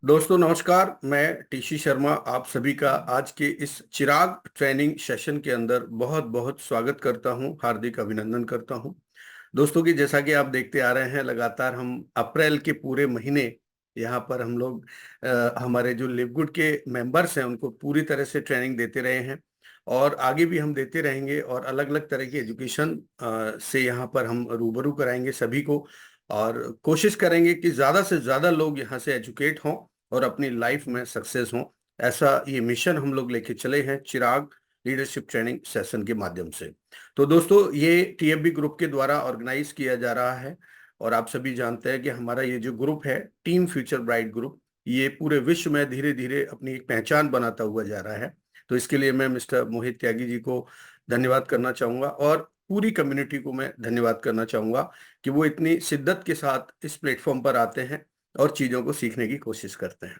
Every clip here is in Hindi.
दोस्तों नमस्कार। मैं टीसी शर्मा आप सभी का आज के इस चिराग ट्रेनिंग सेशन के अंदर बहुत बहुत स्वागत करता हूं, हार्दिक अभिनंदन करता हूं। दोस्तों की जैसा कि आप देखते आ रहे हैं, लगातार हम अप्रैल के पूरे महीने यहाँ पर हम लोग हमारे जो लिवगुड के मेंबर्स हैं उनको पूरी तरह से ट्रेनिंग देते रहे हैं और आगे भी हम देते रहेंगे और अलग अलग तरह की एजुकेशन से यहाँ पर हम रूबरू कराएंगे सभी को। और कोशिश करेंगे कि ज़्यादा से ज़्यादा लोग यहाँ से एजुकेट हों और अपनी लाइफ में सक्सेस हों। ऐसा ये मिशन हम लोग लेके चले हैं चिराग लीडरशिप ट्रेनिंग सेशन के माध्यम से। तो दोस्तों ये टीएफबी ग्रुप के द्वारा ऑर्गेनाइज किया जा रहा है और आप सभी जानते हैं कि हमारा ये जो ग्रुप है टीम फ्यूचर ब्राइट ग्रुप, ये पूरे विश्व में धीरे धीरे अपनी एक पहचान बनाता हुआ जा रहा है। तो इसके लिए मैं मिस्टर मोहित त्यागी जी को धन्यवाद करना चाहूँगा और पूरी कम्युनिटी को मैं धन्यवाद करना चाहूँगा कि वो इतनी शिद्दत के साथ इस प्लेटफॉर्म पर आते हैं और चीज़ों को सीखने की कोशिश करते हैं।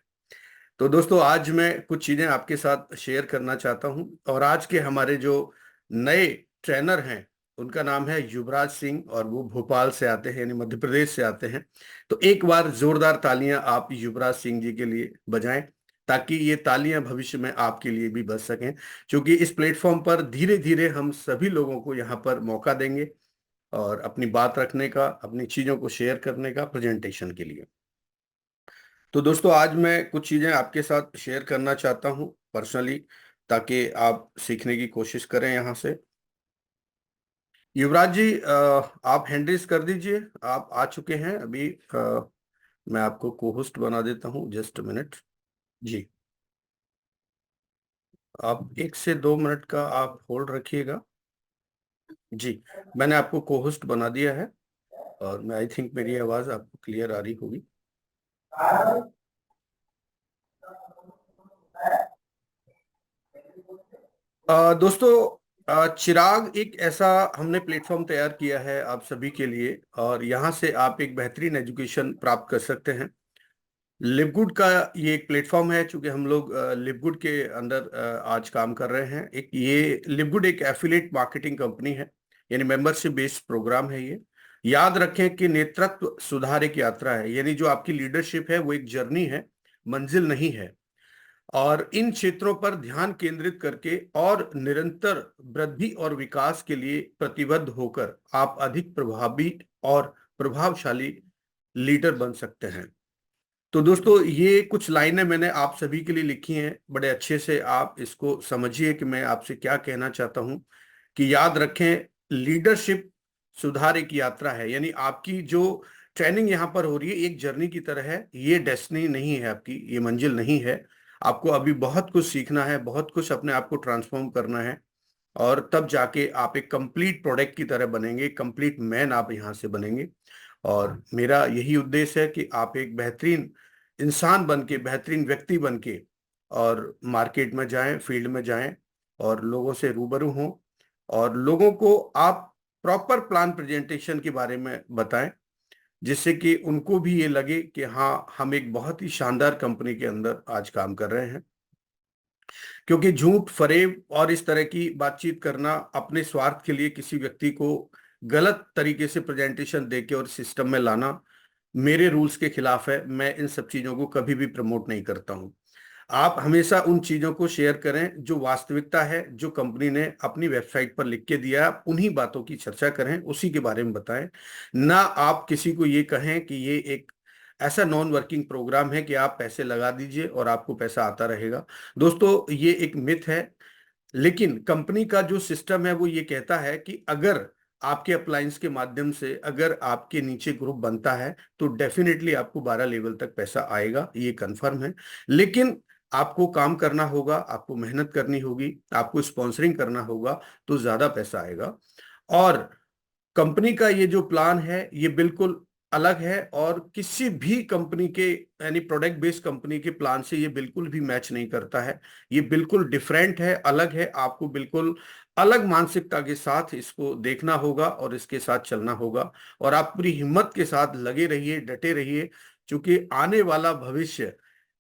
तो दोस्तों आज मैं कुछ चीज़ें आपके साथ शेयर करना चाहता हूं और आज के हमारे जो नए ट्रेनर हैं उनका नाम है युवराज सिंह और वो भोपाल से आते हैं, यानी मध्य प्रदेश से आते हैं। तो एक बार जोरदार तालियां आप युवराज सिंह जी के लिए बजाएं ताकि ये तालियां भविष्य में आपके लिए भी बज सकें, क्योंकि इस प्लेटफॉर्म पर धीरे धीरे हम सभी लोगों को यहाँ पर मौका देंगे और अपनी बात रखने का, अपनी चीज़ों को शेयर करने का, प्रेजेंटेशन के लिए। तो दोस्तों आज मैं कुछ चीज़ें आपके साथ शेयर करना चाहता हूं पर्सनली, ताकि आप सीखने की कोशिश करें यहाँ से। युवराज जी, आप हैंड रेज कर दीजिए। आप आ चुके हैं अभी। मैं आपको को होस्ट बना देता हूं, जस्ट मिनट जी। आप 1 से 2 मिनट का आप होल्ड रखिएगा जी। मैंने आपको को होस्ट बना दिया है और मैं आई थिंक मेरी आवाज़ आपको क्लियर आ रही होगी। दोस्तों, चिराग एक ऐसा हमने प्लेटफॉर्म तैयार किया है आप सभी के लिए और यहाँ से आप एक बेहतरीन एजुकेशन प्राप्त कर सकते हैं। लिवगुड का ये एक प्लेटफॉर्म है, चूंकि हम लोग लिवगुड के अंदर आज काम कर रहे हैं। एक ये लिवगुड एक एफिलिएट मार्केटिंग कंपनी है, यानी मेंबरशिप बेस्ड प्रोग्राम है ये। याद रखें कि नेतृत्व सुधार एक यात्रा है, यानी जो आपकी लीडरशिप है वो एक जर्नी है, मंजिल नहीं है। और इन क्षेत्रों पर ध्यान केंद्रित करके और निरंतर वृद्धि और विकास के लिए प्रतिबद्ध होकर आप अधिक प्रभावी और प्रभावशाली लीडर बन सकते हैं। तो दोस्तों ये कुछ लाइनें मैंने आप सभी के लिए लिखी हैं, बड़े अच्छे से आप इसको समझिए कि मैं आपसे क्या कहना चाहता हूं। कि याद रखें, लीडरशिप सुधार एक यात्रा है, यानी आपकी जो ट्रेनिंग यहाँ पर हो रही है एक जर्नी की तरह है। ये डेस्टिनी नहीं है आपकी, ये मंजिल नहीं है। आपको अभी बहुत कुछ सीखना है, बहुत कुछ अपने आप को ट्रांसफॉर्म करना है और तब जाके आप एक कंप्लीट प्रोडक्ट की तरह बनेंगे, कंप्लीट मैन आप यहाँ से बनेंगे। और मेरा यही उद्देश्य है कि आप एक बेहतरीन इंसान बन के, बेहतरीन व्यक्ति बन के और मार्केट में जाएं, फील्ड में जाएं और लोगों से रूबरू हों और लोगों को आप प्रॉपर प्लान प्रेजेंटेशन के बारे में बताएं, जिससे कि उनको भी ये लगे कि हाँ, हम एक बहुत ही शानदार कंपनी के अंदर आज काम कर रहे हैं। क्योंकि झूठ, फरेब और इस तरह की बातचीत करना, अपने स्वार्थ के लिए किसी व्यक्ति को गलत तरीके से प्रेजेंटेशन देके और सिस्टम में लाना मेरे रूल्स के खिलाफ है। मैं इन सब चीजों को कभी भी प्रमोट नहीं करता हूं। आप हमेशा उन चीजों को शेयर करें जो वास्तविकता है, जो कंपनी ने अपनी वेबसाइट पर लिख के दिया, आप उन्हीं बातों की चर्चा करें, उसी के बारे में बताएं। ना आप किसी को ये कहें कि ये एक ऐसा नॉन वर्किंग प्रोग्राम है कि आप पैसे लगा दीजिए और आपको पैसा आता रहेगा। दोस्तों ये एक मिथ है। लेकिन कंपनी का जो सिस्टम है वो ये कहता है कि अगर आपके अप्लायंस के माध्यम से अगर आपके नीचे ग्रुप बनता है तो डेफिनेटली आपको 12 लेवल तक पैसा आएगा, ये कंफर्म है। लेकिन आपको काम करना होगा, आपको मेहनत करनी होगी, आपको स्पॉन्सरिंग करना होगा, तो ज्यादा पैसा आएगा। और कंपनी का ये जो प्लान है ये बिल्कुल अलग है और किसी भी कंपनी के, यानी प्रोडक्ट बेस्ड कंपनी के प्लान से ये बिल्कुल भी मैच नहीं करता है। ये बिल्कुल डिफरेंट है, अलग है। आपको बिल्कुल अलग मानसिकता के साथ इसको देखना होगा और इसके साथ चलना होगा। और आप पूरी हिम्मत के साथ लगे रहिए, डटे रहिए, क्योंकि आने वाला भविष्य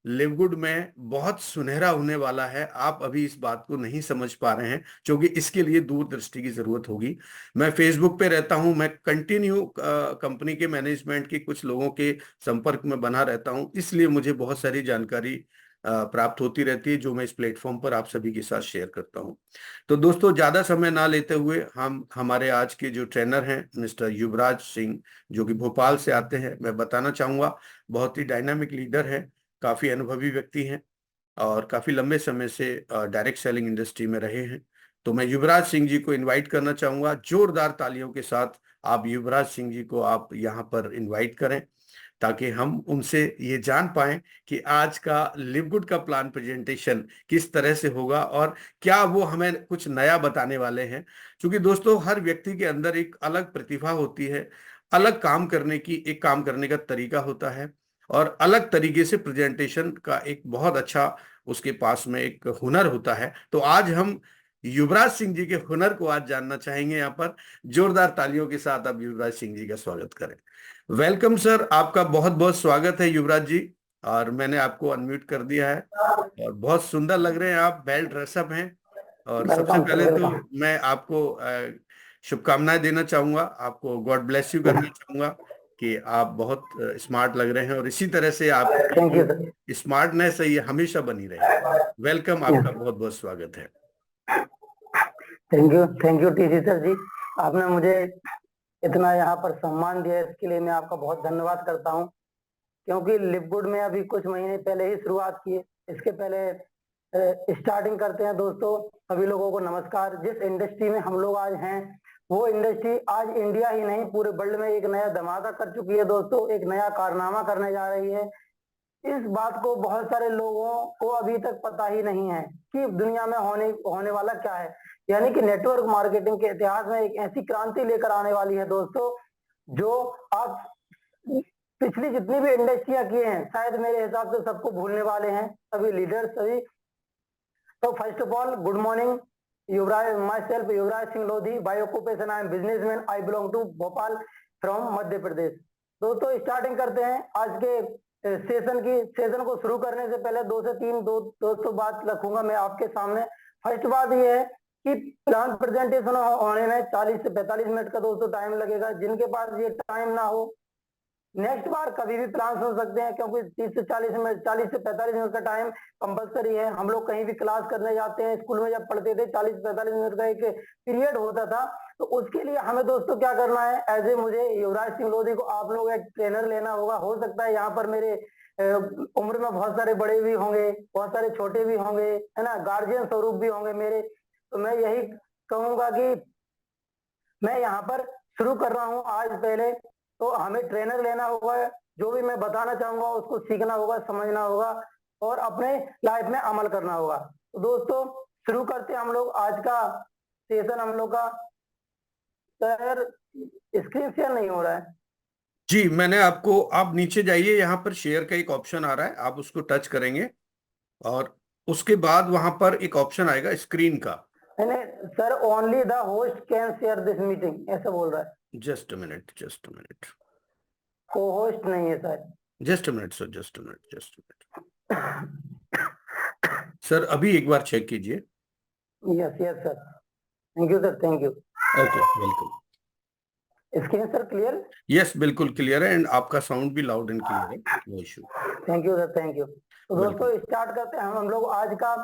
लिवगुड में बहुत सुनहरा होने वाला है। आप अभी इस बात को नहीं समझ पा रहे हैं, क्योंकि इसके लिए दूरदृष्टि की जरूरत होगी। मैं फेसबुक पे रहता हूं, मैं कंटिन्यू कंपनी के मैनेजमेंट के कुछ लोगों के संपर्क में बना रहता हूं, इसलिए मुझे बहुत सारी जानकारी प्राप्त होती रहती है, जो मैं इस प्लेटफॉर्म पर आप सभी के साथ शेयर करता हूं। तो दोस्तों, ज्यादा समय ना लेते हुए हम हमारे आज के जो ट्रेनर हैं मिस्टर युवराज सिंह, जो कि भोपाल से आते हैं, मैं बताना चाहूंगा बहुत ही डायनामिक लीडर है, काफी अनुभवी व्यक्ति हैं और काफी लंबे समय से डायरेक्ट सेलिंग इंडस्ट्री में रहे हैं। तो मैं युवराज सिंह जी को इनवाइट करना चाहूंगा। जोरदार तालियों के साथ आप युवराज सिंह जी को आप यहाँ पर इनवाइट करें, ताकि हम उनसे ये जान पाएं कि आज का लिवगुड का प्लान प्रेजेंटेशन किस तरह से होगा और क्या वो हमें कुछ नया बताने वाले हैं। क्योंकि दोस्तों, हर व्यक्ति के अंदर एक अलग प्रतिभा होती है, अलग काम करने की, एक काम करने का तरीका होता है, और अलग तरीके से प्रेजेंटेशन का एक बहुत अच्छा उसके पास में एक हुनर होता है। तो आज हम युवराज सिंह जी के हुनर को आज जानना चाहेंगे। यहाँ पर जोरदार तालियों के साथ आप युवराज सिंह जी का स्वागत करें। वेलकम सर, आपका बहुत बहुत स्वागत है युवराज जी। और मैंने आपको अनम्यूट कर दिया है, और बहुत सुंदर लग रहे हैं आप, वेल ड्रेसअप हैं। और सबसे वेलकम सर, पहले तो वेलकम। मैं आपको शुभकामनाएं देना चाहूंगा, आपको गॉड ब्लेस यू करना चाहूंगा कि आप बहुत स्मार्ट लग रहे हैं, और इसी तरह से आपकी थैंक यू सर। जो स्मार्टनेस है ये हमेशा बनी रहे। वेलकम, आपका बहुत बहुत स्वागत है। थैंक यू टीसी सर जी। आपने मुझे इतना यहाँ पर सम्मान दिया, इसके लिए मैं आपका बहुत धन्यवाद करता हूँ। क्योंकि लिवगुड में अभी कुछ महीने पहले ही शुरुआत की है। इसके पहले स्टार्टिंग करते हैं दोस्तों। सभी लोगों को नमस्कार। जिस इंडस्ट्री में हम लोग आज हैं, वो इंडस्ट्री आज इंडिया ही नहीं पूरे वर्ल्ड में एक नया धमाका कर चुकी है दोस्तों, एक नया कारनामा करने जा रही है। इस बात को बहुत सारे लोगों को अभी तक पता ही नहीं है कि दुनिया में होने होने वाला क्या है। यानी कि नेटवर्क मार्केटिंग के इतिहास में एक ऐसी क्रांति लेकर आने वाली है दोस्तों, जो आप पिछली जितनी भी इंडस्ट्रियां किए हैं शायद मेरे हिसाब से सबको भूलने वाले हैं, सभी लीडर्स सभी। तो first of all, good morning. Yuvraj, myself Yuvraj Singh Lodhi, by occupation I am businessman, I belong to Bhopal from Madhya Pradesh. दोस्तों स्टार्टिंग करते हैं आज के सेशन को शुरू करने से पहले दो से तीन दोस्तों बात रखूंगा मैं आपके सामने। फर्स्ट बात यह है कि प्लान प्रेजेंटेशन होने में 40 से 45 मिनट का दोस्तों टाइम लगेगा। जिनके पास ये टाइम ना हो, नेक्स्ट बार कभी भी प्लान सुन सकते हैं, क्योंकि 30 से 40 मिनट, 40 से 45 मिनट का टाइम कंपलसरी है। हम लोग कहीं भी क्लास करने जाते हैं, स्कूल में जब पढ़ते थे 40 से 45 मिनट का एक पीरियड होता था। तो उसके लिए हमें दोस्तों क्या करना है, एज ए मुझे युवराज सिंह लोधी को आप लोग एक ट्रेनर लेना होगा। हो सकता है यहाँ पर मेरे उम्र में बहुत सारे बड़े भी होंगे, बहुत सारे छोटे भी होंगे, है ना, गार्जियन स्वरूप भी होंगे मेरे। तो मैं यही कहूंगा कि मैं यहाँ पर शुरू कर रहा हूँ आज पहले। तो हमें ट्रेनर लेना होगा, जो भी मैं बताना चाहूंगा उसको सीखना होगा, समझना होगा और अपने लाइफ में अमल करना होगा। तो दोस्तों शुरू करते हैं हम लोग आज का सेशन हम लोग का। सर स्क्रीन शेयर नहीं हो रहा है। जी, मैंने आपको, आप नीचे जाइए, यहाँ पर शेयर का एक ऑप्शन आ रहा है, आप उसको टच करेंगे और उसके बाद वहां पर एक ऑप्शन आएगा स्क्रीन का। मैंने sir only the host can share this meeting ऐसा बोल रहा है। Just a minute, just a minute, को होस्ट नहीं है sir. Just a minute sir, just a minute, just a minute sir, अभी एक बार चेक कीजिए। Yes yes sir, thank you sir, thank you. Okay, welcome. Screen sir clear. Yes, बिल्कुल क्लियर है, एंड आपका साउंड भी लाउड एंड क्लियर है, no issue. Thank you sir, thank you. तो वेलकम। दोस्तों स्टार्ट करते हैं हम लोग आज का।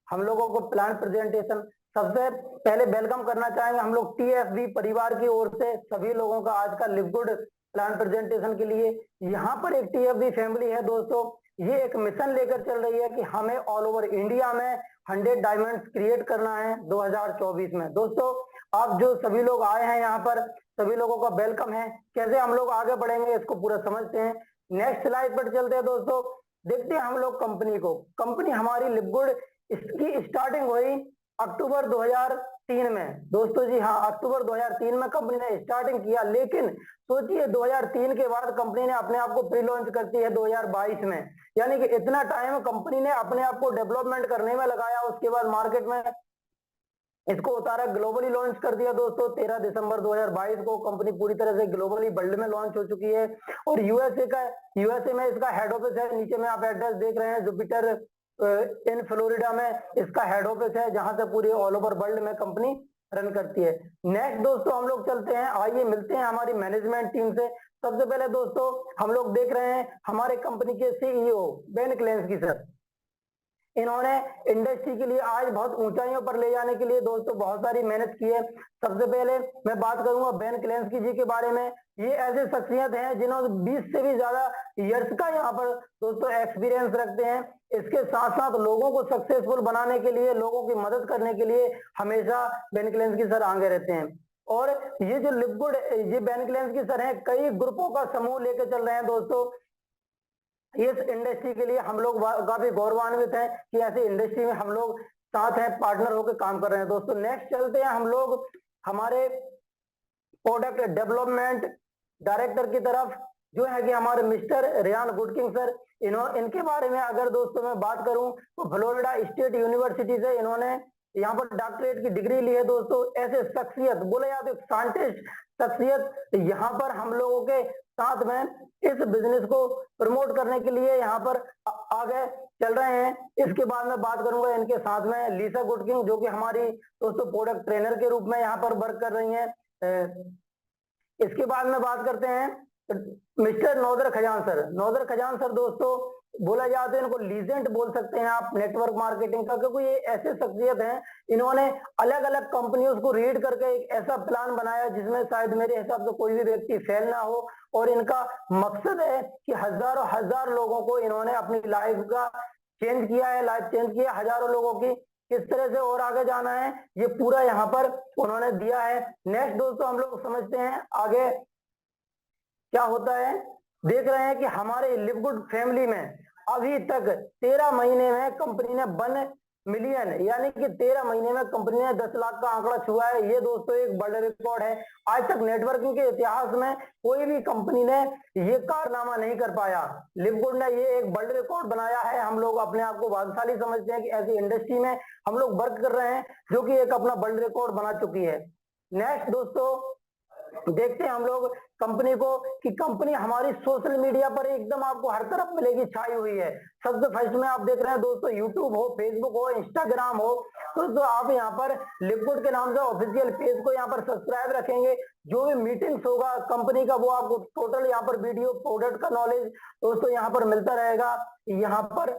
हम लोगों को प्लान प्रेजेंटेशन सबसे पहले वेलकम करना चाहेंगे हम लोग टीएफबी परिवार की ओर से सभी लोगों का आज का लिवगुड प्लान प्रेजेंटेशन के लिए। यहाँ पर एक टीएफबी फैमिली है दोस्तों, ये एक मिशन लेकर चल रही है कि हमें ऑल ओवर इंडिया में 100 डायमंड्स क्रिएट करना है 2024 में। दोस्तों आप जो सभी लोग आए हैं यहाँ पर, सभी लोगों का वेलकम है। कैसे हम लोग आगे बढ़ेंगे इसको पूरा समझते हैं। नेक्स्ट स्लाइड पर चलते हैं दोस्तों। देखते हैं हम लोग कंपनी को। कंपनी हमारी लिवगुड, इसकी स्टार्टिंग हुई अक्टूबर 2003 में दोस्तों। जी हाँ, अक्टूबर 2003 में कंपनी ने स्टार्टिंग किया। लेकिन सोचिए 2003 के बाद कंपनी ने अपने आप को प्री लॉन्च करती है 2022 में। यानी कि इतना टाइम कंपनी ने अपने आप को डेवलपमेंट करने में लगाया। उसके बाद मार्केट में इसको उतारा, ग्लोबली लॉन्च कर दिया दोस्तों। 13 दिसंबर 2022 को कंपनी पूरी तरह से ग्लोबली वर्ल्ड में लॉन्च हो चुकी है। और यूएसए में इसका हेड ऑफिस है। नीचे में आप एड्रेस देख रहे हैं, जुपिटर इन फ्लोरिडा में इसका हेड ऑफिस है, जहां से पूरी ऑल ओवर वर्ल्ड में कंपनी रन करती है। नेक्स्ट दोस्तों हम लोग चलते हैं, आइए मिलते हैं हमारी मैनेजमेंट टीम से। सबसे पहले दोस्तों हम लोग देख रहे हैं हमारे कंपनी के सीईओ बेन क्लेंस्की सर। इन्होंने इंडस्ट्री के लिए आज बहुत ऊंचाइयों पर ले जाने के लिए दोस्तों बहुत सारी मेहनत की है। सबसे पहले मैं बात करूंगा बेन क्लेंस्की जी के बारे में। ये ऐसे शख्सियत हैं जिन्होंने 20 से भी ज्यादा ईयर्स का यहाँ पर दोस्तों एक्सपीरियंस रखते हैं। इसके साथ साथ लोगों को सक्सेसफुल बनाने के लिए, लोगों की मदद करने के लिए हमेशा बेन क्लेंस्की सर आगे रहते हैं। और ये जो लिपगुड, ये बेन क्लेंस्की सर हैं, कई ग्रुपों का समूह लेके चल रहे हैं दोस्तों। इस इंडस्ट्री के लिए हम लोग काफी गौरवान्वित हैं कि ऐसी इंडस्ट्री में हम लोग साथ हैं, पार्टनर होकर काम कर रहे हैं दोस्तों। नेक्स्ट चलते हैं हम लोग हमारे प्रोडक्ट डेवलपमेंट डायरेक्टर की तरफ, जो है कि हमारे मिस्टर रियान गुडकिंग सर। इनके बारे में अगर दोस्तों मैं बात करूं तो फ्लोरिडा स्टेट यूनिवर्सिटी से इन्होंने यहाँ पर डॉक्टरेट की डिग्री ली है दोस्तों। ऐसे शख्सियत बोले जाते साइंटिस्ट शख्सियत यहाँ पर हम लोगों के साथ में इस बिजनेस को प्रमोट करने के लिए यहाँ पर आगे चल रहे हैं। इसके बाद मैं बात करूंगा इनके साथ में लीसा गुडकिंग, जो कि हमारी दोस्तों प्रोडक्ट ट्रेनर के रूप में यहाँ पर वर्क कर रही हैं। इसके बाद में बात करते हैं mister Naudar Khajan sir. Naudar Khajan sir दोस्तों बोला जाए तो इनको लीजेंड बोल सकते हैं आप नेटवर्क मार्केटिंग का, क्योंकि ये ऐसे शख्सियत हैं, इन्होंने अलग अलग कंपनियों को रीड करके एक ऐसा प्लान बनाया जिसमें शायद मेरे हिसाब से कोई भी व्यक्ति फेल ना हो। और इनका मकसद है कि हजारों हजार लोगों को इन्होंने अपनी लाइफ का चेंज किया है, लाइफ चेंज किया हजारों लोगों की। किस तरह से और आगे जाना है ये पूरा यहाँ पर उन्होंने दिया है। नेक्स्ट दोस्तों हम लोग समझते हैं आगे क्या होता है। देख रहे हैं कि हमारे लिपगुड फैमिली में अभी तक 13 महीने में कंपनी ने 1 मिलियन यानी कि 13 महीने में कंपनी ने 10 लाख का आंकड़ा छुआ है। ये दोस्तों एक वर्ल्ड रिकॉर्ड है। आज तक नेटवर्किंग के इतिहास में कोई भी कंपनी ने ये कारनामा नहीं कर पाया। लिपगुड ने ये एक वर्ल्ड रिकॉर्ड बनाया है। हम लोग अपने आप को भाग्यशाली समझते हैं कि ऐसी इंडस्ट्री में हम लोग वर्क कर रहे हैं जो कि एक अपना वर्ल्ड रिकॉर्ड बना चुकी है। नेक्स्ट दोस्तों देखते हैं हम लोग कंपनी को कि कंपनी हमारी सोशल मीडिया पर एकदम आपको हर तरफ मिलेगी, छाई हुई है। सबसे फर्स्ट में आप देख रहे हैं दोस्तों यूट्यूब हो, फेसबुक हो, इंस्टाग्राम हो, तो आप यहाँ पर लिपगुड के नाम से ऑफिशियल पेज को यहाँ पर सब्सक्राइब रखेंगे। जो भी मीटिंग्स होगा कंपनी का वो आपको टोटल यहाँ पर वीडियो प्रोडक्ट का नॉलेज दोस्तों यहाँ पर मिलता रहेगा। यहाँ पर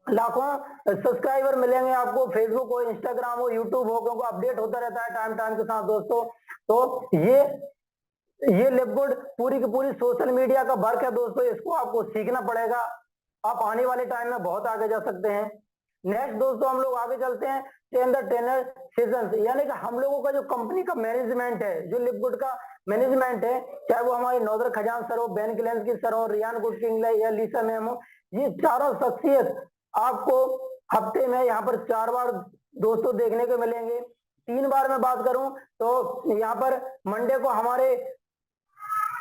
लाखों सब्सक्राइबर मिलेंगे आपको, फेसबुक हो, इंस्टाग्राम हो, यूट्यूब हो, क्योंकि अपडेट होता रहता है टाइम टाइम के साथ दोस्तों। तो ये लिपगुड पूरी की पूरी सोशल मीडिया का वर्क है दोस्तों, इसको आपको सीखना पड़ेगा। आप आने वाले टाइम में बहुत आगे जा सकते हैं। नेक्स्ट दोस्तों हम लोग आगे चलते हैं ट्रेनर सेशंस, यानी कि हम लोगों का जो कंपनी का मैनेजमेंट है, जो लिपगुड का मैनेजमेंट है, चाहे वो हमारे नौदर खजान सर हो, बेन क्लेंस्की सर हो, रियान गुडकिंग या लीसा मैम हो, ये चारों शख्सियत आपको हफ्ते में यहाँ पर 4 बार दोस्तों देखने को मिलेंगे। 3 बार मैं बात करूं तो यहाँ पर मंडे को हमारे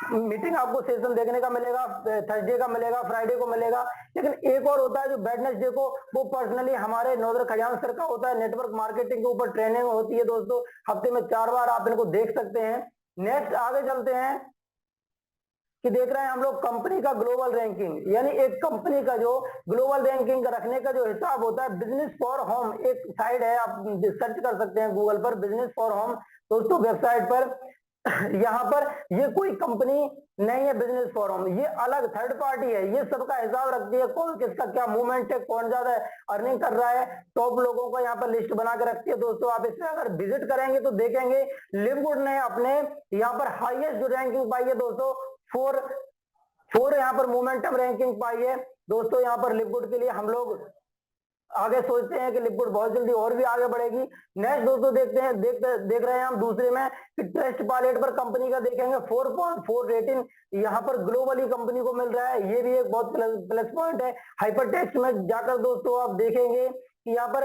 मीटिंग आपको सेशन देखने का मिलेगा, थर्सडे का मिलेगा, फ्राइडे को मिलेगा। लेकिन एक और होता है जो वेडनेसडे को, वो पर्सनली हमारे नौदर खजान सर का होता है। नेटवर्क मार्केटिंग के ऊपर ट्रेनिंग होती है दोस्तों, हफ्ते में 4 बार आप इनको देख सकते हैं। नेक्स्ट आगे चलते हैं कि देख रहे हैं हम लोग कंपनी का ग्लोबल रैंकिंग, यानी एक कंपनी का जो ग्लोबल रैंकिंग रखने का जो हिसाब होता है। बिजनेस फॉर होम एक साइट है, आप सर्च कर सकते हैं गूगल पर, बिजनेस फॉर होम दोस्तों वेबसाइट पर। यहाँ पर ये कोई कंपनी नहीं है बिजनेस फॉर होम, ये अलग थर्ड पार्टी है। ये सबका हिसाब रखती है, कौन किसका क्या मूवमेंट है, कौन ज्यादा अर्निंग कर रहा है, टॉप लोगों का यहाँ पर लिस्ट बना के रखती है दोस्तों। आप इसमें अगर विजिट करेंगे तो देखेंगे लिपगुड ने अपने यहाँ पर हाईएस्ट जो रैंकिंग पाई है दोस्तों, 4 यहाँ पर मोमेंटम रैंकिंग पाई है दोस्तों। यहाँ पर लिपगुड के लिए हम लोग आगे सोचते हैं कि लिपगुड बहुत जल्दी और भी आगे बढ़ेगी। नेक्स्ट दोस्तों देखते हैं, देख रहे हैं हम दूसरे में कि ट्रस्ट पायलट पर कंपनी का देखेंगे 4.4 रेटिंग यहाँ पर ग्लोबली कंपनी को मिल रहा है। ये भी एक बहुत प्लस पॉइंट है। हाइपर टेक्स्ट में जाकर दोस्तों आप देखेंगे कि यहाँ पर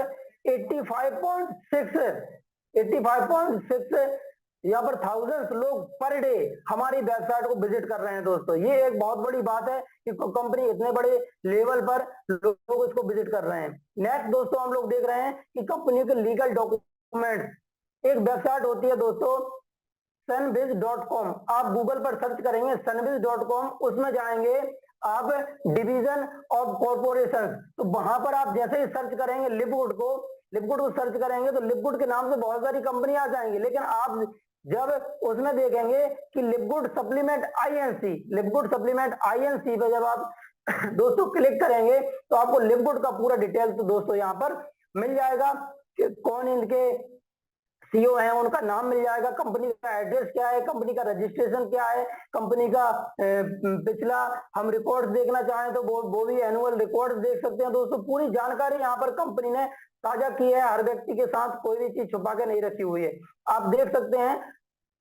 85.6 यहाँ पर थाउजेंड्स लोग पर डे हमारी वेबसाइट को विजिट कर रहे हैं दोस्तों। ये एक बहुत बड़ी बात है कि कंपनी इतने बड़े लेवल पर लोग इसको विजिट कर रहे हैं। नेक्स्ट दोस्तों हम लोग देख रहे हैं कि कंपनी के लीगल डॉक्यूमेंट एक वेबसाइट होती है दोस्तों sunbiz.com। आप गूगल पर सर्च करेंगे sunbiz.com, उसमें जाएंगे आप डिवीजन ऑफ कॉर्पोरेशन, तो वहां पर आप जैसे ही सर्च करेंगे लिपवुड को सर्च करेंगे तो लिपवुड के नाम से बहुत सारी कंपनी आ जाएंगी, लेकिन आप जब उसमें देखेंगे कि लिपवुड सप्लीमेंट आईएनसी पे जब आप दोस्तों क्लिक करेंगे तो आपको लिपवुड का पूरा डिटेल्स तो दोस्तों यहाँ पर मिल जाएगा कि कौन इनके सीईओ है, उनका नाम मिल जाएगा, कंपनी का एड्रेस क्या है, कंपनी का रजिस्ट्रेशन क्या है, कंपनी का पिछला हम रिकॉर्ड्स देखना चाहें तो वो भी एनुअल रिकॉर्ड्स देख सकते हैं दोस्तों। पूरी जानकारी यहाँ पर कंपनी ने साझा की है, हर व्यक्ति के साथ कोई भी चीज छुपा के नहीं रखी हुई है, आप देख सकते हैं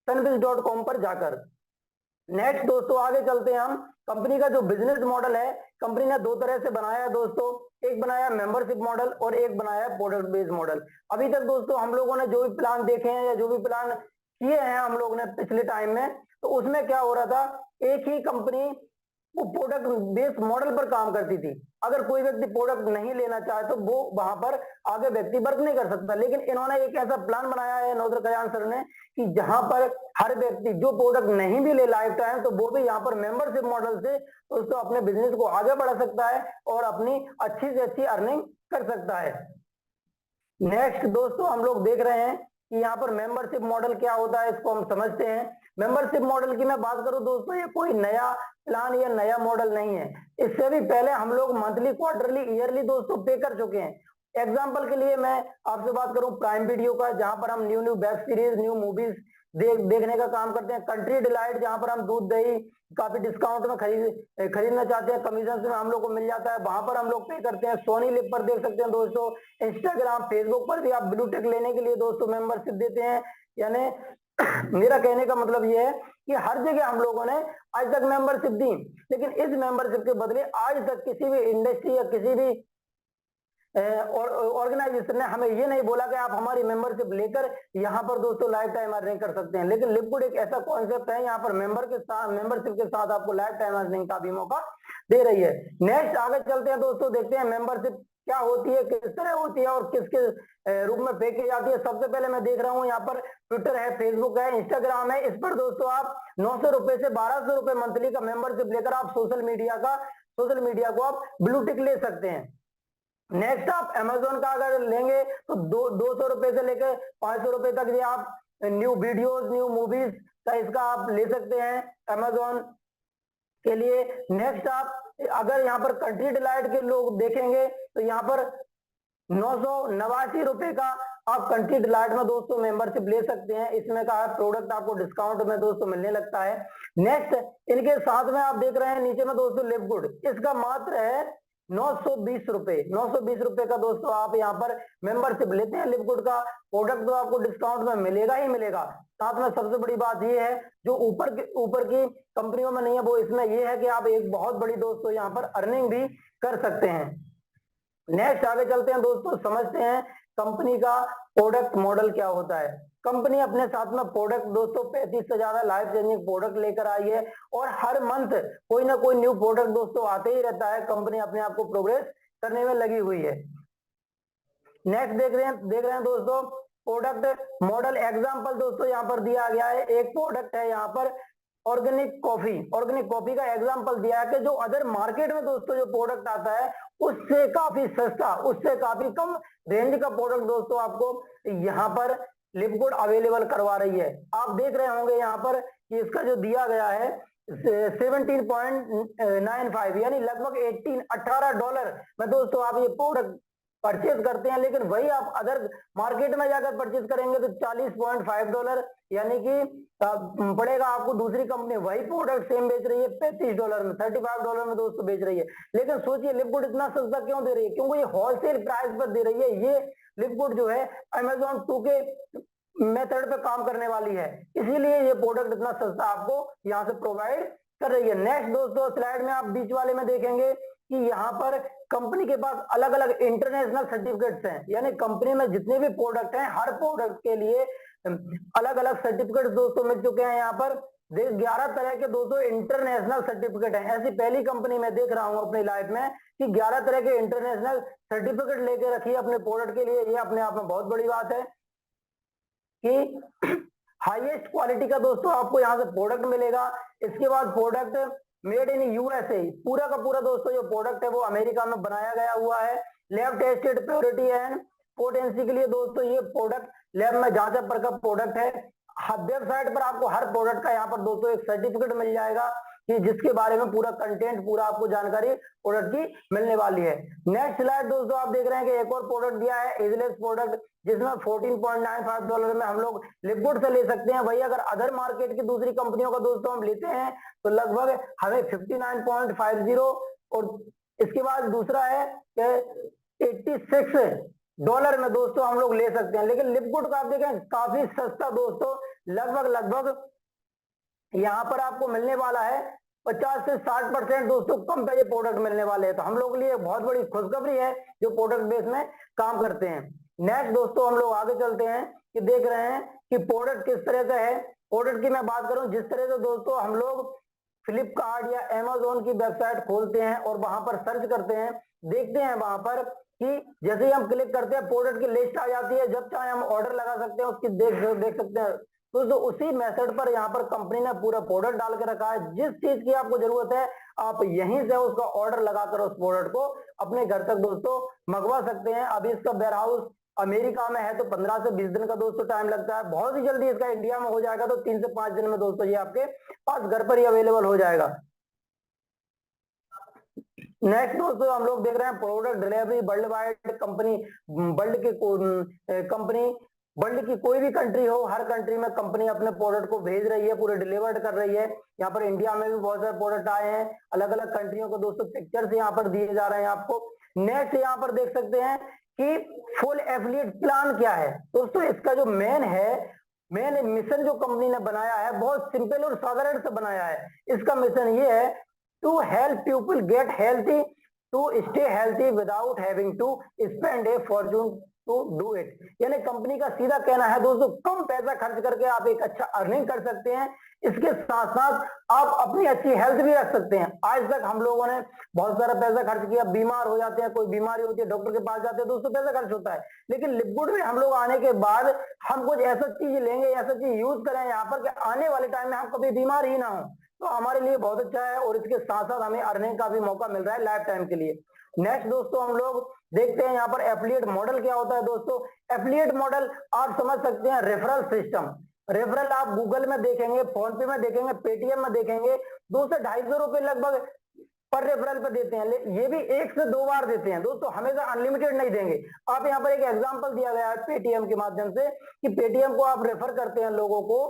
sunbiz.com पर जाकर। नेक्स्ट दोस्तों आगे चलते हैं हम। कंपनी का जो बिजनेस मॉडल है कंपनी ने दो तरह से बनाया है दोस्तों, एक बनाया मेंबरशिप मॉडल और एक बनाया प्रोडक्ट बेस्ड मॉडल। अभी तक दोस्तों हम लोगों ने जो भी प्लान देखे हैं या जो भी प्लान किए हैं हम लोगों ने पिछले टाइम में, तो उसमें क्या हो रहा था, एक ही कंपनी वो प्रोडक्ट बेस्ड मॉडल पर काम करती थी। अगर कोई व्यक्ति प्रोडक्ट नहीं लेना चाहे तो वो वहां पर आगे व्यक्ति वर्क नहीं कर सकता, लेकिन इन्होंने एक ऐसा प्लान बनाया है नवोदय कल्याण सर ने कि जहां पर हर व्यक्ति जो प्रोडक्ट नहीं भी ले लाइफ टाइम तो वो भी यहाँ पर मेंबरशिप मॉडल से दोस्तों अपने बिजनेस को आगे बढ़ा सकता है और अपनी अच्छी से अच्छी अर्निंग कर सकता है। नेक्स्ट दोस्तों हम लोग देख रहे हैं कि यहाँ पर मेंबरशिप मॉडल क्या होता है, इसको हम समझते हैं। मेंबरशिप मॉडल की मैं बात करूं दोस्तों, ये कोई नया प्लान या नया मॉडल नहीं है, इससे भी पहले हम लोग मंथली, क्वार्टरली, ईयरली दोस्तों पे कर चुके हैं। एग्जाम्पल के लिए मैं आपसे बात करूं प्राइम वीडियो का, जहां पर हम new web series, new movies देखने का काम करते हैं। कंट्री डिलाइट, जहां पर हम दूध दही काफी डिस्काउंट में खरीदना चाहते हैं, कमीशन में हम लोग को मिल जाता है, वहां पर हम लोग पे करते हैं। सोनी लिव पर देख सकते हैं दोस्तों, इंस्टाग्राम, फेसबुक पर भी आप ब्लू टिक लेने के लिए दोस्तों मेंबरशिप देते हैं। यानी मेरा कहने का मतलब ये है कि हर जगह हम लोगों ने आज तक मेंबरशिप दी, लेकिन इस मेंबरशिप के बदले आज तक किसी भी इंडस्ट्री या किसी भी और ऑर्गेनाइजेशन ने हमें ये नहीं बोला कि आप हमारी मेंबरशिप लेकर यहाँ पर दोस्तों लाइफ टाइम अर्निंग कर सकते हैं, लेकिन लिपवुड एक ऐसा कॉन्सेप्ट है यहाँ पर मेंबरशिप के साथ आपको लाइफ टाइम अर्निंग का भी मौका दे रही है। नेक्स्ट आगे चलते हैं दोस्तों, देखते हैं मेंबरशिप क्या होती है, किस तरह होती है और किसके रूप में पे की जाती है। सबसे पहले मैं देख रहा हूँ यहाँ पर ट्विटर है, फेसबुक है, इंस्टाग्राम है, इस पर दोस्तों आप 900 रुपए से 1200 रुपए मंथली का मेंबरशिप लेकर आप सोशल मीडिया को आप ब्लू टिक ले सकते हैं। नेक्स्ट आप अमेजोन का अगर लेंगे तो 200 रुपए से लेकर 500 रुपए तक ये आप न्यू वीडियोस, न्यू मूवीज का इसका आप ले सकते हैं अमेजोन के लिए। नेक्स्ट आप अगर यहाँ पर कंट्री डिलाइट के लोग देखेंगे तो यहाँ पर 989 रुपए का आप कंट्री डिलाइट में दोस्तों मेंबरशिप ले सकते हैं। इसमें का प्रोडक्ट आपको डिस्काउंट में दोस्तों मिलने लगता है। नेक्स्ट इनके साथ में आप देख रहे हैं नीचे में दोस्तों लिपवुड, इसका मात्र है 920 रुपए का दोस्तों आप यहाँ पर मेंबरशिप लेते हैं लिपवुड का, प्रोडक्ट तो आपको डिस्काउंट में मिलेगा ही मिलेगा। साथ में सबसे बड़ी बात ये है जो ऊपर की कंपनियों में नहीं है, वो इसमें ये है कि आप एक बहुत बड़ी दोस्तों यहाँ पर अर्निंग भी कर सकते हैं। नेक्स्ट आगे चलते हैं दोस्तों, समझते हैं कंपनी का प्रोडक्ट मॉडल क्या होता है। कंपनी अपने साथ में प्रोडक्ट दोस्तों 35 से ज्यादा लाइफ चेंजिंग प्रोडक्ट लेकर आई है और हर मंथ कोई ना कोई न्यू प्रोडक्ट दोस्तों आते ही रहता है। कंपनी अपने आप को प्रोग्रेस करने में लगी हुई है। नेक्स्ट देख रहे हैं दोस्तों प्रोडक्ट मॉडल एग्जांपल दोस्तों यहाँ पर दिया गया है। एक प्रोडक्ट है यहाँ पर ऑर्गेनिक कॉफी का एग्जांपल दिया है कि जो अदर मार्केट में दोस्तों जो प्रोडक्ट आता है उससे काफी सस्ता, उससे काफी कम रेंज का प्रोडक्ट दोस्तों आपको यहाँ पर लिपवुड अवेलेबल करवा रही है। आप देख रहे होंगे यहाँ पर कि इसका जो दिया गया है 17.95 यानी लगभग $18 में दोस्तों आप ये प्रोडक्ट परचेज करते हैं, लेकिन वही आप अदर मार्केट में जाकर परचेज करेंगे तो $40.5 यानी कि पड़ेगा आपको। दूसरी कंपनी वही प्रोडक्ट सेम बेच रही है $35 में, $35 में दोस्तों बेच रही है। लेकिन सोचिए लिपवुड इतना सस्ता क्यों दे रही है, क्योंकि ये होलसेल प्राइस पर दे रही है। ये लिपवुड जो है अमेजोन 2 के मेथड पे काम करने वाली है, इसीलिए ये प्रोडक्ट इतना सस्ता आपको यहाँ से प्रोवाइड कर रही है। नेक्स्ट दोस्तों स्लाइड में आप बीच वाले में देखेंगे कि यहाँ पर कंपनी के पास अलग अलग इंटरनेशनल सर्टिफिकेट्स हैं, यानी कंपनी में जितने भी प्रोडक्ट हैं हर प्रोडक्ट के लिए अलग अलग सर्टिफिकेट दोस्तों मिल चुके हैं। यहाँ पर 11 तरह के दोस्तों इंटरनेशनल सर्टिफिकेट हैं। ऐसी पहली कंपनी में देख रहा हूं अपनी लाइफ में कि 11 तरह के इंटरनेशनल सर्टिफिकेट लेके रखी है अपने प्रोडक्ट के लिए, ये अपने आप में बहुत बड़ी बात है। कि हाईएस्ट क्वालिटी का दोस्तों आपको यहाँ से प्रोडक्ट मिलेगा। इसके बाद प्रोडक्ट मेड इन यूएसए, पूरा का पूरा दोस्तों जो प्रोडक्ट है वो अमेरिका में बनाया गया हुआ है। Lab tested purity and potency के लिए दोस्तों ये प्रोडक्ट लैब में जांचा पर का प्रोडक्ट है। वेबसाइट पर आपको हर प्रोडक्ट का यहाँ पर दोस्तों एक सर्टिफिकेट मिल जाएगा कि जिसके बारे में पूरा कंटेंट, पूरा आपको जानकारी प्रोडक्ट की मिलने वाली है। नेक्स्ट स्लाइड दोस्तों आप देख रहे हैं कि एक और प्रोडक्ट दिया है, एजलेस प्रोडक्ट, जिसमें $14.95 में हम लोग लिपगुड से ले सकते हैं। वही अगर अदर मार्केट की दूसरी कंपनियों का दोस्तों हम लेते हैं तो लगभग हमें 59.50, और इसके बाद दूसरा है कि $86 में दोस्तों हम लोग ले सकते हैं। लेकिन लिपगुड का आप देखें काफी सस्ता दोस्तों, लगभग यहाँ पर आपको मिलने वाला है 50 से 60% दोस्तों कम पे ये प्रोडक्ट मिलने वाले हैं। तो हम लोग के लिए बहुत बड़ी खुशखबरी है जो प्रोडक्ट बेस में काम करते हैं। नेक्स्ट दोस्तों हम लोग आगे चलते हैं कि देख रहे हैं कि प्रोडक्ट किस तरह का है। प्रोडक्ट की मैं बात करूं, जिस तरह से दोस्तों हम लोग फ्लिपकार्ट या अमेजोन की वेबसाइट खोलते हैं और वहां पर सर्च करते हैं, देखते हैं वहां पर कि जैसे ही हम क्लिक करते हैं प्रोडक्ट की लिस्ट आ जाती है, जब चाहे हम ऑर्डर लगा सकते हैं, उसकी देख सकते हैं। तो उसी मेथड पर यहाँ पर कंपनी ने पूरा प्रोडक्ट डाल के रखा है। जिस चीज की आपको जरूरत है आप यहीं से उसका ऑर्डर लगाकर उस प्रोडक्ट को अपने घर तक दोस्तों मंगवा सकते हैं। अभी इसका वेयर हाउस अमेरिका में है तो 15 से 20 दिन का दोस्तों टाइम लगता है। बहुत ही जल्दी इसका इंडिया में हो जाएगा तो 3 से 5 दिन में दोस्तों ये आपके पास घर पर ही अवेलेबल हो जाएगा। नेक्स्ट दोस्तों हम लोग देख रहे हैं product delivery world wide company, world की कोई भी कंट्री हो, हर कंट्री में कंपनी अपने प्रोडक्ट को भेज रही है, पूरे डिलीवर्ड कर रही है। यहाँ पर इंडिया में भी बहुत सारे प्रोडक्ट आए हैं, अलग अलग कंट्रियों को दोस्तों पिक्चर्स यहाँ पर दिए जा रहे हैं आपको। नेक्स्ट यहाँ पर देख सकते हैं कि फुल एफिलिएट प्लान क्या है दोस्तों। इसका जो मेन मिशन जो कंपनी ने बनाया है बहुत सिंपल और साधारण से बनाया है। इसका मिशन ये है to help people get healthy, to stay healthy without having to spend a fortune to do it. यानी कंपनी का सीधा कहना है दोस्तों कम पैसा खर्च करके आप एक अच्छा अर्निंग कर सकते हैं, इसके साथ साथ आप अपनी अच्छी हेल्थ भी रख सकते हैं। आज तक हम लोगों ने बहुत सारा पैसा खर्च किया, बीमार हो जाते हैं, कोई बीमारी होती है डॉक्टर के पास जाते हैं दोस्तों, पैसा खर्च होता है। लेकिन लिपगुड में हम लोग आने के बाद हम कुछ ऐसा चीज लेंगे, ऐसा चीज यूज करें यहाँ पर कि आने वाले टाइम में हम कभी बीमार ही ना हो, तो हमारे लिए बहुत अच्छा है और इसके साथ साथ हमें अर्निंग का भी मौका मिल रहा है लाइफ टाइम के लिए। नेक्स्ट दोस्तों हम लोग देखते हैं यहाँ पर एफिलिएट मॉडल क्या होता है दोस्तों। एफिलिएट मॉडल आप समझ सकते हैं रेफरल सिस्टम। रेफरल आप गूगल में देखेंगे, फोन पे में देखेंगे, पेटीएम में देखेंगे, 200 से 250 रुपए लगभग पर रेफरल पे देते हैं। ये भी 1 से 2 बार देते हैं दोस्तों, हमेशा अनलिमिटेड नहीं देंगे। आप यहाँ पर एक एग्जांपल दिया गया है पेटीएम के माध्यम से कि पेटीएम को आप रेफर करते हैं लोगों को,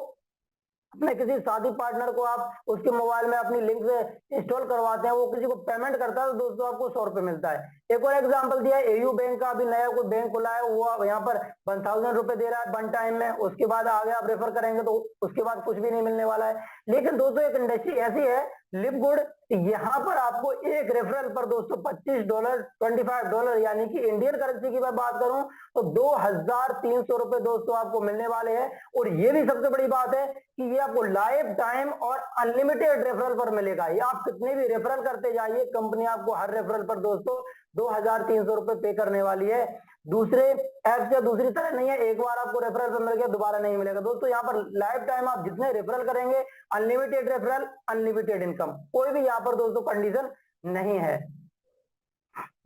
अपने किसी शादी पार्टनर को आप उसके मोबाइल में अपनी लिंक से इंस्टॉल करवाते हैं, वो किसी को पेमेंट करता है तो दोस्तों आपको 100 रुपए मिलता है। एक और एग्जांपल दिया है एयू बैंक का, अभी नया कोई बैंक खुला है, वो यहाँ पर 1000 रुपए दे रहा है वन टाइम में, उसके बाद आगे आप रेफर करेंगे तो उसके बाद कुछ भी नहीं मिलने वाला है। लेकिन दोस्तों एक इंडस्ट्री ऐसी है लिपगुड, यहाँ पर आपको एक रेफरल पर दोस्तों $25, $25 यानी कि इंडियन करेंसी की मैं बात करूं तो 2300 रुपए दोस्तों आपको मिलने वाले हैं। और ये भी सबसे बड़ी बात है कि ये आपको लाइफ टाइम और अनलिमिटेड रेफरल पर मिलेगा। ये आप कितने भी रेफरल करते जाइए, कंपनी आपको हर रेफरल पर दोस्तों 2300 रुपए पे करने वाली है। दूसरे ऐप से दूसरी तरह नहीं है, एक बार आपको रेफरल पे मिल गया दोबारा नहीं मिलेगा दोस्तों। यहाँ पर लाइफ टाइम आप जितने रेफरल करेंगे अनलिमिटेड रेफरल, अनलिमिटेड इनकम, कोई भी यहाँ पर दोस्तों कंडीशन नहीं है।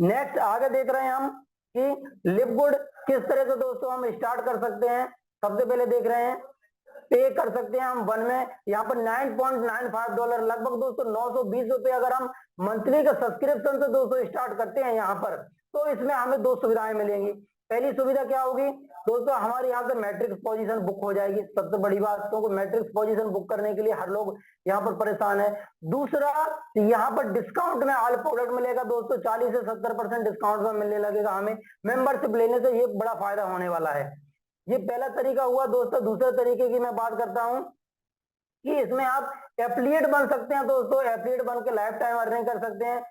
नेक्स्ट आगे देख रहे हैं हम कि लिपगुड किस तरह से दोस्तों हम स्टार्ट कर सकते हैं। सबसे पहले देख रहे हैं पे कर सकते हैं हम वन में, यहाँ पर $9.95 लगभग दोस्तों 920 रुपए अगर हम मंथली का सब्सक्रिप्शन से दोस्तों स्टार्ट करते हैं यहाँ पर, तो इसमें हमें 2 सुविधाएं मिलेंगी। पहली सुविधा क्या होगी दोस्तों, हमारे यहाँ से मैट्रिक्स पोजीशन बुक हो जाएगी, सबसे बड़ी बात, क्योंकि मैट्रिक्स पोजीशन बुक करने के लिए हर लोग यहाँ पर परेशान है। दूसरा, यहाँ पर डिस्काउंट में ऑल प्रोडक्ट मिलेगा दोस्तों, 40 से 70% डिस्काउंट में मिलने लगेगा हमें। मेंबरशिप लेने से ये बड़ा फायदा होने वाला है। ये पहला तरीका हुआ दोस्तों। दूसरे तरीके की मैं बात करता हूं कि इसमें आप एफिलिएट बन सकते हैं दोस्तों, एफिलिएट बन के लाइफ टाइम अर्निंग कर सकते हैं।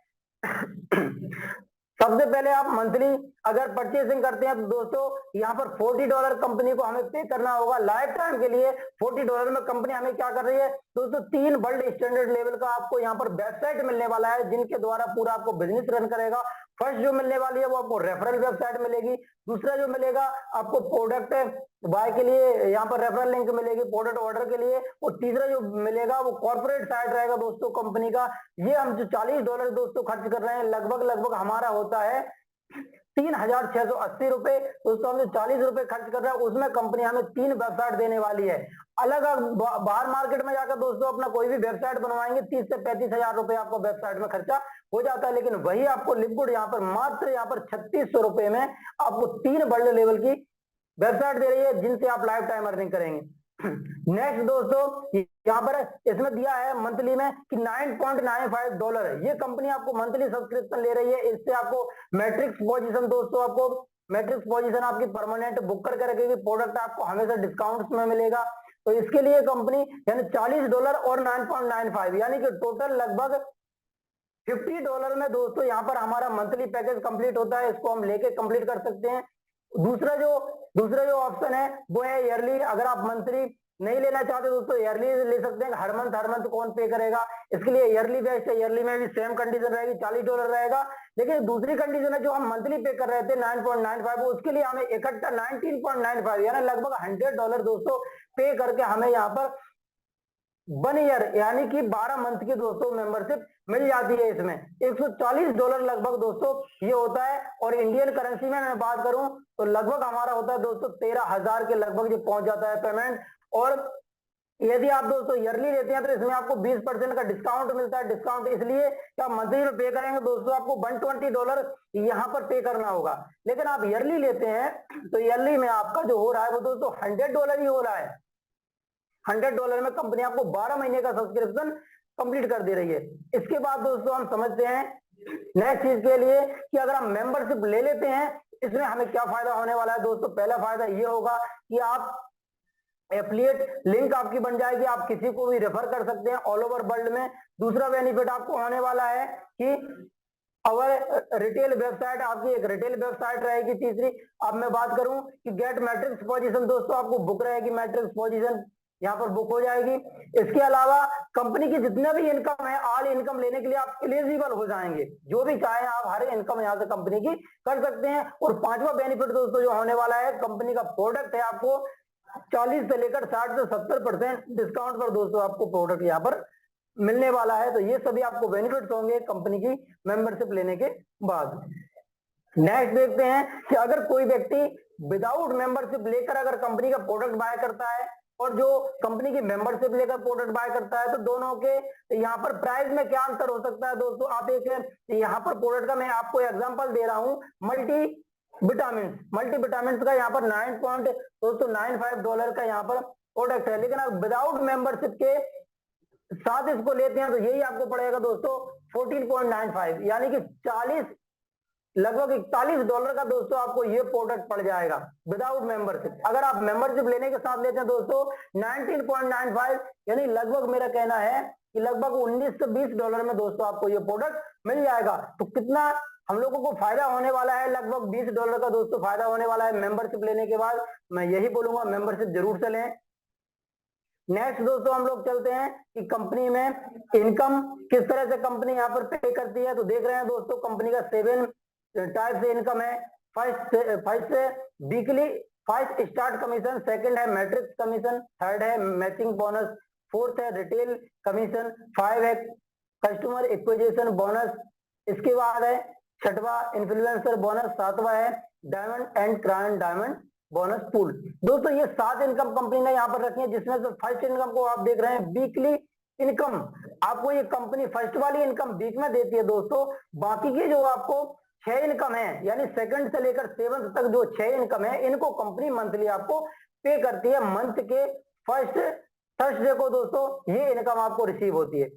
सबसे पहले आप मंथली अगर परचेसिंग करते हैं तो दोस्तों यहाँ पर $40 कंपनी को हमें पे करना होगा लाइफ टाइम के लिए। $40 में कंपनी हमें क्या कर रही है दोस्तों, 3 वर्ल्ड स्टैंडर्ड लेवल का आपको यहाँ पर वेबसाइट मिलने वाला है, जिनके द्वारा पूरा आपको बिजनेस रन करेगा। फर्स्ट जो मिलने वाली है वो आपको रेफरल वेबसाइट मिलेगी। दूसरा जो मिलेगा आपको प्रोडक्ट बाय के लिए यहाँ पर रेफरल लिंक मिलेगी प्रोडक्ट ऑर्डर के लिए। और तीसरा जो मिलेगा वो कॉर्पोरेट साइट रहेगा दोस्तों कंपनी का। ये हम जो $40 दोस्तों खर्च कर रहे हैं, लगभग हमारा होता है 3,680 रुपए। दोस्तों हम जो ₹40 खर्च कर रहे हैं उसमें कंपनी हमें 3 वेबसाइट देने वाली है। अलग बाहर मार्केट में जाकर दोस्तों अपना कोई भी वेबसाइट बनवाएंगे 30 से 35,000 रुपए आपको वेबसाइट में खर्चा हो जाता है, लेकिन वही आपको लिक्विड यहाँ पर मात्र यहाँ पर 3600 रुपए में आपको 3 वर्ल्ड लेवल की वेबसाइट दे रही है जिनसे आप लाइफ टाइम अर्निंग करेंगे। नेक्स्ट दोस्तों यहाँ पर इसमें दिया है मंथली में कि $9.95 ये कंपनी आपको मंथली सब्सक्रिप्शन ले रही है। इससे आपको मैट्रिक्स पोजीशन दोस्तों, आपको मैट्रिक्स पोजीशन आपकी परमानेंट बुक करके रखेगी। प्रोडक्ट आपको हमेशा डिस्काउंट में मिलेगा। तो इसके लिए कंपनी यानी $40 और 9.95 यानी कि टोटल लगभग $50 में दोस्तों यहाँ पर हमारा मंथली पैकेज कंप्लीट होता है। इसको हम लेके कंप्लीट कर सकते हैं। दूसरा जो ऑप्शन है वो है ईयरली। अगर आप मंथली नहीं लेना चाहते दोस्तों ईयरली ले सकते हैं। हर मंथ कौन पे करेगा, इसके लिए ईयरली बेस्ट है। ईयरली में भी सेम कंडीशन रहेगी, $40 रहेगा। लेकिन दूसरी कंडीशन है जो हम मंथली पे कर रहे थे 9.95, उसके लिए हमें इकट्ठा 19.95 यानी लगभग $100 दोस्तों पे करके हमें यहाँ पर 1 ईयर यानी कि 12 मंथ की दोस्तों मेंबरशिप मिल जाती है। इसमें $140 लगभग दोस्तों ये होता है। और इंडियन करेंसी में मैं बात करूं तो लगभग हमारा होता है दोस्तों 13,000 के लगभग ये पहुंच जाता है पेमेंट। और यदि आप दोस्तों ईयरली लेते हैं तो इसमें आपको 20% का डिस्काउंट मिलता है। डिस्काउंट इसलिए कि आप मंथली में पे करेंगे दोस्तों आपको $120 यहाँ पर पे करना होगा। लेकिन आप ईयरली लेते हैं तो ईयरली में आपका जो हो रहा है वो दोस्तों $100 ही हो रहा है। $100 में कंपनी आपको 12 महीने का सब्सक्रिप्शन कंप्लीट कर दे रही है। इसके बाद दोस्तों हम समझते हैं नेक्स्ट चीज के लिए कि अगर हम मेंबरशिप ले लेते हैं इसमें हमें क्या फायदा होने वाला है दोस्तों। पहला फायदा ये होगा कि आप एफिलिएट लिंक आपकी बन जाएगी, आप किसी को भी रेफर कर सकते हैं ऑल ओवर वर्ल्ड में। दूसरा बेनिफिट आपको होने वाला है कि और रिटेल वेबसाइट आपकी एक रिटेल वेबसाइट रहेगी। तीसरी अब मैं बात करूं कि गेट मैट्रिक्स पोजीशन दोस्तों आपको बुक रहेगी, मैट्रिक्स पोजीशन यहाँ पर बुक हो जाएगी। इसके अलावा कंपनी की जितना भी इनकम है ऑल इनकम लेने के लिए आप एलिजिबल हो जाएंगे। जो भी चाहे आप हर इनकम यहाँ से कंपनी की कर सकते हैं। और पांचवा बेनिफिट दोस्तों जो होने वाला है, कंपनी का प्रोडक्ट है आपको 40 से लेकर 60 से 70% डिस्काउंट पर दोस्तों आपको प्रोडक्ट यहाँ पर मिलने वाला है। तो ये सभी आपको बेनिफिट्स होंगे कंपनी की मेंबरशिप लेने के बाद। नेक्स्ट देखते हैं कि अगर कोई व्यक्ति विदाउट मेंबरशिप लेकर अगर कंपनी का प्रोडक्ट बाय करता है और जो कंपनी की मेंबरशिप लेकर प्रोडक्ट बाय करता है तो दोनों के यहाँ पर प्राइस में क्या अंतर हो सकता है दोस्तों। आप एक यहाँ पर प्रोडक्ट का मैं आपको एग्जांपल दे रहा हूँ, मल्टी विटामिन का यहाँ पर $9.95 का यहाँ पर प्रोडक्ट है। लेकिन आप विदाउट मेंबरशिप के साथ इसको लेते हैं तो यही आपको पड़ेगा दोस्तों 14.95 यानी कि लगभग $41 का दोस्तों आपको ये प्रोडक्ट पड़ जाएगा विदाउट मेंबरशिप। अगर आप मेंबरशिप लेने के साथ लेते हैं दोस्तों 19.95 यानी लगभग मेरा कहना है कि लगभग $19 से $20 में दोस्तों आपको ये प्रोडक्ट मिल जाएगा। तो कितना हम लोगों को फायदा होने वाला है, लगभग $20 का दोस्तों फायदा होने वाला है मेंबरशिप लेने के बाद। मैं यही बोलूंगा मेंबरशिप जरूर से लें। नेक्स्ट दोस्तों हम लोग चलते हैं कि कंपनी में इनकम किस तरह से कंपनी यहाँ पर पे करती है। तो देख रहे हैं दोस्तों कंपनी का 7 टाइप से इनकम है। First weekly first start commission, second है मैट्रिक्स कमीशन, थर्ड है मैचिंग बोनस, फोर्थ है रिटेल कमीशन, 5 है कस्टमर एक्विजिशन बोनस, इसके बाद है छठवा इन्फ्लुएंसर बोनस, सातवा है diamond and crown diamond bonus pool. दोस्तों ये 7 इनकम कंपनी ने यहाँ पर रखी है, जिसमें से फर्स्ट इनकम को आप देख रहे हैं वीकली इनकम। आपको ये कंपनी फर्स्ट वाली इनकम वीक में देती है दोस्तों। बाकी की जो आपको 6 इनकम है यानी सेकंड से लेकर 7th तक जो 6 इनकम है इनको कंपनी मंथली आपको पे करती है। मंथ के फर्स्ट थर्सडे को दोस्तों ये इनकम आपको रिसीव होती है।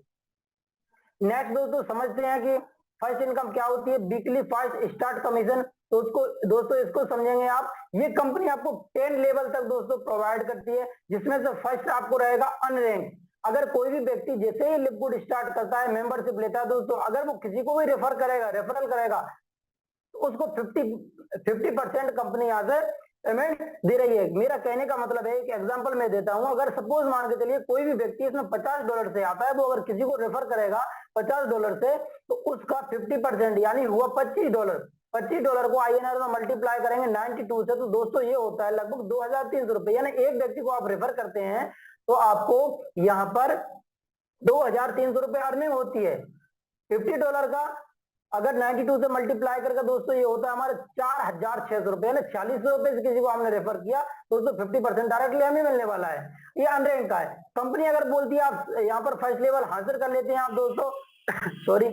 नेक्स्ट दोस्तों समझते हैं कि फर्स्ट इनकम क्या होती है। वीकली फर्स्ट स्टार्ट कमीशन, तो उसको दोस्तों इसको समझेंगे आप। ये कंपनी आपको 10 लेवल तक दोस्तों प्रोवाइड करती है, जिसमें से फर्स्ट आपको रहेगा अनरैंक। अगर कोई भी व्यक्ति जैसे ही लिपगुड स्टार्ट करता है, मेंबरशिप लेता है दोस्तों, अगर वो किसी को भी रेफरल करेगा तो उसको 50% कंपनी यहाँ से पेमेंट दे रही है। मेरा कहने का मतलब है, एक एग्जांपल मैं देता हूं, अगर सपोज मान के चलिए कोई भी व्यक्ति इसमें $50 से आता है, वो अगर किसी को रेफर करेगा $50 से, तो उसका 50% यानी हुआ $25। $25 को INR में मल्टीप्लाई करेंगे 92 से, तो दोस्तों ये होता है लगभग 2300 रुपए। यानी एक व्यक्ति को आप रेफर करते हैं तो आपको यहाँ पर 2300 रुपए अर्निंग होती है। $50 का अगर 92 से मल्टीप्लाई करके दोस्तों ये होता है हमारे 4600 रुपए, यानी 4600 रुपए से किसी को हमने रेफर किया, दोस्तों 50% डायरेक्टली हमें मिलने वाला है। ये अनरैंक का है। कंपनी अगर बोलती है आप यहाँ पर फर्स्ट लेवल हासिल कर लेते हैं आप दोस्तों सॉरी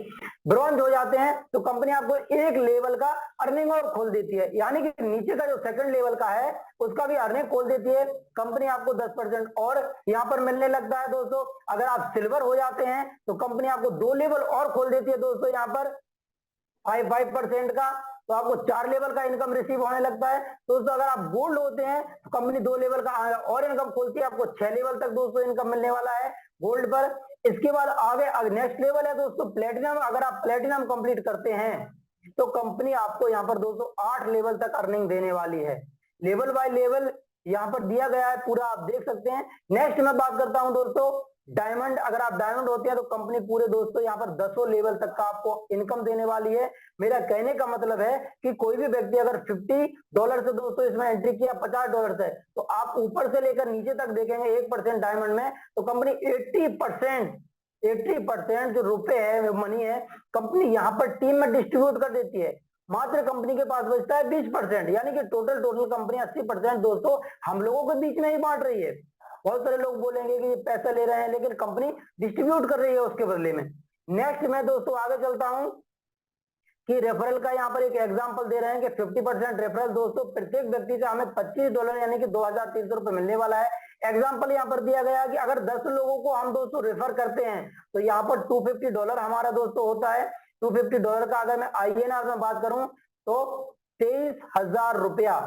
ब्रॉन्ज हो जाते हैं, तो कंपनी आपको एक लेवल का अर्निंग और खोल देती है, यानी कि नीचे का जो सेकंड लेवल का है उसका भी अर्निंग खोल देती है कंपनी आपको 10% और यहाँ पर मिलने लगता है दोस्तों। अगर आप सिल्वर हो जाते हैं तो कंपनी आपको 2 लेवल और खोल देती है दोस्तों, यहाँ पर 5% का, तो आपको 4 लेवल का इनकम रिसीव होने लगता है दोस्तों। अगर आप गोल्ड होते हैं तो कंपनी 2 लेवल का और इनकम खोलती है, आपको 6 लेवल तक दोस्तों इनकम मिलने वाला है गोल्ड पर। इसके बाद आगे नेक्स्ट लेवल है दोस्तों प्लेटिनम। अगर आप प्लेटिनम कंप्लीट करते हैं तो कंपनी आपको यहाँ पर दोस्तों 8 लेवल तक अर्निंग देने वाली है। लेवल बाय लेवल यहाँ पर दिया गया है पूरा, आप देख सकते हैं। नेक्स्ट मैं बात करता हूं दोस्तों डायमंड। अगर आप डायमंड होते हैं तो कंपनी पूरे दोस्तों यहाँ पर 10 लेवल तक का आपको इनकम देने वाली है। मेरा कहने का मतलब है कि कोई भी व्यक्ति अगर $50 से दोस्तों इसमें एंट्री किया $50 से, तो आप ऊपर से लेकर नीचे तक देखेंगे 1% डायमंड में, तो कंपनी 80% जो रुपए है मनी है कंपनी यहाँ पर टीम में डिस्ट्रीब्यूट कर देती है। मात्र कंपनी के पास बचता है 20%, यानी कि टोटल कंपनी 80% दोस्तों हम लोगों के बीच में ही बांट रही है। बहुत सारे लोग बोलेंगे कि ये पैसा ले रहे हैं, लेकिन कंपनी डिस्ट्रीब्यूट कर रही है उसके बदले में। नेक्स्ट मैं दोस्तों आगे चलता हूं कि रेफरल का यहाँ पर एक एग्जांपल दे रहे हैं कि 50% रेफरल दोस्तों प्रत्येक व्यक्ति से हमें $25 यानी कि 2300 रुपए मिलने वाला है। एग्जांपल यहाँ पर दिया गया कि अगर 10 लोगों को हम दोस्तों रेफर करते हैं तो यहाँ पर $250 हमारा दोस्तों होता है। $250 का अगर मैं INR में बात करूं तो 23,000 रुपया,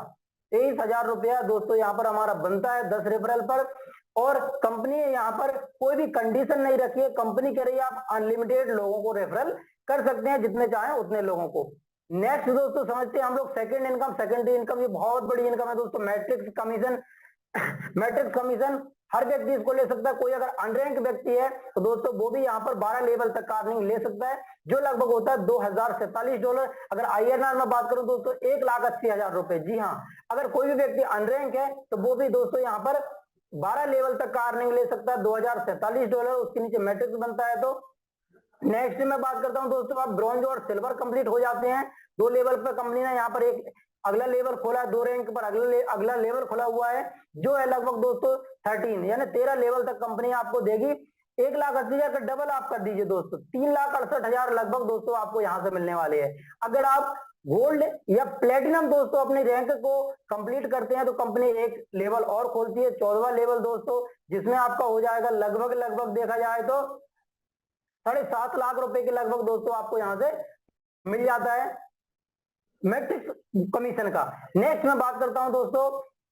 23,000 रुपया दोस्तों यहाँ पर हमारा बनता है 10 रेफरल पर। और कंपनी यहाँ पर कोई भी कंडीशन नहीं रखी है, कंपनी कह रही है आप अनलिमिटेड लोगों को रेफरल कर सकते हैं, जितने चाहें उतने लोगों को। नेक्स्ट दोस्तों समझते हैं हम लोग सेकंड इनकम। सेकेंडरी इनकम ये बहुत बड़ी इनकम है दोस्तों, मैट्रिक्स कमीशन। मैट्रिक्स कमीशन हर व्यक्ति इसको ले सकता है। कोई अगर अनरैंक व्यक्ति है तो दोस्तों वो भी यहाँ पर 12 लेवल तक का अर्निंग ले सकता है, जो लगभग होता है $2047। अगर INR में बात करूं दोस्तों 1,80,000 रुपए। जी हाँ, अगर कोई भी व्यक्ति अनरैंक है तो वो भी दोस्तों यहाँ पर 12 लेवल तक का अर्निंग ले सकता है, $2047। उसके नीचे मैट्रिक्स बनता है। तो नेक्स्ट मैं बात करता हूं दोस्तों, आप ब्रॉन्ज और सिल्वर कंप्लीट हो जाते हैं 2 लेवल पर। कंपनी ने यहाँ पर एक अगला लेवल खोला है, 2 रैंक पर अगला लेवल खोला हुआ है, जो है लगभग दोस्तों 13 यानी 13 लेवल तक कंपनी आपको देगी। 1,80,000 का डबल आप कर दीजिए दोस्तों, 3,68,000 लगभग दोस्तों आपको यहाँ से मिलने वाले हैं। अगर आप गोल्ड या प्लेटिनम दोस्तों अपने रैंक को कंप्लीट करते हैं तो कंपनी एक लेवल और खोलती है, 14वां लेवल दोस्तों, जिसमें आपका हो जाएगा लगभग देखा जाए तो 7.5 लाख रुपए के लगभग दोस्तों आपको यहाँ से मिल जाता है मैट्रिक्स कमीशन का। नेक्स्ट मैं बात करता हूं दोस्तों,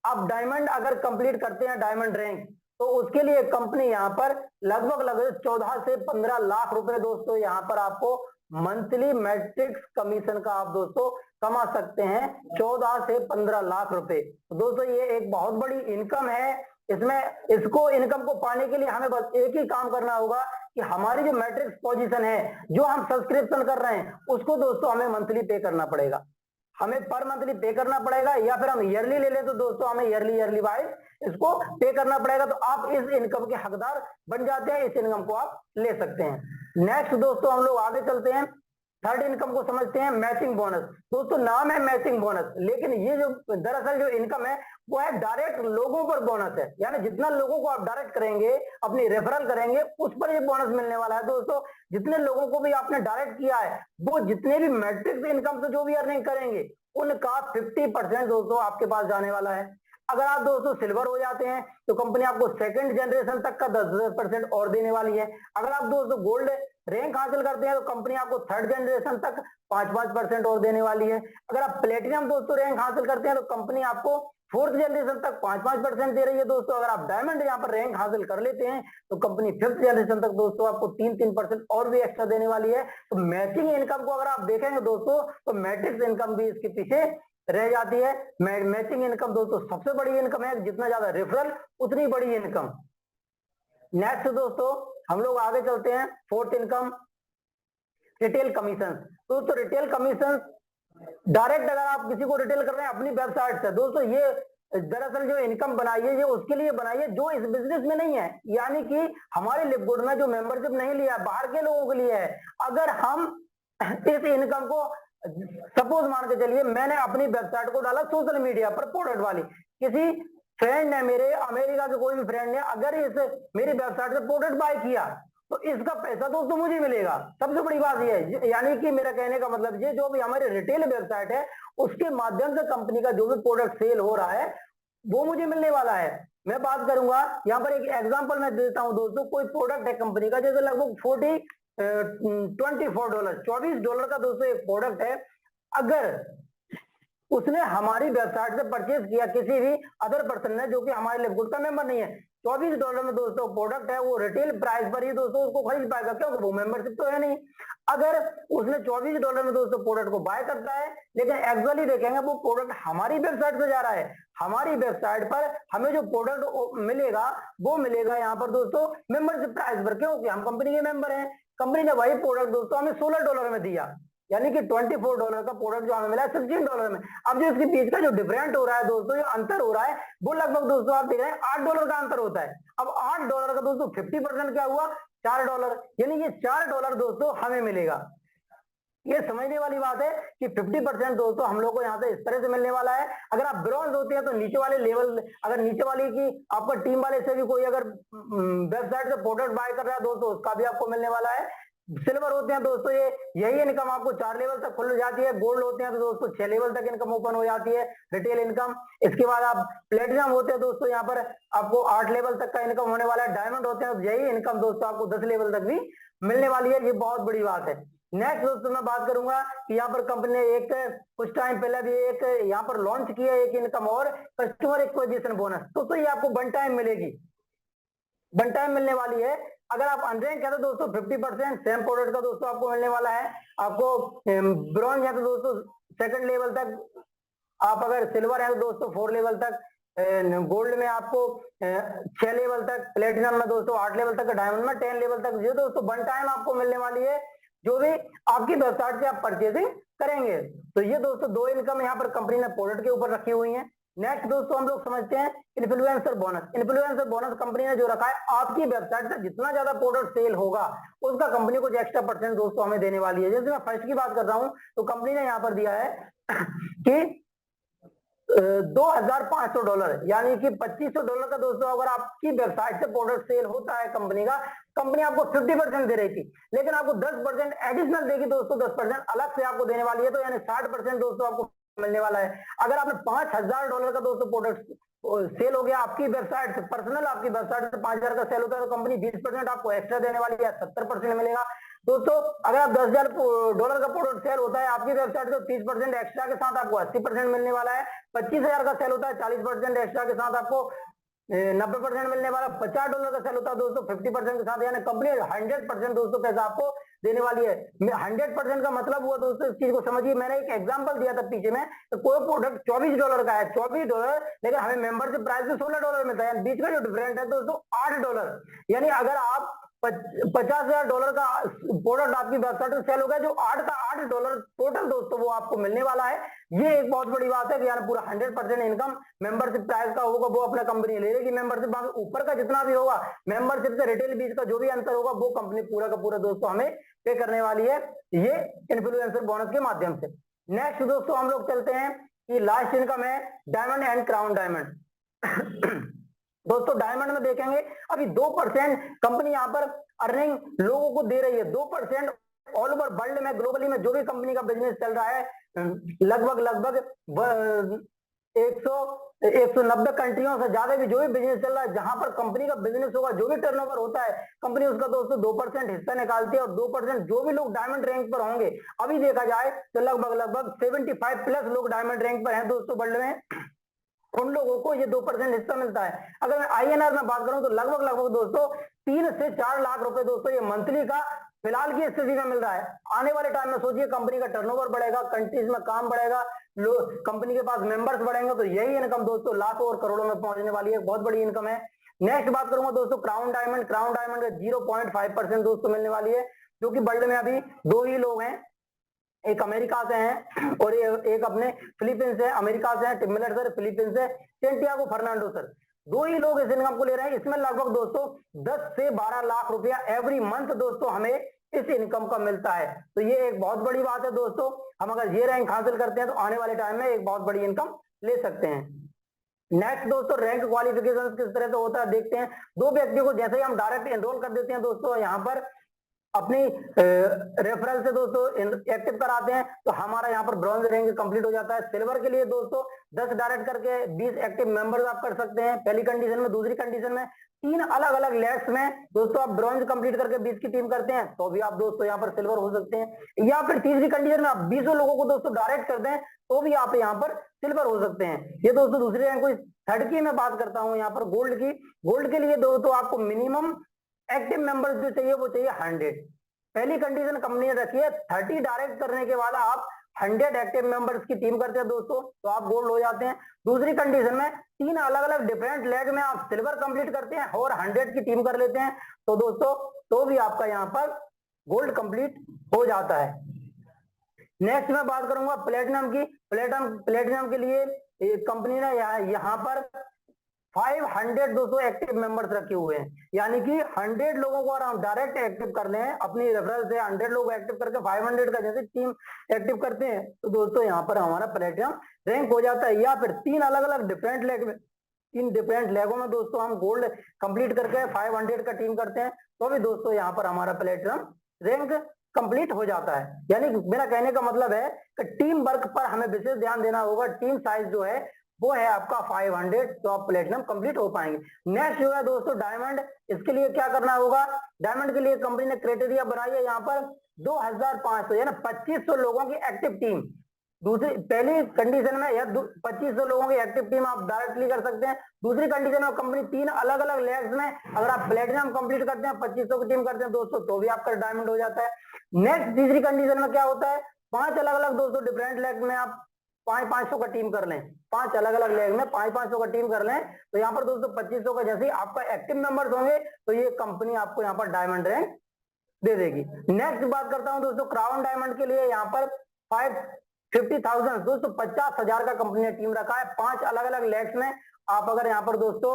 आप डायमंड अगर कंप्लीट करते हैं डायमंड रैंक, तो उसके लिए कंपनी यहाँ पर लगभग 14 से 15 लाख रुपए दोस्तों यहाँ पर आपको मंथली मैट्रिक्स कमीशन का आप दोस्तों कमा सकते हैं, 14 से 15 लाख रुपए। तो दोस्तों ये एक बहुत बड़ी इनकम है। इसमें इसको इनकम को पाने के लिए हमें बस एक ही काम करना होगा कि हमारी जो मैट्रिक्स पोजीशन है, जो हम सब्सक्रिप्शन कर रहे हैं, उसको दोस्तों हमें मंथली पे करना पड़ेगा। हमें पर मंथली पे करना पड़ेगा, या फिर हम ईयरली ले लें तो दोस्तों हमें ईयरली वाइज इसको पे करना पड़ेगा। तो आप इस इनकम के हकदार बन जाते हैं, इस इनकम को आप ले सकते हैं। नेक्स्ट दोस्तों हम लोग आगे चलते हैं, थर्ड इनकम को समझते हैं, मैचिंग बोनस। दोस्तों नाम है मैचिंग बोनस, लेकिन ये जो दरअसल जो इनकम है वो है डायरेक्ट लोगों पर बोनस है, यानी जितना लोगों को आप डायरेक्ट करेंगे, अपनी रेफरल करेंगे, उस पर ये बोनस मिलने वाला है दोस्तों। जितने लोगों को भी आपने डायरेक्ट किया है, वो जितने भी मैट्रिक्स इनकम से जो भी अर्निंग करेंगे, उनका 50% दोस्तों आपके पास जाने वाला है। अगर आप दोस्तों सिल्वर हो जाते हैं तो कंपनी आपको सेकंड जनरेशन तक का 10% और देने वाली है। अगर आप दोस्तों गोल्ड रैंक हासिल करते हैं तो कंपनी आपको थर्ड जनरेशन तक 5% और देने वाली है। अगर आप प्लेटिनम दोस्तों रैंक हासिल करते हैं तो कंपनी आपको फोर्थ जनरेशन तक 5% दे रही है दोस्तों। अगर आप डायमंड यहाँ पर रैंक हासिल कर लेते हैं तो कंपनी फिफ्थ जनरेशन तक दोस्तों आपको 3% और भी एक्स्ट्रा देने वाली है। तो मैचिंग इनकम को अगर आप देखेंगे दोस्तों, तो मैट्रिक्स इनकम भी इसके पीछे रह जाती है। मैचिंग इनकम दोस्तों सबसे बड़ी इनकम है, जितना ज्यादा रेफरल उतनी बड़ी इनकम। नेक्स्ट दोस्तों हम लोग आगे चलते हैं, फोर्थ इनकम रिटेल कमीशन। दोस्तों रिटेल कमीशन डायरेक्ट अगर आप किसी को रिटेल कर रहे हैं अपनी वेबसाइट से, दोस्तों ये दरअसल जो इनकम बनाई है ये उसके लिए बनाई है जो इस बिजनेस में नहीं है, यानी कि हमारे लिपगुड में जो मेंबरशिप नहीं लिया बाहर के लोगों के लिए है। अगर हम इस इनकम को सपोज मान के चलिए मैंने अपनी वेबसाइट को डाला सोशल मीडिया पर प्रोडक्ट वाली, किसी फ्रेंड ने, मेरे अमेरिका के कोई भी फ्रेंड ने अगर इस मेरी वेबसाइट से प्रोडक्ट बाय किया तो इसका पैसा दोस्तों मुझे मिलेगा। सबसे बड़ी बात यह है, यानी कि मेरा कहने का मतलब ये जो भी हमारी रिटेल वेबसाइट है उसके माध्यम से कंपनी का जो भी प्रोडक्ट सेल हो रहा है वो मुझे मिलने वाला है। मैं बात करूंगा यहाँ पर, एक एग्जांपल मैं देता हूं दोस्तों, कोई प्रोडक्ट है कंपनी का जैसे लगभग $24, $24 का दोस्तों एक प्रोडक्ट है। अगर उसने हमारी वेबसाइट से परचेज किया किसी भी अदर पर्सन ने जो कि हमारे लिपगुड का मेंबर नहीं है, $24 में दोस्तों प्रोडक्ट है, वो रिटेल प्राइस पर ही दोस्तों उसको खरीद पाएगा क्योंकि वो मेंबरशिप तो है नहीं। अगर उसने $24 में दोस्तों प्रोडक्ट को बाय करता है लेकिन एक्चुअली देखेंगे वो प्रोडक्ट हमारी वेबसाइट से जा रहा है, हमारी वेबसाइट पर हमें जो प्रोडक्ट मिलेगा वो मिलेगा यहाँ पर दोस्तों मेंबरशिप प्राइस पर, क्योंकि हम कंपनी के मेंबर हैं। कंपनी ने वही प्रोडक्ट दोस्तों हमें $16 में दिया, यानी कि $24 का प्रोडक्ट जो हमें मिला है $16 में। अब जो इसके बीच का जो डिफरेंट हो रहा है दोस्तों, जो अंतर हो रहा है वो लगभग दोस्तों आप देख रहे हैं $8 का अंतर होता है। अब $8 का दोस्तों 50% क्या हुआ, $4, यानी ये $4 दोस्तों हमें मिलेगा। ये समझने वाली बात है कि 50% दोस्तों हम लोग को यहाँ से इस तरह से मिलने वाला है। अगर आप ब्रॉन्ज होते हैं तो नीचे वाले लेवल, अगर नीचे वाले की आपका टीम वाले से भी कोई अगर वेबसाइट से प्रोडक्ट बाय कर रहा है दोस्तों उसका भी आपको मिलने वाला है। सिल्वर होते हैं दोस्तों ये यही इनकम आपको 4 लेवल तक खुल जाती है। गोल्ड होते हैं तो दोस्तों 6 लेवल तक इनकम ओपन हो जाती है रिटेल इनकम। इसके बाद आप प्लेटिनम होते हैं दोस्तों, यहाँ पर आपको 8 लेवल तक का इनकम होने वाला है। डायमंड होते हैं तो यही इनकम दोस्तों आपको 10 लेवल तक भी मिलने वाली है। ये बहुत बड़ी बात है। नेक्स्ट दोस्तों मैं बात करूंगा कि यहाँ पर कंपनी ने एक कुछ टाइम पहले भी एक यहाँ पर लॉन्च किया एक इनकम और कस्टमर एक्विजिशन बोनस। तो ये आपको वन टाइम मिलेगी, वन टाइम मिलने वाली है। अगर आप अनरैंक है तो दोस्तों 50% सेम प्रोडक्ट का दोस्तों आपको मिलने वाला है। आपको ब्रॉन्ज है तो दोस्तों 2nd लेवल तक, आप अगर सिल्वर है तो दोस्तों 4 लेवल तक, गोल्ड में आपको 6 लेवल तक, प्लेटिनम में दोस्तों 8 लेवल तक, डायमंड में 10 लेवल तक। ये दोस्तों वन टाइम आपको मिलने वाली है जो भी आपकी वेबसाइट से आप परचेजिंग करेंगे। तो ये दोस्तों 2 इनकम यहाँ पर कंपनी ने प्रोडक्ट के ऊपर रखी हुई है। नेक्स्ट दोस्तों हम लोग समझते हैं influencer bonus. Influencer bonus company ने जो रखा है, आपकी वेबसाइट से जितना ज्यादा प्रोडक्ट सेल होगा उसका कंपनी कुछ एक्स्ट्रा परसेंट दोस्तों हमें देने वाली है। जैसे मैं फर्स्ट की बात कर रहा हूं तो कंपनी ने यहाँ पर दिया है कि $2,500, यानी कि $2,500 का दोस्तों अगर आपकी वेबसाइट से प्रोडक्ट सेल होता है कंपनी का, कंपनी आपको 50% दे रही थी लेकिन आपको 10% एडिशनल देगी दोस्तों, 10% अलग से आपको देने वाली है। तो यानी 60% दोस्तों आपको मिलने वाला है। अगर आपने $5,000 का दोस्तों प्रोडक्ट सेल हो गया आपकी वेबसाइट से, पर्सनल आपकी वेबसाइट से 5,000 का सेल होता है तो कंपनी 20% आपको एक्स्ट्रा देने वाली है, 70% मिलेगा। दोस्तों अगर आप $10,000 का प्रोडक्ट सेल होता है आपकी वेबसाइट से 30% एक्स्ट्रा के साथ आपको 80% मिलने वाला है। 25,000 का सेल होता है 40% एक्स्ट्रा के साथ आपको 90% मिलने वाला। $50 का सेल होता है दोस्तों 50% के साथ, यानी कंपनी 100% दोस्तों पैसा आपको देने वाली है। 100% का मतलब हुआ दोस्तों, इस चीज को समझिए। मैंने एक एग्जांपल दिया था पीछे में, तो कोई प्रोडक्ट $24 का है, $24, लेकिन हमें मेंबरशिप प्राइस में $16 मिलता है, बीच का जो डिफरेंस है दोस्तों $8। यानी अगर आप $50,000 का प्रोडक्ट आपकी वेबसाइट में सेल हो गया, जो $8 टोटल दोस्तों वो आपको मिलने वाला है। ये एक बहुत बड़ी बात है कि यार पूरा 100% इनकम मेंबरशिप प्राइस का होगा, वो अपना कंपनी ले लेगी मेंबरशिप। बाकी ऊपर का जितना भी होगा मेंबरशिप से रिटेल बीच का जो भी अंतर होगा वो कंपनी पूरा का पूरा दोस्तों हमें पे करने वाली है, ये इन्फ्लुएंसर बोनस के माध्यम से। नेक्स्ट दोस्तों हम लोग चलते हैं कि लास्ट इनकम है डायमंड एंड क्राउन डायमंड। दोस्तों डायमंड में देखेंगे अभी 2% कंपनी यहाँ पर अर्निंग लोगों को दे रही है। 2% ऑल ओवर वर्ल्ड में, ग्लोबली में जो भी कंपनी का बिजनेस चल रहा है, लगभग 190 कंट्रियों से ज्यादा भी जो भी बिजनेस चल रहा है, जहां पर कंपनी का बिजनेस होगा, जो भी टर्नओवर होता है, कंपनी उसका दोस्तों 2% हिस्सा निकालती है। और 2% जो भी लोग डायमंड रैंक पर होंगे, अभी देखा जाए तो लगभग 75+ लोग डायमंड रैंक पर हैं दोस्तों वर्ल्ड में, उन लोगों को ये 2% हिस्सा मिलता है। अगर मैं INR में बात करूं तो लगभग दोस्तों 3 से 4 लाख रुपए दोस्तों ये मंथली का फिलहाल की स्थिति में मिल रहा है। आने वाले टाइम में सोचिए कंपनी का टर्नओवर बढ़ेगा, कंट्रीज में काम बढ़ेगा, कंपनी के पास मेंबर्स बढ़ेंगे तो यही इनकम दोस्तों लाखों और करोड़ों में पहुंचने वाली है, बहुत बड़ी इनकम है। नेक्स्ट बात करूंगा दोस्तों क्राउन डायमंड का 0.5% दोस्तों मिलने वाली है, जो कि वर्ल्ड में अभी 2 ही लोग हैं, एक अमेरिका से हैं और एक अपने फिलीपींस से, अमेरिका से हैं टिम मिलर सर, फिलीपींस से सेंटियागो फर्नांडो सर, 2 ही लोग इस इनकम को ले रहे हैं। इसमें लगभग दोस्तों 10 से 12 लाख रुपया एवरी मंथ दोस्तों हमें इस इनकम का मिलता है। तो ये एक बहुत बड़ी बात है दोस्तों, हम अगर ये रैंक हासिल करते हैं तो आने वाले टाइम में एक बहुत बड़ी इनकम ले सकते हैं। नेक्स्ट दोस्तों रैंक क्वालिफिकेशन किस तरह से होता है देखते हैं। 2 व्यक्तियों को जैसे ही हम डायरेक्ट एनरोल कर देते हैं दोस्तों यहाँ पर अपनी रेफरल से दोस्तों एक्टिव कराते हैं तो हमारा यहाँ पर ब्रॉन्ज रैंक कंप्लीट हो जाता है। सिल्वर के लिए दोस्तों 10 डायरेक्ट करके 20 एक्टिव मेंबर्स आप कर सकते हैं पहली कंडीशन में। दूसरी कंडीशन में 3 अलग अलग लेग्स में दोस्तों आप ब्रॉन्ज कंप्लीट करके 20 की टीम करते हैं तो भी आप दोस्तों यहाँ पर सिल्वर हो सकते हैं। या फिर तीसरी कंडीशन में आप 20 लोगों को दोस्तों डायरेक्ट कर दें तो भी आप यहाँ पर सिल्वर हो सकते हैं। ये दोस्तों दूसरी रैंक हुई। थर्ड की मैं बात करता हूँ यहाँ पर गोल्ड की। गोल्ड के लिए दोस्तों आपको मिनिमम एक्टिव मेंबर्स जो चाहिए वो चाहिए 100। पहली कंडीशन कंपनी ने रखी है 30 डायरेक्ट करने के बाद आप 100 एक्टिव मेंबर्स की टीम करते हैं दोस्तों तो आप गोल्ड हो जाते हैं। दूसरी कंडीशन में 3 अलग अलग डिफरेंट लेग में आप सिल्वर कंप्लीट करते हैं और 100 की टीम कर लेते हैं तो दोस्तों तो भी आपका यहाँ पर गोल्ड कंप्लीट हो जाता है। नेक्स्ट मैं बात करूंगा प्लेटिनम की। प्लेटिनम के लिए कंपनी ने यहाँ पर 500 200 एक्टिव मेंबर्स रखे हुए हैं, यानी कि 100 लोगों को अगर हम डायरेक्ट एक्टिव कर लें अपनी रेफरल से 100 लोग एक्टिव करके 500 का जैसे टीम एक्टिव करते हैं तो दोस्तों यहाँ पर हमारा प्लेटिनम रैंक हो जाता है। या फिर 3 अलग अलग डिफरेंट लेग में 3 डिफरेंट लेगों में दोस्तों हम गोल्ड कंप्लीट करके 500 का टीम करते हैं तो भी दोस्तों यहाँ पर हमारा प्लेटिनम रैंक कंप्लीट हो जाता है। यानी मेरा कहने का मतलब है कि टीम वर्क पर हमें विशेष ध्यान देना होगा। टीम साइज जो है वो है आपका 500 तो आप प्लेटिनम कंप्लीट हो पाएंगे। नेक्स्ट जो है दोस्तों डायमंड। इसके लिए क्या करना होगा, डायमंड के लिए कंपनी ने क्राइटेरिया बनाई है यहाँ पर 2500 यानी 2500 लोगों की एक्टिव टीम। दूसरी पहली कंडीशन में या 2500 लोगों की एक्टिव टीम आप डायरेक्टली कर सकते हैं। दूसरी कंडीशन में कंपनी 3 अलग अलग लेग्स में अगर आप प्लेटिनम कंप्लीट करते हैं 2500 की टीम करते हैं दोस्तों तो भी आपका डायमंड हो जाता है। नेक्स्ट तीसरी कंडीशन में क्या होता है 5 अलग अलग दोस्तों डिफरेंट लेग में आप 500 का टीम कर लें, 5 अलग अलग लेग में 500 का टीम कर लें तो यहाँ पर दोस्तों 2500 का जैसे ही आपका एक्टिव मेंबर्स होंगे तो ये कंपनी आपको यहाँ पर डायमंड रैंक दे देगी। नेक्स्ट बात करता हूं दोस्तों क्राउन डायमंड के लिए यहाँ पर 50,000 दोस्तों 50,000 का कंपनी ने टीम रखा है। 5 अलग अलग लेग्स में आप अगर यहाँ पर दोस्तों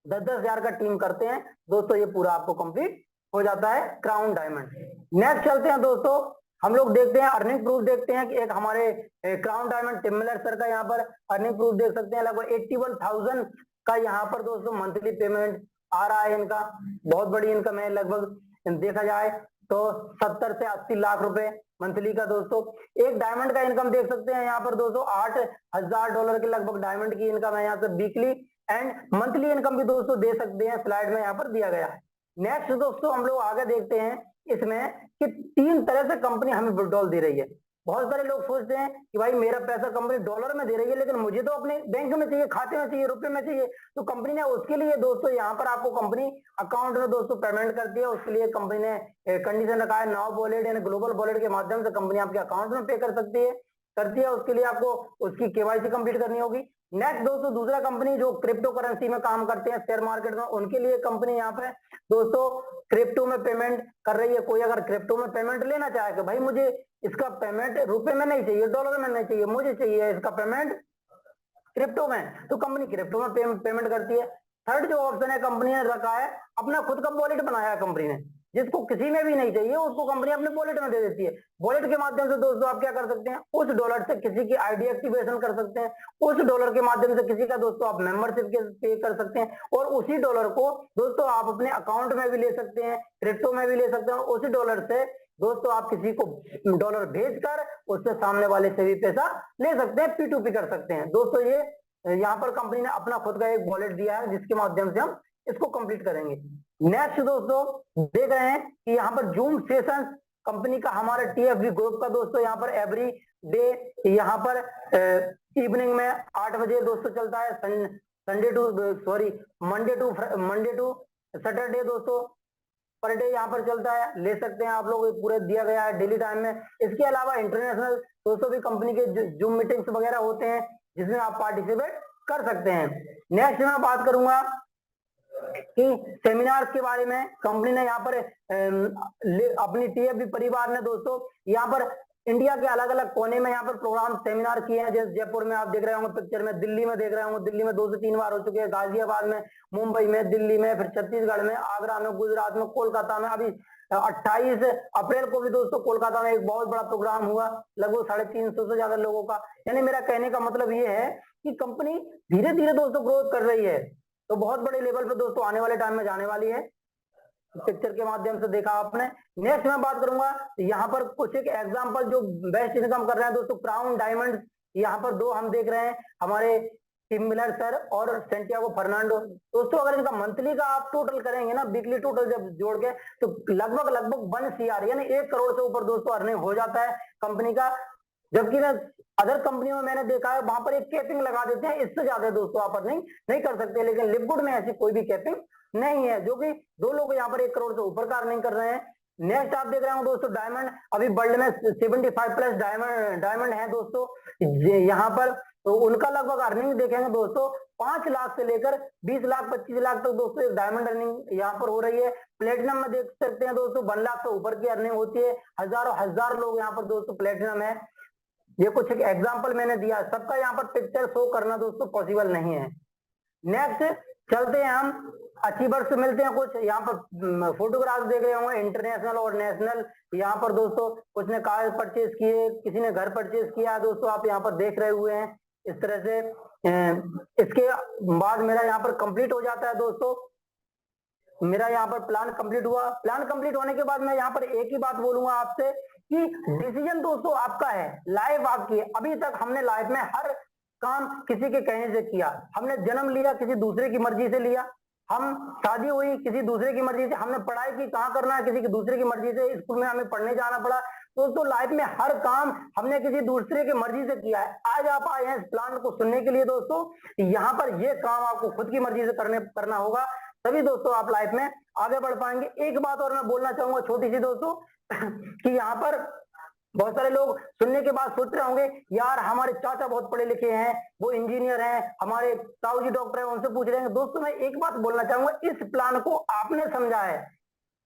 10,000 का टीम करते हैं दोस्तों ये पूरा आपको कंप्लीट हो जाता है क्राउन डायमंड। नेक्स्ट चलते हैं दोस्तों हम लोग देखते हैं अर्निंग प्रूफ देखते हैं कि एक हमारे crown diamond Tim Miller sir का यहाँ पर अर्निंग प्रूफ देख सकते हैं। लगभग 81,000 का यहाँ पर दोस्तों मंथली पेमेंट आ रहा है इनका, बहुत बड़ी इनकम है। लगभग देखा जाए तो 70 से 80 लाख रुपए मंथली का दोस्तों। एक डायमंड का इनकम देख सकते हैं यहाँ पर दोस्तों $8,000 के लगभग डायमंड की इनकम है यहाँ से वीकली एंड मंथली इनकम भी दोस्तों दे सकते हैं, स्लाइड में यहाँ पर दिया गया है। नेक्स्ट दोस्तों हम लोग आगे देखते हैं इसमें कि 3 तरह से कंपनी हमें विड्रॉल दे रही है। बहुत सारे लोग सोचते हैं कि भाई मेरा पैसा कंपनी डॉलर में दे रही है लेकिन मुझे तो अपने बैंक में चाहिए, खाते में चाहिए, रुपए में चाहिए। तो कंपनी ने उसके लिए दोस्तों यहाँ पर आपको कंपनी अकाउंट में दोस्तों पेमेंट करती है। उसके लिए कंपनी ने कंडीशन रखा है नाउ वॉलेट यानी ग्लोबल वॉलेट के माध्यम से कंपनी आपके अकाउंट में पे कर सकती है, करती है। उसके लिए आपको उसकी केवाईसी कंप्लीट करनी होगी। नेक्स्ट दोस्तों दूसरा कंपनी जो क्रिप्टो करेंसी में काम करते हैं शेयर मार्केट में, उनके लिए कंपनी यहाँ पे दोस्तों क्रिप्टो में पेमेंट कर रही है। कोई अगर क्रिप्टो में पेमेंट लेना चाहे कि भाई मुझे इसका पेमेंट रुपए में नहीं चाहिए, डॉलर में नहीं चाहिए, मुझे चाहिए इसका पेमेंट क्रिप्टो में, तो कंपनी क्रिप्टो में पेमेंट करती है। थर्ड जो ऑप्शन है कंपनी ने रखा है अपना खुद का वॉलेट बनाया है कंपनी ने, जिसको किसी में भी नहीं चाहिए उसको कंपनी अपने वॉलेट में दे देती है। वॉलेट के माध्यम से दोस्तों आप क्या कर सकते हैं, उस डॉलर से किसी की आईडी एक्टिवेशन कर सकते हैं, उस डॉलर के माध्यम से किसी का दोस्तों आप मेंबरशिप के पे कर सकते हैं और उसी डॉलर को दोस्तों आप अपने अकाउंट में भी ले सकते हैं, क्रिप्टो में भी ले सकते हैं। उसी डॉलर से दोस्तों आप किसी को डॉलर भेजकर उससे सामने वाले से भी पैसा ले सकते हैं, P2P कर सकते हैं। दोस्तों ये यहाँ पर कंपनी ने अपना खुद का एक वॉलेट दिया है जिसके माध्यम से हम इसको कंप्लीट करेंगे। नेक्स्ट दोस्तों देख रहे हैं कि यहाँ पर जूम सेशन कंपनी का हमारा TFV ग्रुप का दोस्तों यहाँ पर एवरी डे यहाँ पर इवनिंग में 8 बजे दोस्तों चलता है। मंडे टू सैटरडे दोस्तों पर डे यहाँ पर चलता है, ले सकते हैं आप लोग, पूरे दिया गया है डेली टाइम में। इसके अलावा इंटरनेशनल दोस्तों भी कंपनी के जूम मीटिंग्स वगैरह होते हैं जिसमें आप पार्टिसिपेट कर सकते हैं। नेक्स्ट मैं बात करूंगा कि सेमिनार्स के बारे में। कंपनी ने यहाँ पर अपनी टीएफबी परिवार ने दोस्तों यहाँ पर इंडिया के अलग अलग कोने में यहाँ पर प्रोग्राम सेमिनार किए हैं। जैसे जयपुर में आप देख रहे होंगे पिक्चर में, दिल्ली में देख रहे होंगे, दिल्ली में 2 से 3 बार हो चुके हैं, गाजियाबाद में, मुंबई में, दिल्ली में, फिर छत्तीसगढ़ में, आगरा में, गुजरात में, कोलकाता में। अभी 28 अप्रैल को भी दोस्तों कोलकाता में एक बहुत बड़ा प्रोग्राम हुआ, लगभग 350 से ज्यादा लोगों का। यानी मेरा कहने का मतलब ये है कि कंपनी धीरे धीरे दोस्तों ग्रोथ कर रही है, तो बहुत बड़े लेवल पे दोस्तों आने वाले टाइम में जाने वाली है। पिक्चर के माध्यम से देखा आपने। नेक्स्ट मैं बात करूंगा यहाँ पर कुछ एक एग्जांपल जो बेस्ट इनकम कर रहे हैं दोस्तों, क्राउन डायमंड। यहाँ पर 2 हम देख रहे हैं, हमारे टिम मिलर सर और सेंटियागो फर्नांडो। दोस्तों अगर इनका मंथली का आप टोटल करेंगे ना, वीकली टोटल जब जोड़ के, तो लगभग 1 CR यानी 1 करोड़ से ऊपर दोस्तों अर्निंग हो जाता है कंपनी का। जबकि मैं अदर कंपनियों में मैंने देखा है वहां पर एक कैपिंग लगा देते हैं, इससे ज्यादा दोस्तों आप अर्निंग नहीं कर सकते। लेकिन लिपगुड में ऐसी कोई भी कैपिंग नहीं है, जो कि 2 लोग यहाँ पर 1 करोड़ से ऊपर का अर्निंग कर रहे हैं। नेक्स्ट आप देख रहे हो दोस्तों डायमंड। अभी वर्ल्ड में 75 प्लस डायमंड है दोस्तों यहाँ पर। तो उनका लगभग अर्निंग देखेंगे दोस्तों 5 लाख से लेकर 20 लाख 25 लाख तक दोस्तों एक डायमंड अर्निंग यहाँ पर हो रही है। प्लेटिनम में देख सकते हैं दोस्तों 1 लाख से ऊपर की अर्निंग होती है। हजारों हजार लोग यहाँ पर दोस्तों प्लेटिनम है। ये कुछ एक एग्जाम्पल मैंने दिया, सबका यहाँ पर पिक्चर शो करना दोस्तों पॉसिबल नहीं है। नेक्स्ट चलते हैं हम अचीवर्स से मिलते हैं। कुछ यहाँ पर फोटोग्राफ देख रहे होंगे इंटरनेशनल और नेशनल। यहाँ पर दोस्तों कुछ ने कार परचेज किए, किसी ने घर परचेज किया दोस्तों, आप यहाँ पर देख रहे हुए हैं इस तरह से। इसके बाद मेरा यहाँ पर कंप्लीट हो जाता है दोस्तों, मेरा यहाँ पर प्लान कंप्लीट हुआ। प्लान कंप्लीट होने के बाद मैं यहाँ पर एक ही बात बोलूंगा आपसे कि डिसीजन दोस्तों आपका है, लाइफ आपकी है। अभी तक हमने लाइफ में हर काम किसी के कहने से किया, हमने जन्म लिया किसी दूसरे की मर्जी से लिया, हम शादी हुई किसी दूसरे की मर्जी से, हमने पढ़ाई की कहाँ करना है किसी की दूसरे की मर्जी से, स्कूल में हमें पढ़ने जाना पड़ा। दोस्तों लाइफ में हर काम हमने किसी दूसरे की मर्जी से किया है। आज आप आए हैं इस प्लान को सुनने के लिए दोस्तों, यहाँ पर ये काम आपको खुद की मर्जी से करना होगा, तभी दोस्तों आप लाइफ में आगे बढ़ पाएंगे। एक बात और मैं बोलना चाहूंगा छोटी सी दोस्तों कि यहाँ पर बहुत सारे लोग सुनने के बाद सोच रहे होंगे यार हमारे चाचा बहुत पढ़े लिखे हैं, वो इंजीनियर हैं, हमारे ताऊ जी डॉक्टर हैं, उनसे पूछ रहे हैं। दोस्तों मैं एक बात बोलना चाहूंगा, इस प्लान को आपने समझा है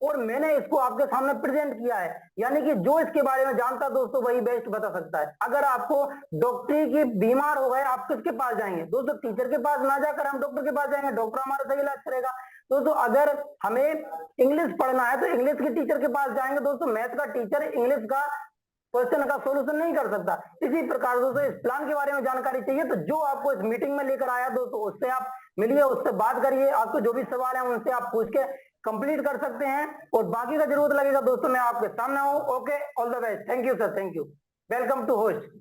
और मैंने इसको आपके सामने प्रेजेंट किया है, यानी कि जो इसके बारे में जानता दोस्तों वही बेस्ट बता सकता है। अगर आपको डॉक्टरी की बीमार हो गए, आप किसके पास जाएंगे दोस्तों? टीचर के पास ना जाकर हम डॉक्टर के पास जाएंगे, डॉक्टर हमारा सही इलाज करेगा। दोस्तों अगर हमें इंग्लिश पढ़ना है तो इंग्लिश के टीचर के पास जाएंगे दोस्तों, मैथ का टीचर इंग्लिश का क्वेश्चन का सोल्यूशन नहीं कर सकता। इसी प्रकार दोस्तों इस प्लान के बारे में जानकारी चाहिए तो जो आपको इस मीटिंग में लेकर आया दोस्तों, उससे आप मिलिए, उससे बात करिए, आपको जो भी सवाल है उनसे आप पूछ के कंप्लीट कर सकते हैं। और बाकी का जरूरत लगेगा दोस्तों मैं आपके सामने हूं। Okay, all the best. Thank you sir, thank you, welcome to host.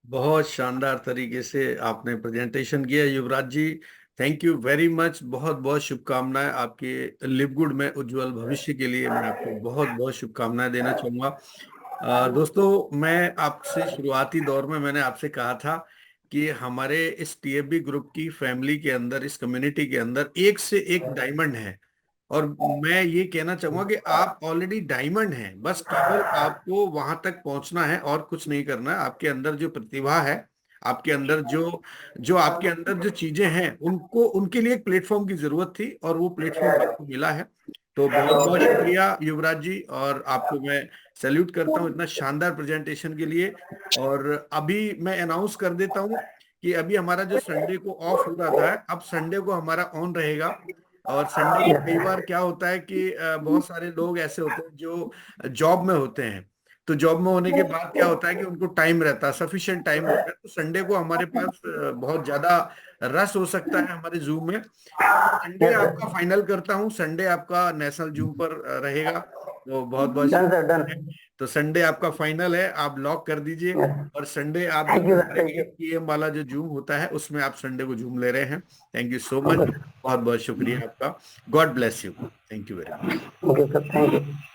बहुत शानदार तरीके से आपने प्रेजेंटेशन किया Yuvraj ji, thank you very much. बहुत बहुत शुभकामनाएं आपके लिवगुड में उज्जवल भविष्य के लिए, मैं आपको बहुत बहुत शुभकामनाएं देना चाहूंगा। दोस्तों मैं आपसे शुरुआती दौर में मैंने आपसे कहा था कि हमारे इस टीएफबी ग्रुप की फैमिली के अंदर, इस कम्युनिटी के अंदर एक से एक डायमंड है, और मैं ये कहना चाहूंगा कि आप ऑलरेडी डायमंड हैं, बस केवल आपको वहां तक पहुंचना है और कुछ नहीं करना है। आपके अंदर जो प्रतिभा है, आपके अंदर जो जो आपके अंदर जो चीजें हैं, उनको उनके लिए एक प्लेटफॉर्म की जरूरत थी और वो प्लेटफॉर्म आपको मिला है। तो बहुत बहुत शुक्रिया युवराज जी, और आपको मैं सैल्यूट करता हूँ इतना शानदार प्रेजेंटेशन के लिए। और अभी मैं अनाउंस कर देता हूँ कि अभी हमारा जो संडे को ऑफ हो रहा था, अब संडे को हमारा ऑन रहेगा। और संडे को कई बार क्या होता है कि बहुत सारे लोग ऐसे होते हैं जो जॉब में होते हैं, तो जॉब में होने के बाद क्या होता है कि उनको टाइम रहता है, सफिशिएंट टाइम होता है, तो संडे को हमारे पास बहुत ज्यादा रस हो सकता है हमारे जूम में। संडे आपका फाइनल करता हूँ, संडे आपका नेशनल जूम पर रहेगा, तो बहुत बहुत शुक्रिया। तो संडे आपका फाइनल है, आप लॉक कर दीजिए, और संडे आप पीएम वाला जो जूम होता है उसमें आप संडे को जूम ले रहे हैं। थैंक यू सो मच, बहुत बहुत शुक्रिया आपका, God bless you, thank you very much.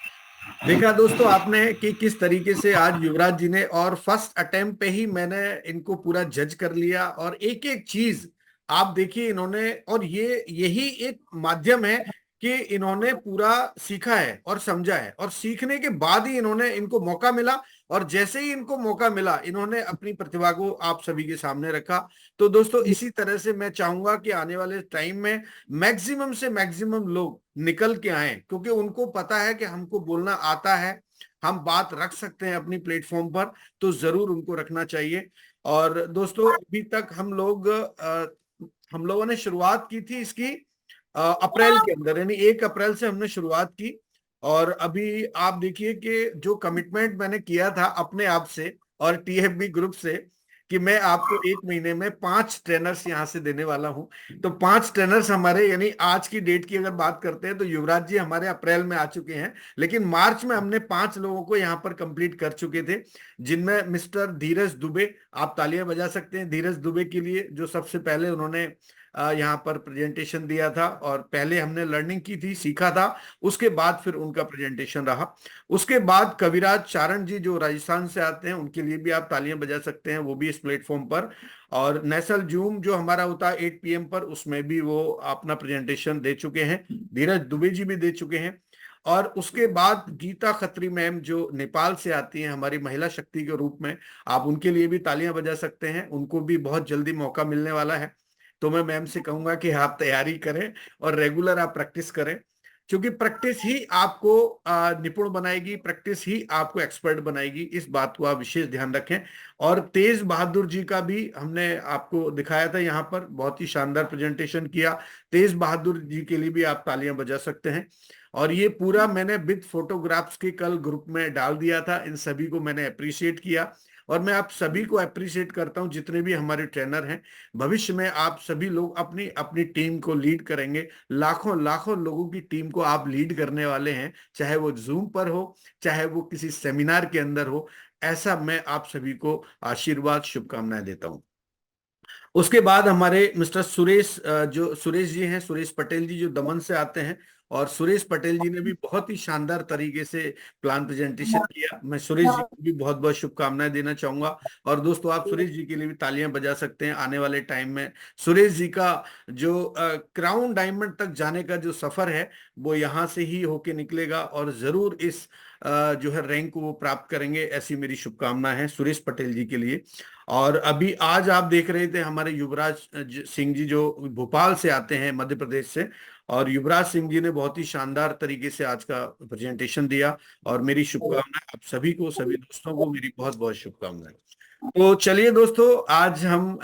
देखा दोस्तों आपने कि किस तरीके से आज युवराज जी ने, और फर्स्ट अटेम्प्ट पे ही मैंने इनको पूरा जज कर लिया, और एक एक चीज आप देखिए इन्होंने, और ये यही एक माध्यम है कि इन्होंने पूरा सीखा है और समझा है, और सीखने के बाद ही इनको मौका मिला, और जैसे ही इनको मौका मिला इन्होंने अपनी प्रतिभा को आप सभी के सामने रखा। तो दोस्तों इसी तरह से मैं चाहूंगा कि आने वाले टाइम में मैक्सिमम से मैक्सिमम लोग निकल के आए, क्योंकि उनको पता है कि हमको बोलना आता है, हम बात रख सकते हैं अपनी प्लेटफॉर्म पर, तो जरूर उनको रखना चाहिए। और दोस्तों अभी तक हम लोगों ने शुरुआत की थी इसकी अप्रैल के अंदर, यानी 1 अप्रैल से हमने शुरुआत की। और अभी आप देखिए कि जो कमिटमेंट मैंने किया था अपने आप से और टीएफबी ग्रुप से, कि मैं आपको 1 महीने में 5 ट्रेनर्स यहाँ से देने वाला हूँ। तो 5 ट्रेनर्स हमारे, यानी आज की डेट की अगर बात करते हैं तो युवराज जी हमारे अप्रैल में आ चुके हैं, लेकिन मार्च में हमने 5 लोगों को यहाँ पर कंप्लीट कर चुके थे, जिनमें मिस्टर धीरज दुबे, आप तालियां बजा सकते हैं धीरज दुबे के लिए, जो सबसे पहले उन्होंने यहाँ पर प्रेजेंटेशन दिया था, और पहले हमने लर्निंग की थी, सीखा था, उसके बाद फिर उनका प्रेजेंटेशन रहा। उसके बाद कविराज चारण जी जो राजस्थान से आते हैं, उनके लिए भी आप तालियां बजा सकते हैं, वो भी इस प्लेटफॉर्म पर। और नेशनल जूम जो हमारा होता है 8 PM पर, उसमें भी वो अपना प्रेजेंटेशन दे चुके हैं, धीरज दुबे जी भी दे चुके हैं। और उसके बाद गीता खत्री मैम जो नेपाल से आती हैं हमारी महिला शक्ति के रूप में, आप उनके लिए भी तालियां बजा सकते हैं, उनको भी बहुत जल्दी मौका मिलने वाला है। तो मैं मैम से कहूंगा कि आप तैयारी करें और रेगुलर आप प्रैक्टिस करें, क्योंकि प्रैक्टिस ही आपको निपुण बनाएगी, प्रैक्टिस ही आपको एक्सपर्ट बनाएगी, इस बात को आप विशेष ध्यान रखें। और तेज बहादुर जी का भी हमने आपको दिखाया था यहाँ पर, बहुत ही शानदार प्रेजेंटेशन किया। तेज बहादुर जी के लिए भी आप तालियां बजा सकते हैं। और ये पूरा मैंने विद फोटोग्राफ्स के कल ग्रुप में डाल दिया था, इन सभी को मैंने अप्रिशिएट किया, और मैं आप सभी को अप्रिशिएट करता हूं जितने भी हमारे ट्रेनर हैं। भविष्य में आप सभी लोग अपनी अपनी टीम को लीड करेंगे, लाखों लाखों लोगों की टीम को आप लीड करने वाले हैं, चाहे वो जूम पर हो, चाहे वो किसी सेमिनार के अंदर हो। ऐसा मैं आप सभी को आशीर्वाद शुभकामनाएं देता हूं। उसके बाद हमारे मिस्टर सुरेश, जो सुरेश जी हैं, सुरेश पटेल जी जो दमन से आते हैं, और सुरेश पटेल जी ने भी बहुत ही शानदार तरीके से प्लान प्रेजेंटेशन किया। मैं सुरेश जी को भी बहुत बहुत शुभकामनाएं देना चाहूंगा। और दोस्तों आप सुरेश जी के लिए भी तालियां बजा सकते हैं। आने वाले टाइम में सुरेश जी का जो क्राउन डायमंड तक जाने का जो सफर है, वो यहाँ से ही होके निकलेगा, और जरूर इस जो है रैंक को वो प्राप्त करेंगे, ऐसी मेरी शुभकामना है सुरेश पटेल जी के लिए। और अभी आज आप देख रहे थे हमारे युवराज सिंह जी जो भोपाल से आते हैं, मध्य प्रदेश से, और युवराज सिंह जी ने बहुत ही शानदार तरीके से आज का प्रेजेंटेशन दिया। और मेरी शुभकामनाएं आप सभी को, सभी दोस्तों को मेरी बहुत बहुत शुभकामनाएं। तो चलिए दोस्तों, आज हम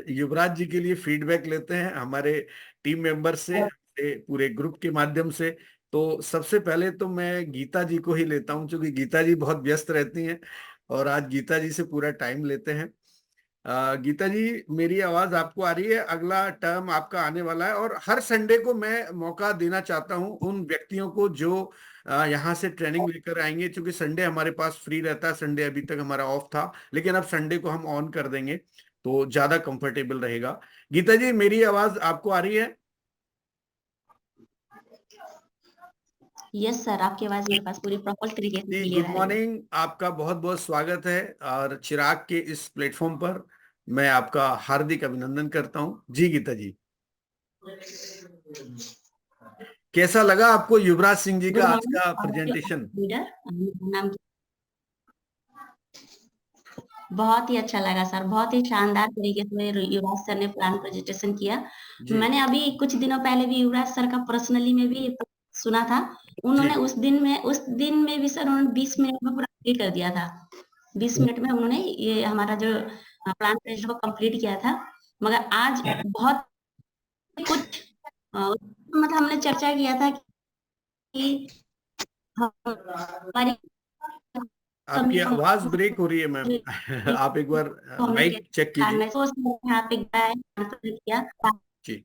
युवराज जी के लिए फीडबैक लेते हैं हमारे टीम मेंबर से, हमारे पूरे ग्रुप के माध्यम से। तो सबसे पहले तो मैं गीता जी को ही लेता हूं, क्योंकि गीता जी बहुत व्यस्त रहती हैं, और आज गीता जी से पूरा टाइम लेते हैं। गीता जी, मेरी आवाज आपको आ रही है? अगला टर्म आपका आने वाला है, और हर संडे को मैं मौका देना चाहता हूं उन व्यक्तियों को जो यहाँ से ट्रेनिंग लेकर आएंगे, क्योंकि संडे हमारे पास फ्री रहता है, संडे अभी तक हमारा ऑफ था, लेकिन अब संडे को हम ऑन कर देंगे तो ज्यादा कंफर्टेबल रहेगा। गीता जी, मेरी आवाज आपको आ रही है? यस सर, आपकी आवाज मेरे पास पूरी प्रॉपर तरीके से जी, क्लियर गुड आ रही है। मॉर्निंग, आपका बहुत बहुत स्वागत है, और चिराग के इस प्लेटफॉर्म पर मैं आपका हार्दिक अभिनंदन करता हूँ। जी गीता जी, कैसा लगा आपको युवराज सिंह जी का गुड आज का मॉर्निंग प्रेजेंटेशन? लीडर, नाम बहुत ही अच्छा लगा सर, बहुत ही शानदार तरीके से युवराज सर ने प्लान प्रेजेंटेशन किया। जी मैंने अभी कुछ दिनों पहले भी युवराज सर का पर्सनली में भी सुना था। जी उन्होंने उस दिन में भी सर उन्होंने 20 मिनट में पूरा कंप्लीट कर दिया था। 20 मिनट में उन्होंने ये हमारा जो प्लान प्रेजेंटेशन को कंप्लीट किया था। मगर आज बहुत कुछ मतलब हमने चर्चा किया था कि हमारी आपकी कमी आवाज ब्रेक हो रही है मैम। आप एक बार हमने माइक चेक कीजिए। खाना सोच यहाँ पे गया है, आंसर किया। जी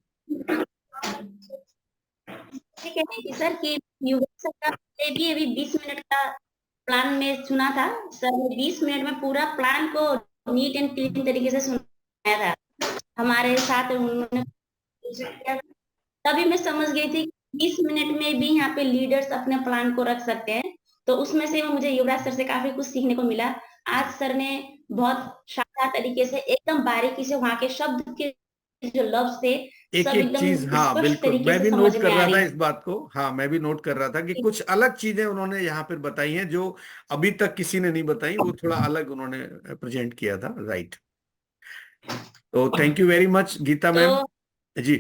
ठीक है कि सर कि युवराज सर का पहले भी अभी 20 मिनट का प्लान में सुना था। सर ने 20 मिनट में पूरा प्लान को नीट एंड क्लीन तरीके से सुनाया था। हमारे साथ उन्होंने किया, तभी मैं समझ गई थी कि 20 मिनट में भी यहाँ पे लीडर्स अपने प्लान को रख सकते हैं। तो उसमें से मुझे युवराज सर से काफी कुछ सीखने को मिला। आज सर ने बहुत शानदार तरीके से एकदम बारीकी से वहां के शब्द के जो लव से एक सब एक एकदम चीज, हाँ स्पष्ट बिल्कुल, तरीके मैं से भी समझ नोट कर में आ रहा था रही इस बात को। हाँ, मैं भी नोट कर रहा था कि है। कुछ अलग चीजें उन्होंने यहाँ पर बताई हैं जो अभी तक किसी ने नहीं बताई, वो थोड़ा अलग उन्होंने प्रेजेंट किया था। राइट। तो thank you very much Geeta तो मैम। जी।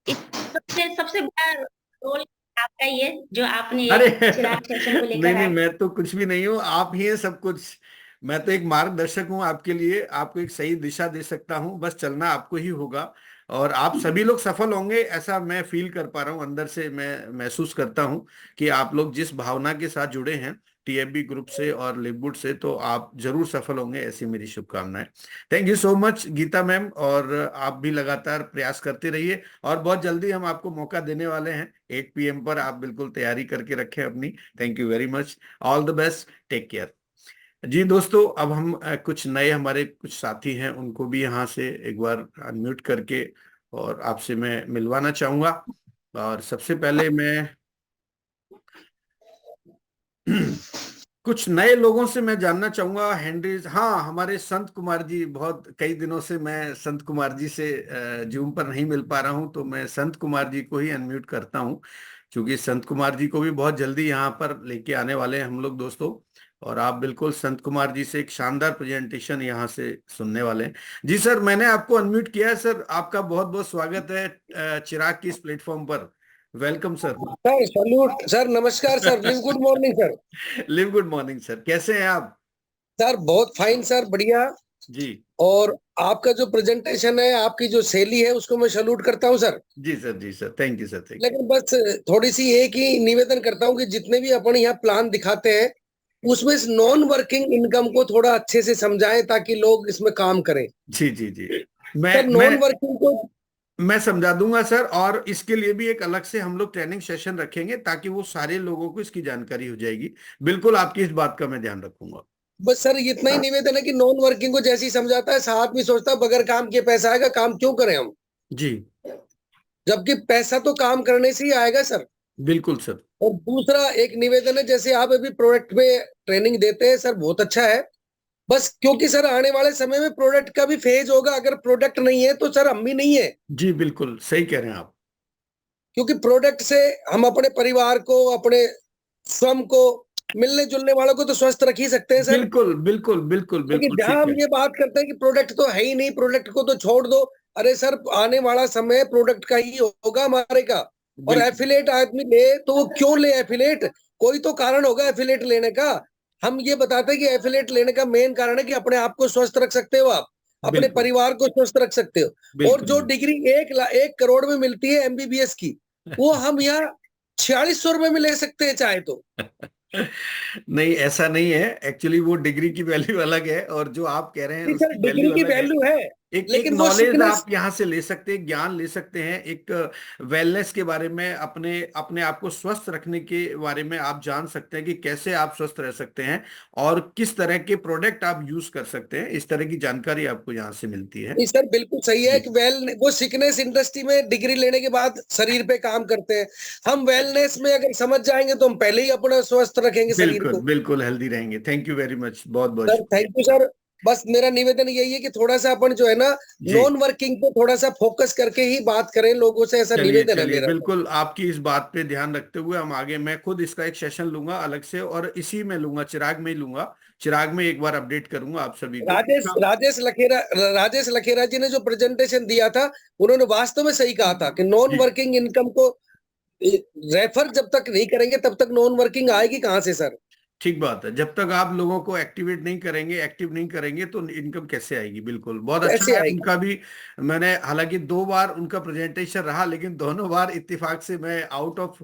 सबसे सबसे बड़ा रोल आपका ये जो आपने अरे एक चिराग सेशन को नहीं लेकर नहीं, आए। मैं तो कुछ भी नहीं हूँ, आप ही हैं सब कुछ। मैं तो एक मार्गदर्शक हूँ आपके लिए, आपको एक सही दिशा दे सकता हूँ, बस चलना आपको ही होगा। और आप सभी लोग सफल होंगे, ऐसा मैं फील कर पा रहा हूँ, अंदर से मैं महसूस करता हूँ कि आप लोग जिस भावना के साथ जुड़े हैं टीएफबी ग्रुप से और लिववुड से, तो आप जरूर सफल होंगे, ऐसी मेरी शुभकामनाएं। Thank you so much Geeta ma'am, और आप भी लगातार प्रयास करते रहिए, और बहुत जल्दी हम आपको मौका देने वाले हैं 8 PM पर, आप बिल्कुल तैयारी करके रखें अपनी। Thank you very much. All the best. Take care. जी दोस्तों, अब हम कुछ नए हमारे कुछ साथी हैं, उनको भी यहाँ से एक बार अनम्यूट करके और आपसे मैं मिलवाना चाहूंगा। और सबसे पहले मैं कुछ नए लोगों से मैं जानना चाहूंगा। हेनरीज, हाँ, हमारे संत कुमार जी, बहुत कई दिनों से मैं संत कुमार जी से जूम पर नहीं मिल पा रहा हूं, तो मैं संत कुमार जी को ही अनम्यूट करता हूं, क्योंकि संत कुमार जी को भी बहुत जल्दी यहाँ पर लेके आने वाले हैं हम लोग दोस्तों। और आप बिल्कुल संत कुमार जी से एक शानदार प्रेजेंटेशन यहाँ से सुनने वाले हैं। जी सर, मैंने आपको अनम्यूट किया है सर, आपका बहुत बहुत स्वागत है चिराग की इस प्लेटफॉर्म पर। Welcome sir. Sir salute sir, नमस्कार sir, live good morning sir. Live good morning sir, कैसे हैं आप? सर बहुत फाइन सर, बढ़िया। जी। और आपका जो प्रेजेंटेशन है, आपकी जो शैली है, उसको मैं सैल्यूट करता हूं सर। जी सर, जी sir, thank you sir, thank लेकिन बस थोड़ी सी एक ही निवेदन करता हूं कि जितने भी अपन यहाँ प्लान दिखाते हैं, उसमें इस नॉन वर्किंग इनकम को थोड़ा अच्छे से समझाएं ताकि लोग इसमें काम करें। यू। जी जी जी। मैं सर मैं नॉन वर्किंग को मैं समझा दूंगा सर, और इसके लिए भी एक अलग से हम लोग ट्रेनिंग सेशन रखेंगे ताकि वो सारे लोगों को इसकी जानकारी हो जाएगी। बिल्कुल, आपकी इस बात का मैं ध्यान रखूंगा। बस सर इतना ही निवेदन है कि नॉन वर्किंग को जैसे ही समझाता है, साथ में सोचता है बगैर काम के पैसा आएगा, काम क्यों करें हम, जी। जबकि पैसा तो काम करने से ही आएगा सर। बिल्कुल सर। और दूसरा एक निवेदन है, जैसे आप अभी प्रोडक्ट पे ट्रेनिंग देते हैं सर, बहुत अच्छा है। बस क्योंकि सर आने वाले समय में प्रोडक्ट का भी फेज होगा, अगर प्रोडक्ट नहीं है तो सर हम भी नहीं है। जी बिल्कुल सही कह रहे हैं आप। क्योंकि प्रोडक्ट से हम अपने परिवार को, अपने स्वयं को, मिलने जुलने वालों को तो स्वस्थ रख ही सकते हैं सर। बिल्कुल बिल्कुल बिल्कुल लेकिन बिल्कुल जहां ठीक हम है। ये बात करते हैं कि प्रोडक्ट तो है ही नहीं, प्रोडक्ट को तो छोड़ दो, अरे सर आने वाला समय प्रोडक्ट का ही होगा हमारे का। और बिल्कुल एफिलेट आदमी ले तो वो क्यों ले एफिलेट, कोई तो कारण होगा एफिलेट लेने का। हम ये बताते हैं कि एफिलेट लेने का मेन कारण है कि अपने आप को स्वस्थ रख सकते हो आप, अपने बिल्कुल परिवार को स्वस्थ रख सकते हो। और जो बिल्कुल। डिग्री 1 करोड़ में मिलती है एमबीबीएस की, वो हम यहाँ 4600 रुपए में ले सकते हैं चाहे तो। नहीं, ऐसा नहीं है, एक्चुअली वो डिग्री की वैल्यू अलग है, और जो आप कह रहे हैं नहीं सर, उसकी डिग्री वैल्यू की अलग है। वैल्यू है, एक लेकिन वो नॉलेज सीखने आप यहाँ से ले सकते हैं, ज्ञान ले सकते हैं, एक वेलनेस के बारे में, अपने अपने आप को स्वस्थ रखने के बारे में आप जान सकते हैं कि कैसे आप स्वस्थ रह सकते हैं, और किस तरह के प्रोडक्ट आप यूज कर सकते हैं। इस तरह की जानकारी आपको यहाँ से मिलती है। नहीं सर बिल्कुल सही है जी कि वो सिकनेस इंडस्ट्री में डिग्री लेने के बाद शरीर पे काम करते हैं। हम वेलनेस में अगर समझ जाएंगे तो हम पहले ही अपना स्वस्थ रखेंगे शरीर बिल्कुल को। बिल्कुल हेल्दी रहेंगे। थैंक यू वेरी मच, बहुत बहुत सर शुक्रिया। Thank you sir. बस मेरा निवेदन यही है कि थोड़ा सा अपन जो है ना, जी। नॉन वर्किंग पे थोड़ा सा फोकस करके ही बात करें लोगों से, ऐसा चलिए निवेदन है चलिए, मेरा। बिल्कुल आपकी इस बात पे ध्यान रखते हुए हम आगे, मैं खुद इसका एक सेशन लूंगा अलग से, और इसी में लूंगा, चिराग में ही लूंगा। चिराग में एक बार अपडेट करूंगा आप सभी को राजेश इसका। राजेश लखेरा जी ने जो प्रेजेंटेशन दिया था, उन्होंने वास्तव में सही कहा था कि नॉन जी वर्किंग इनकम को रेफर जब तक नहीं करेंगे तब तक नॉन वर्किंग आएगी कहां से सर। ठीक बात है, जब तक आप लोगों को एक्टिवेट नहीं करेंगे, एक्टिव नहीं करेंगे, तो इनकम कैसे आएगी? बिल्कुल, बहुत अच्छा कैसे है आएगी। उनका भी। मैंने हालांकि 2 बार उनका प्रेजेंटेशन रहा, लेकिन दोनों बार इत्तेफाक से मैं आउट ऑफ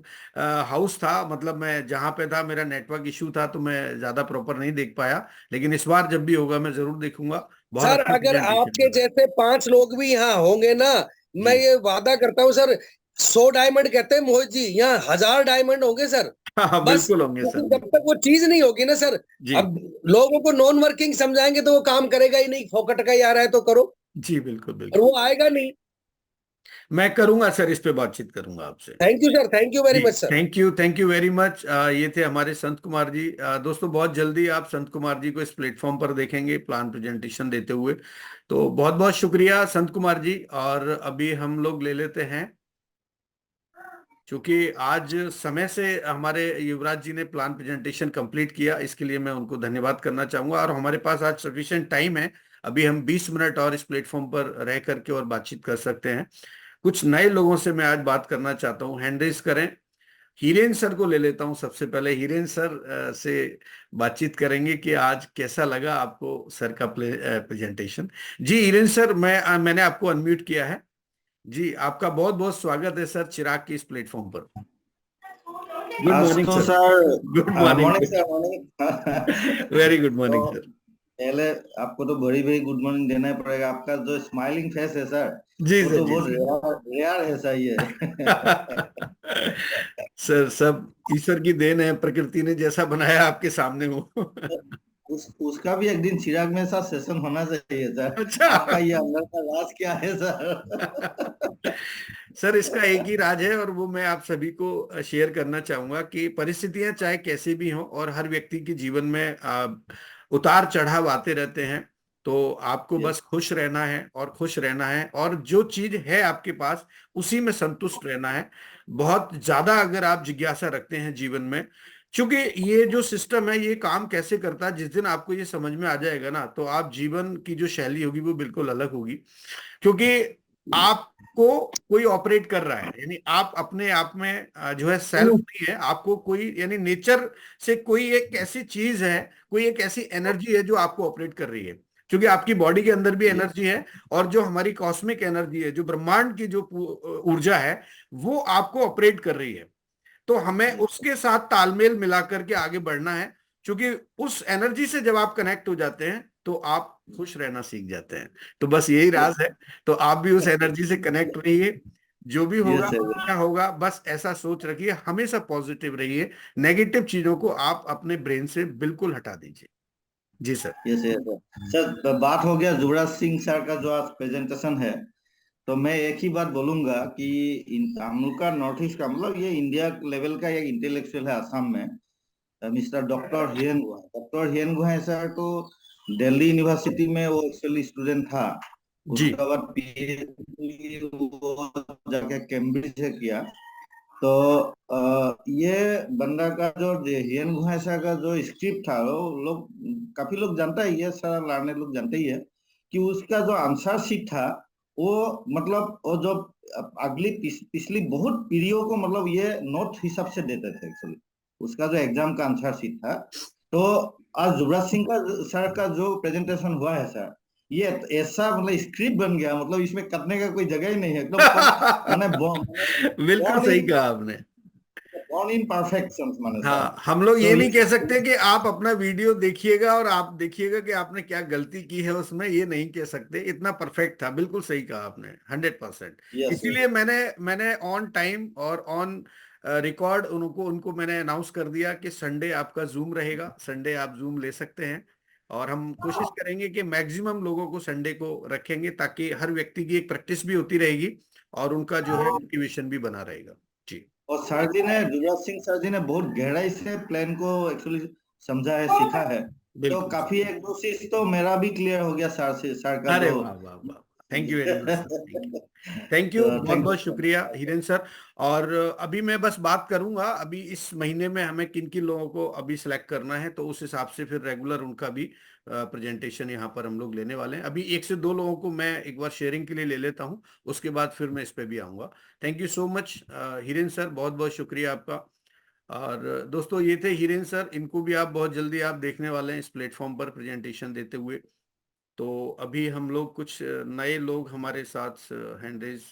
हाउस था, मतलब मैं जहां पे था मेरा नेटवर्क इशू था, तो मैं ज्यादा प्रॉपर नहीं देख पाया। लेकिन इस बार जब भी होगा मैं जरूर देखूंगा। बहुत सर अच्छा अगर प्रेजेंटेशन आपके था। जैसे 5 लोग भी यहाँ होंगे ना, मैं जी। ये वादा करता हूँ सर, 100 डायमंड कहते हैं मोहित जी, यहाँ 1000 डायमंड होंगे सर। हाँ हाँ, बस बिल्कुल होंगे सर, क्योंकि जब बिल्कुल। तक वो चीज नहीं होगी ना सर, जी अब लोगों को नॉन वर्किंग समझाएंगे तो वो काम करेगा ही नहीं, फोकट का ही आ रहा है तो करो, जी बिल्कुल और बिल्कुल। वो आएगा नहीं। मैं करूंगा सर, इस पे बातचीत करूंगा आपसे। Thank you sir, thank you very जी, much sir. Thank you very much. ये थे हमारे संत कुमार जी। दोस्तों, बहुत जल्दी आप संत कुमार जी को इस प्लेटफॉर्म पर देखेंगे प्लान प्रेजेंटेशन देते हुए। तो बहुत बहुत शुक्रिया संत कुमार जी। और अभी हम लोग ले लेते हैं, क्योंकि आज समय से हमारे युवराज जी ने प्लान प्रेजेंटेशन कंप्लीट किया, इसके लिए मैं उनको धन्यवाद करना चाहूंगा। और हमारे पास आज सफिशिएंट टाइम है, अभी हम 20 मिनट और इस प्लेटफॉर्म पर रह करके और बातचीत कर सकते हैं। कुछ नए लोगों से मैं आज बात करना चाहता हूँ, हैंड रेज करें। हीरेन सर को ले लेता हूं सबसे पहले। हीरेन सर से बातचीत करेंगे कि आज कैसा लगा आपको सर का प्रेजेंटेशन। जी हीरेन सर, मैंने आपको अनम्यूट किया है। जी, आपका बहुत बहुत स्वागत है सर चिराग की इस प्लेटफॉर्म पर। गुड मॉर्निंग तो sir. Sir, good morning. Morning sir, morning. Very good तो मॉर्निंग सर। पहले आपको तो बड़ी बड़ी गुड मॉर्निंग देना ही पड़ेगा। आपका जो स्माइलिंग फेस है सर, जी वो सर, तो जी बहुत सर। रेयर रेयर है सर ये। सर, सब ईश्वर की देन है, प्रकृति ने जैसा बनाया आपके सामने हो। उसका भी एक दिन चिराग में साथ सेशन होना चाहिए सर। अच्छा। आपका ये अंदर का राज क्या है सर? सर, इसका एक ही राज है, और वो मैं आप सभी को शेयर करना चाहूंगा कि परिस्थितियां चाहे कैसी भी हों, और हर व्यक्ति के जीवन में उतार चढ़ाव आते रहते हैं। तो आपको यस, बस खुश रहना है, और खुश रहना है, और जो चीज है आपके पास उसी में संतुष्ट रहना है। बहुत ज्यादा अगर आप जिज्ञासा रखते हैं जीवन में, क्योंकि ये जो सिस्टम है ये काम कैसे करता है, जिस दिन आपको ये समझ में आ जाएगा ना, तो आप जीवन की जो शैली होगी वो बिल्कुल अलग होगी। क्योंकि आपको कोई ऑपरेट कर रहा है, यानी आप अपने आप में जो है सेल्फ नहीं है, आपको कोई, यानी नेचर से कोई एक ऐसी चीज है, कोई एक ऐसी एनर्जी है जो आपको ऑपरेट कर रही है। क्योंकि आपकी बॉडी के अंदर भी एनर्जी है, और जो हमारी कॉस्मिक एनर्जी है, जो ब्रह्मांड की जो ऊर्जा है, वो आपको ऑपरेट कर रही है। तो हमें उसके साथ तालमेल मिला करके आगे बढ़ना है, क्योंकि उस एनर्जी से जब आप कनेक्ट हो जाते हैं तो आप खुश रहना सीख जाते हैं। तो बस यही राज है। तो आप भी उस एनर्जी से कनेक्ट रहिए। जो भी होगा यस सर, क्या होगा, बस ऐसा सोच रखिए, हमेशा पॉजिटिव रहिए। नेगेटिव चीजों को आप अपने ब्रेन से बिल्कुल हटा दीजिए। जी सर। Yes sir. सर, बात हो गया युवराज सिंह सर का जो आज प्रेजेंटेशन है। तो मैं एक ही बात बोलूंगा कि हम लोग का नॉर्थ ईस्ट का मतलब ये इंडिया लेवल का एक इंटेलेक्चुअल है आसाम में, मिस्टर डॉक्टर हिरेन गुहा। डॉक्टर हिरेन गुहा सर तो दिल्ली यूनिवर्सिटी में वो एक्चुअली स्टूडेंट था। जी। उसके बाद पीएचडी वो जाके कैम्ब्रिज से किया। तो ये बंदा का जो हिरेन गुहा सर का जो स्क्रिप्ट था, वो लोग काफी लोग जानता ही है, सारा लाने लोग जानते ही है कि उसका जो आंसर शीट था, वो मतलब वो जो अगली पिछली बहुत पीढ़ियों को मतलब ये नोट हिसाब से देते थे एक्चुअली, उसका जो एग्जाम का आंसर शीट था। तो आज युवराज सिंह का सर का जो प्रेजेंटेशन हुआ है सर, ये ऐसा मतलब स्क्रिप्ट बन गया, मतलब इसमें करने का कोई जगह ही नहीं है, एकदम मैंने बिल्कुल बॉर्न सही इन कहा आपने। बॉर्न इन परफेक्शन माने सर। हाँ, हम लोग ये तो नहीं कह सकते कि आप अपना वीडियो देखिएगा और आप देखिएगा कि आपने क्या गलती की है उसमें, ये नहीं कह सकते। इतना परफेक्ट था, बिल्कुल सही कहा आपने, 100%। यस, इसीलिए मैंने मैंने ऑन टाइम और ऑन रिकॉर्ड उनको उनको मैंने अनाउंस कर दिया कि संडे आपका जूम रहेगा, संडे आप जूम ले सकते हैं। और हम कोशिश करेंगे कि मैक्सिमम लोगों को संडे को रखेंगे, ताकि हर व्यक्ति की एक प्रैक्टिस भी होती रहेगी, और उनका जो है मोटिवेशन भी बना रहेगा। जी। और सर जी ने, युवराज सिंह सर जी ने बहुत गहराई से प्लान को एक्चुअली समझा है, सीखा है। तो बिल्कुल। काफी एक दो चीज तो मेरा भी क्लियर हो गया सर से, सर का अरे जो वाह वाह वाह। Thank you very much sir, thank you. Thank you, तो बहुत थैंक बहुत यू। शुक्रिया हिरेन सर। और अभी मैं बस बात करूंगा, अभी इस महीने में हमें किन किन लोगों को अभी सिलेक्ट करना है, तो उस हिसाब से फिर रेगुलर उनका भी प्रेजेंटेशन यहाँ पर हम लोग लेने वाले हैं। अभी 1 से 2 लोगों को मैं एक बार शेयरिंग के लिए ले लेता हूँ, उसके बाद फिर मैं इस पे भी आऊंगा। Thank you so much Hiren sir, बहुत बहुत शुक्रिया आपका। और दोस्तों, ये थे हिरेन सर, इनको भी आप बहुत जल्दी आप देखने वाले हैं इस प्लेटफॉर्म पर प्रेजेंटेशन देते हुए। तो अभी हम लोग कुछ नए लोग हमारे साथ हैंड रेज,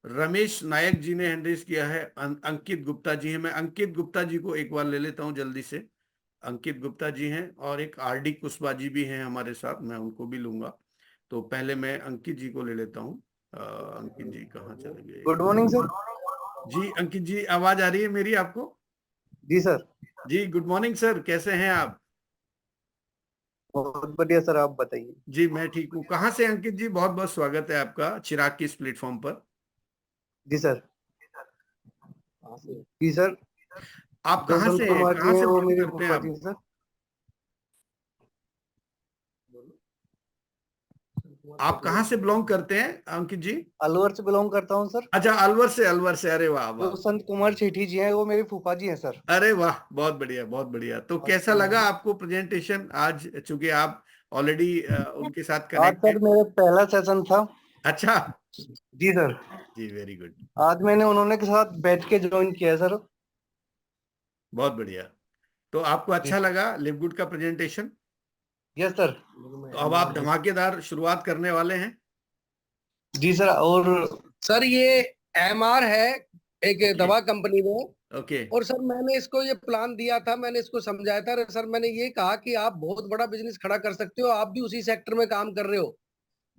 रमेश नायक जी ने हैंड रेज किया है, अंकित गुप्ता जी हैं। मैं अंकित गुप्ता जी को एक बार ले लेता हूं जल्दी से। अंकित गुप्ता जी हैं, और एक आरडी कुशवाहा जी भी हैं हमारे साथ, मैं उनको भी लूंगा। तो पहले मैं अंकित जी को ले लेता हूँ। अंकित जी कहाँ चले गए? Good morning sir. जी अंकित जी, आवाज आ रही है मेरी आपको? जी सर। जी, गुड मॉर्निंग सर, कैसे हैं आप? बहुत बढ़िया सर, आप बताइए। जी मैं ठीक हूँ। कहाँ से अंकित जी? बहुत बहुत स्वागत है आपका चिराग की इस प्लेटफॉर्म पर। जी सर। जी सर। आप जो कहाँ संत से हैं, कुमार जी कहाँ हैं से वो बिलोंग मेरे करते हैं फूफा आप? जी हैं सर। आप कहाँ से बिलोंग करते हैं अंकित जी? अलवर से बिलोंग करता हूँ सर। अच्छा, अलवर से, अलवर से। अरे वाह वाह। जो संत कुमार सेठी जी हैं वो मेरे फूफा जी हैं सर। अरे वाह, बहुत बढ़िया बहुत बढ़िया। तो कैसा लगा आपको प्रेजेंटेशन आज, चूंकि आप ऑलरेडी उनके साथ आज कनेक्ट सर हैं? मेरा पहला सेशन था। अच्छा। जी सर। जी, वेरी गुड। आज मैंने उन्होंने के साथ बैठ के ज्वाइन किया है सर। बहुत बढ़िया। तो आपको जी अच्छा लगा लिवगुड का प्रेजेंटेशन? Yes sir. तो अब आप धमाकेदार शुरुआत करने वाले हैं। जी सर। और सर ये MR है एक ओके दवा कंपनी में। ओके। और सर मैंने इसको ये प्लान दिया था, मैंने इसको समझाया था सर, मैंने ये कहा कि आप बहुत बड़ा बिजनेस खड़ा कर सकते हो, आप भी उसी सेक्टर में काम कर रहे हो,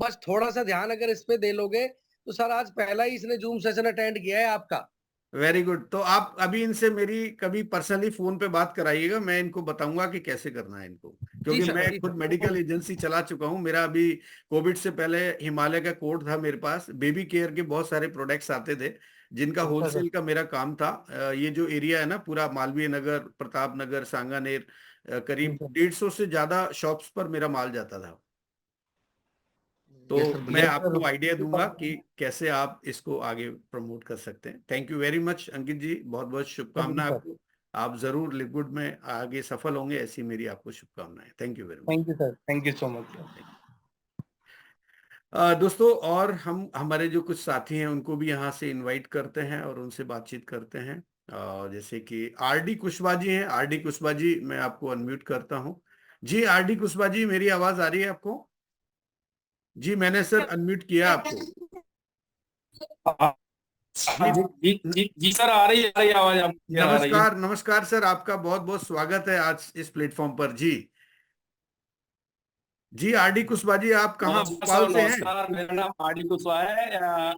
बस थोड़ा सा ध्यान अगर इस पे दे लोगे तो। सर आज पहला ही इसने जूम सेशन अटेंड किया है आपका। Very good. तो आप अभी इनसे मेरी कभी पर्सनली फोन पे बात कराइएगा, मैं इनको बताऊंगा कि कैसे करना है इनको, जी क्योंकि सर, मैं जी खुद सर। मेडिकल एजेंसी चला चुका हूं। मेरा अभी कोविड से पहले हिमालय का कोड था मेरे पास, बेबी केयर के बहुत सारे प्रोडक्ट्स आते थे जिनका अच्छा सर। होलसेल का मेरा काम था। ये जो एरिया है ना पूरा, मालवीय नगर, प्रताप नगर, सांगानेर, जी करीब सर। 150 से ज्यादा शॉप्स पर मेरा माल जाता था। तो यस सर, मैं बढ़िया आपको आइडिया दूंगा सर। कि कैसे आप इसको आगे प्रमोट कर सकते हैं। थैंक यू वेरी मच अंकित जी, बहुत बहुत थैंक यू शुभकामनाएं सर। आपको। आप जरूर लिक्विड में आगे सफल होंगे, ऐसी मेरी आपको शुभकामनाएं। Thank you very much. Thank you sir. Thank you so much. दोस्तों, और हम हमारे जो कुछ साथी हैं उनको भी यहाँ से इनवाइट करते हैं और उनसे बातचीत करते हैं। जैसे कि आरडी कुशवाहा जी हैं। आरडी कुशवाहा जी, मैं आपको अनम्यूट करता हूँ। जी आरडी कुशवाहा जी, मेरी आवाज आ रही है आपको? जी मैंने सर अनम्यूट किया आपको। जी जी सर, आ रही है आवाज आपकी, आ रही है। नमस्कार नमस्कार सर, आपका बहुत बहुत स्वागत है आज इस प्लेटफॉर्म पर। जी जी आरडी कुशवाहा जी, आप कहाँ, नमस्कार भोपाल सर, से हैं? नमस्कार। मेरा नाम आरडी कुशवाहा है।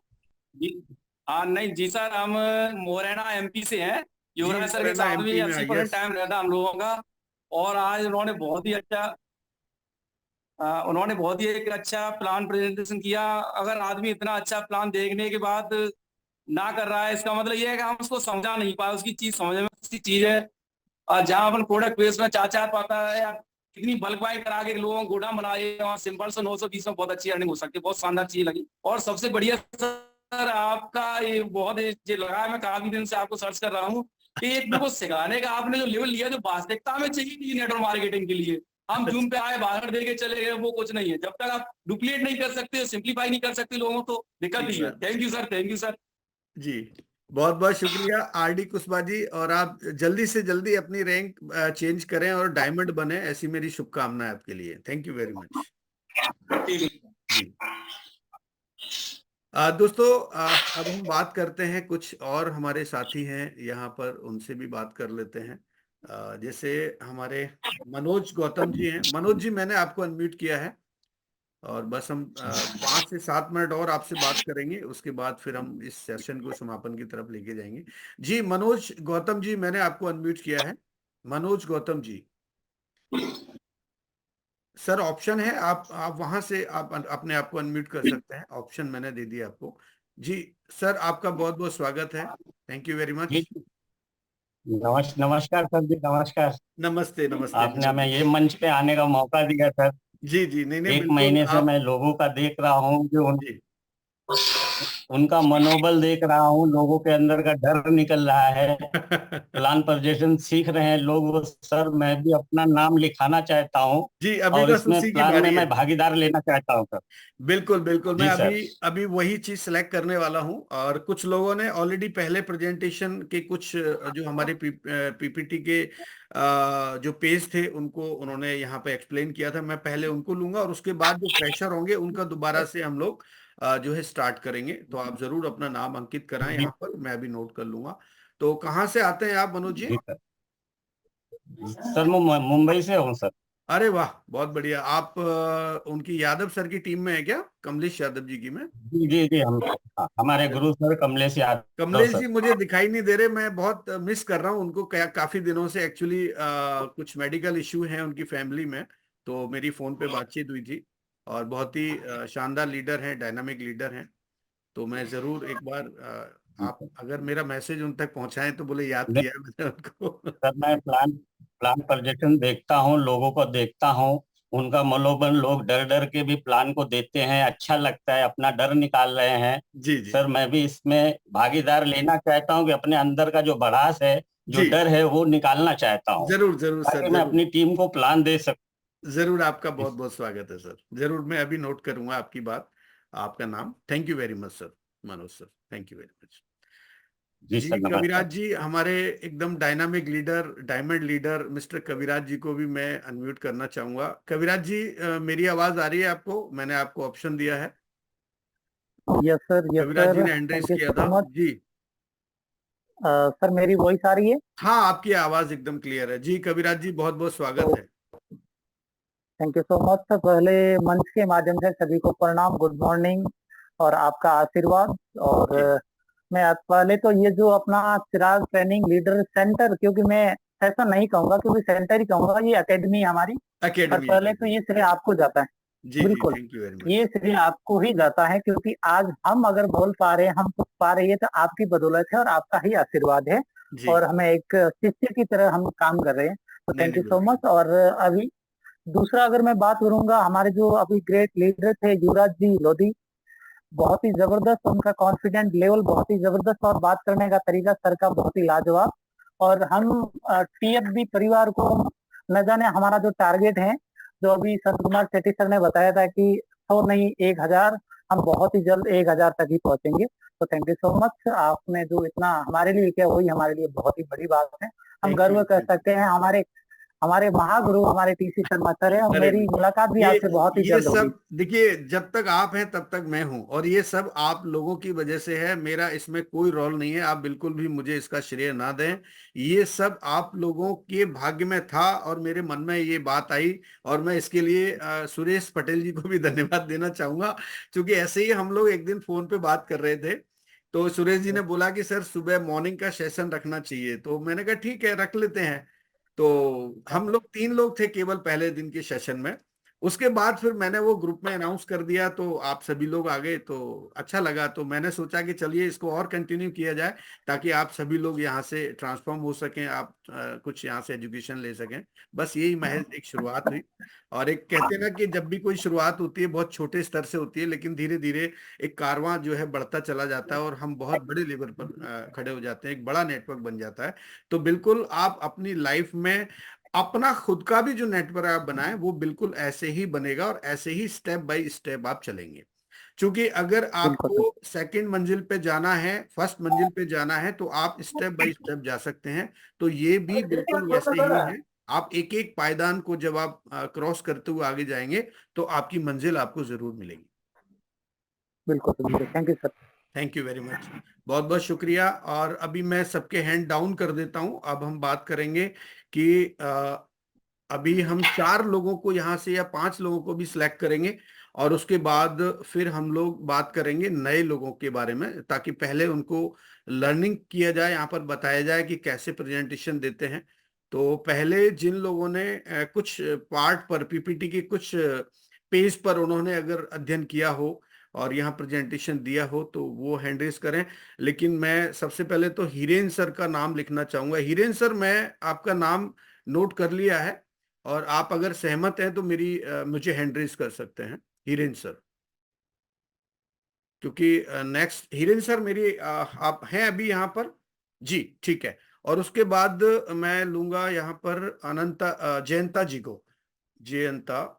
जी हाँ, नहीं जी सर, हम मोरैना MP से हैं। जी युवराज सर के मुरैना साथ भी एमपी में, 80% यस। टाइम रहता है हम लोगों का। और आज उन्होंने बहुत ही अच्छा उन्होंने बहुत ही एक अच्छा प्लान प्रेजेंटेशन किया। अगर आदमी इतना अच्छा प्लान देखने के बाद ना कर रहा है, इसका मतलब ये है कि हम उसको समझा नहीं पाए, उसकी चीज समझ में उसकी चीज है। और जहाँ अपन प्रोडक्ट बेस में चार चार पाता है या कितनी बल्क बाई करा के लोगों को गोदाम बनाए, वहाँ सिंपल से 920 में बहुत अच्छी अर्निंग हो सकती है। बहुत शानदार चीज लगी। और सबसे बढ़िया सर, आपका ये बहुत ये लगा है, मैं काफी दिन से आपको सर्च कर रहा हूँ कि एक बिल्कुल सिखाने का आपने जो लेवल लिया, जो वास्तविकता में चाहिए थी नेटवर्क मार्केटिंग के लिए। हम जूम पे आए, बाहर दे के चले गए, वो कुछ नहीं है। जब तक आप डुप्लीकेट नहीं कर सकते, सिंप्लीफाई नहीं कर सकते लोगों को, तो दिक्कत ठीक ही है। बात। Thank you sir, thank you sir. जी बहुत बहुत शुक्रिया आरडी कुशवाहा जी, और आप जल्दी से जल्दी अपनी रैंक चेंज करें और डायमंड बने, ऐसी मेरी शुभकामनाएं आपके लिए। Thank you very much. जी दोस्तों, अब हम बात करते हैं, कुछ और हमारे साथी हैं यहाँ पर, उनसे भी बात कर लेते हैं। जैसे हमारे मनोज गौतम जी हैं। मनोज जी, मैंने आपको अनम्यूट किया है, और बस हम 5 से 7 मिनट और आपसे बात करेंगे, उसके बाद फिर हम इस सेशन को समापन की तरफ लेके जाएंगे। जी मनोज गौतम जी, मैंने आपको अनम्यूट किया है। मनोज गौतम जी, सर ऑप्शन है, आप वहां से आप अपने आप को अनम्यूट कर सकते हैं, ऑप्शन मैंने दे दिया आपको। जी सर, आपका बहुत बहुत स्वागत है। थैंक यू वेरी जी, मच। नमस्कार सर जी, नमस्कार। नमस्ते नमस्ते आपने मनोज हमें जी। ये मंच पे आने का मौका दिया सर। जी जी, नहीं नहीं, एक बिल्कुल महीने से आप। मैं लोगों का देख रहा हूँ कि जी उनका मनोबल देख रहा हूँ, लोगों के अंदर का डर निकल रहा है। प्लान प्रेजेंटेशन सीख रहे हैं लोग। वो सर, मैं भी अपना नाम लिखाना चाहता हूँ जी, अभी और बस इसमें उसी की प्लान में बारी है। मैं भागीदार लेना चाहता हूँ सर। बिल्कुल बिल्कुल, मैं जी अभी सर। अभी वही चीज सेलेक्ट करने वाला हूं। और कुछ लोगों ने ऑलरेडी पहले प्रेजेंटेशन के कुछ जो हमारे पीपीटी के जो पेज थे, उनको उन्होंने यहाँ पे एक्सप्लेन किया था। मैं पहले उनको लूंगा, और उसके बाद जो फ्रेशर होंगे उनका दोबारा से हम लोग जो है स्टार्ट करेंगे। तो आप जरूर अपना नाम अंकित कराएं जी यहाँ पर, मैं अभी नोट कर लूंगा। तो कहाँ से आते हैं आप मनोज जी? जी सर। सर मैं मुंबई से हूँ सर। अरे वाह, बहुत बढ़िया। आप उनकी यादव सर की टीम में है क्या, कमलेश यादव जी की में? जी जी जी, हमारे गुरु सर कमलेश यादव कमलेश सर। जी मुझे दिखाई नहीं दे रहे, मैं बहुत मिस कर रहा हूँ उनको। काफी दिनों से एक्चुअली कुछ मेडिकल इश्यू हैं उनकी फैमिली में। तो मेरी फोन पे बातचीत हुई थी, और बहुत ही शानदार लीडर हैं, डायनामिक लीडर हैं। तो मैं जरूर एक बार आप अगर मेरा मैसेज उन तक पहुंचाएं तो बोले याद नहीं, किया मैंने उनको। सर मैं प्लान प्लान प्रोजेक्शन देखता हूँ, लोगों को देखता हूँ, उनका मनोबल, लोग डर डर के भी प्लान को देते हैं, अच्छा लगता है, अपना डर निकाल रहे हैं। जी जी सर मैं भी इसमें भागीदार लेना चाहता हूँ कि अपने अंदर का जो भड़ास है, जो जी, डर है, वो निकालना चाहता हूँ, जरूर जरूर सर, ताकि मैं जरूर अपनी टीम को प्लान दे सकूँ। जरूर। आपका बहुत बहुत स्वागत है सर, जरूर मैं अभी नोट करूंगा आपकी बात, आपका नाम। Thank you very much sir, Manoj sir, thank you very much. जी जी सर, नमस्कार। कविराज जी, हमारे एकदम dynamic leader, diamond leader mister Kaviraj ji को भी मैं अनम्यूट करना चाहूंगा। कविराज जी, मेरी आवाज आ रही है आपको? मैंने आपको ऑप्शन दिया है। यस सर, यस कविराज जी सर, ने हैंड रेज थैंक यू किया सो था मच। जी। सर मेरी वॉइस आ रही है? हाँ, आपकी आवाज एकदम क्लियर है जी। कविराज जी, बहुत बहुत स्वागत तो है। Thank you so much sir. पहले मंच के माध्यम से सभी को प्रणाम, गुड मॉर्निंग और आपका आशीर्वाद। और जी, मैं पहले तो ये जो अपना चिराग ट्रेनिंग लीडर सेंटर, क्योंकि मैं ऐसा नहीं कहूंगा, क्योंकि सेंटर ही कहूंगा, ये एकेडमी है हमारी। पर एकेडमी पहले तो एकेडमी। ये श्रेय आपको जाता है। जी जी, बिल्कुल, थैंक यू वेरी ये मच। श्रेय आपको ही जाता है, क्योंकि आज हम अगर बोल पा रहे हैं, हम कुछ पा रहे हैं, तो आपकी बदौलत है और आपका ही आशीर्वाद है। जी, और हमें एक शिष्य की तरह हम काम कर रहे हैं, तो नहीं थैंक नहीं, यू सो बिल्कुल। मच। और अभी दूसरा अगर मैं बात करूंगा, हमारे जो अभी ग्रेट लीडर थे युवराज जी लोधी, बहुत ही जबरदस्त उनका कॉन्फिडेंट लेवल, बहुत ही जबरदस्त, और बात करने का तरीका सर का बहुत ही लाजवाब। और हम टीएफबी परिवार को, न जाने हमारा जो टारगेट है, जो अभी संत कुमार सेठी सर ने बताया था कि 100 नहीं 1000, हम बहुत ही जल्द 1000 तक ही पहुंचेंगे। तो थैंक यू सो मच, आपने जो इतना हमारे लिए किया, वही हमारे लिए बहुत ही बड़ी बात है। हम थैंक गर्व यू, कर थैंक यू। सकते हैं, हमारे हमारे महागुरु हमारे टीसी शर्मा सर है, और अरे मेरी नहीं, मुलाकात भी ये आपसे बहुत ही ये जल्द होगी। सब देखिए, जब तक आप हैं तब तक मैं हूं, और ये सब आप लोगों की वजह से है। मेरा इसमें कोई रोल नहीं है, आप बिल्कुल भी मुझे इसका श्रेय ना दें। ये सब आप लोगों के भाग्य में था और मेरे मन में ये बात आई, और मैं इसके लिए सुरेश पटेल जी को भी धन्यवाद देना चाहूंगा। क्योंकि ऐसे ही हम लोग एक दिन फोन पे बात कर रहे थे, तो सुरेश जी ने बोला कि सर सुबह मॉर्निंग का सेशन रखना चाहिए, तो मैंने कहा ठीक है, रख लेते हैं। तो हम लोग 3 लोग थे केवल पहले दिन के सेशन में। उसके बाद फिर मैंने वो ग्रुप में अनाउंस कर दिया, तो आप सभी लोग आ गए, तो अच्छा लगा। तो मैंने सोचा कि चलिए इसको और कंटिन्यू किया जाए, ताकि आप सभी लोग यहाँ से ट्रांसफॉर्म हो सकें, आप कुछ यहाँ से एजुकेशन ले सकें। बस यही महज एक शुरुआत हुई। और एक कहते हैं ना कि जब भी कोई शुरुआत होती है बहुत छोटे स्तर से होती है, लेकिन धीरे धीरे एक कारवां जो है बढ़ता चला जाता है, और हम बहुत बड़े लेवल पर खड़े हो जाते हैं, एक बड़ा नेटवर्क बन जाता है। तो बिल्कुल आप अपनी लाइफ में अपना खुद का भी जो नेटवर्क आप बनाएं, वो बिल्कुल ऐसे ही बनेगा, और ऐसे ही स्टेप बाय स्टेप आप चलेंगे। क्योंकि अगर बिल्कुल सर। आपको सेकंड मंजिल पे जाना है, फर्स्ट मंजिल पे जाना है, तो आप स्टेप बाय स्टेप जा सकते हैं। तो ये भी बिल्कुल वैसे ही है। आप एक एक पायदान को जब आप क्रॉस करते हुए आगे जाएंगे, तो आपकी मंजिल आपको जरूर मिलेगी। बिल्कुल सर, बिल्कुल, thank you sir. Thank you very much, बहुत बहुत शुक्रिया। और अभी मैं सबके हैंड डाउन कर देता हूं। अब हम बात करेंगे कि अभी हम 4 लोगों को यहाँ से या 5 लोगों को भी सिलेक्ट करेंगे, और उसके बाद फिर हम लोग बात करेंगे नए लोगों के बारे में, ताकि पहले उनको लर्निंग किया जाए, यहाँ पर बताया जाए कि कैसे प्रेजेंटेशन देते हैं। तो पहले जिन लोगों ने कुछ पार्ट पर, पीपीटी के कुछ पेज पर उन्होंने अगर अध्ययन किया हो और यहाँ प्रेजेंटेशन दिया हो, तो वो हैंड रेज करें। लेकिन मैं सबसे पहले तो हीरेन सर का नाम लिखना चाहूंगा। हीरेन सर, मैं आपका नाम नोट कर लिया है, और आप अगर सहमत हैं तो मुझे हैंड रेज कर सकते हैं, हीरेन सर। क्योंकि नेक्स्ट हीरेन सर मेरी आप हैं अभी यहाँ पर? जी ठीक है। और उसके बाद मैं लूंगा यहाँ पर जयंता जी को। जयंता,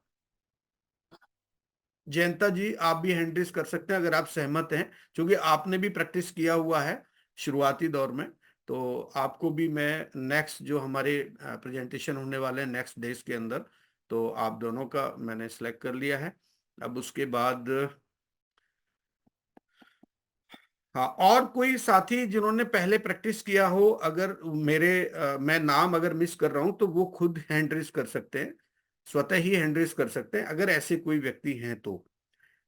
जयंता जी आप भी हैंड रेज कर सकते हैं अगर आप सहमत हैं, क्योंकि आपने भी प्रैक्टिस किया हुआ है शुरुआती दौर में। तो आपको भी मैं नेक्स्ट जो हमारे प्रेजेंटेशन होने वाले हैं नेक्स्ट डेज के अंदर, तो आप दोनों का मैंने सेलेक्ट कर लिया है। अब उसके बाद हाँ, और कोई साथी जिन्होंने पहले प्रैक्टिस किया हो, अगर मैं नाम अगर मिस कर रहा हूं, तो वो खुद हैंड रेज कर सकते हैं, स्वतः ही हैंड रेज कर सकते हैं, अगर ऐसे कोई व्यक्ति हैं तो,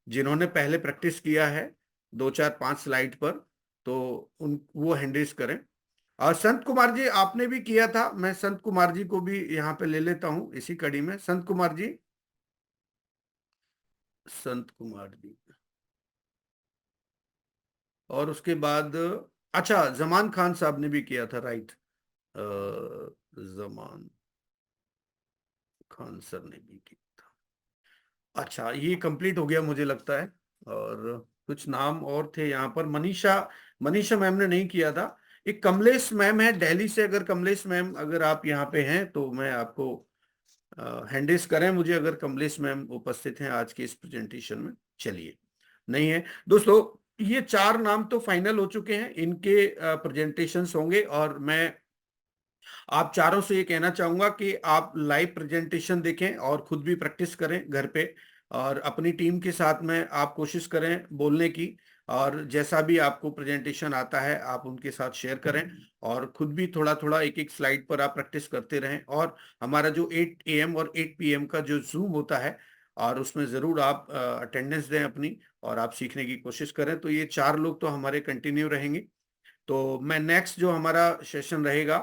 जिन्होंने पहले प्रैक्टिस किया है 2 4 5 स्लाइड पर, तो उन वो हैंडरेज करें। और संत कुमार जी, आपने भी किया था, मैं संत कुमार जी को भी यहाँ पे ले लेता हूँ इसी कड़ी में। संत कुमार जी, संत कुमार जी। और उसके बाद अच्छा, जमान खान साहब ने भी किया था, राइट। जमान खान सर ने भी किया था। अच्छा, ये कंप्लीट हो गया मुझे लगता है। और कुछ नाम और थे यहाँ पर। मनीषा, मनीषा मैम ने नहीं किया था। एक कमलेश मैम है दिल्ली से। अगर कमलेश मैम अगर आप यहाँ पे हैं तो मैं आपको हैंडिस करें मुझे, अगर कमलेश मैम उपस्थित हैं आज के इस प्रेजेंटेशन में। चलिए, नहीं है दोस्तों, ये 4 नाम तो फाइनल हो चुके हैं, इनके प्रेजेंटेशंस होंगे। और मैं आप चारों से ये कहना चाहूंगा कि आप लाइव प्रेजेंटेशन देखें और खुद भी प्रैक्टिस करें घर पे, और अपनी टीम के साथ में आप कोशिश करें बोलने की। और जैसा भी आपको प्रेजेंटेशन आता है आप उनके साथ शेयर करें, और खुद भी थोड़ा थोड़ा एक एक स्लाइड पर आप प्रैक्टिस करते रहें। और हमारा जो 8 AM और 8 PM का जो जूम होता है, और उसमें ज़रूर आप अटेंडेंस दें अपनी, और आप सीखने की कोशिश करें। तो ये 4 लोग तो हमारे कंटिन्यू रहेंगे। तो मैं नेक्स्ट जो हमारा सेशन रहेगा,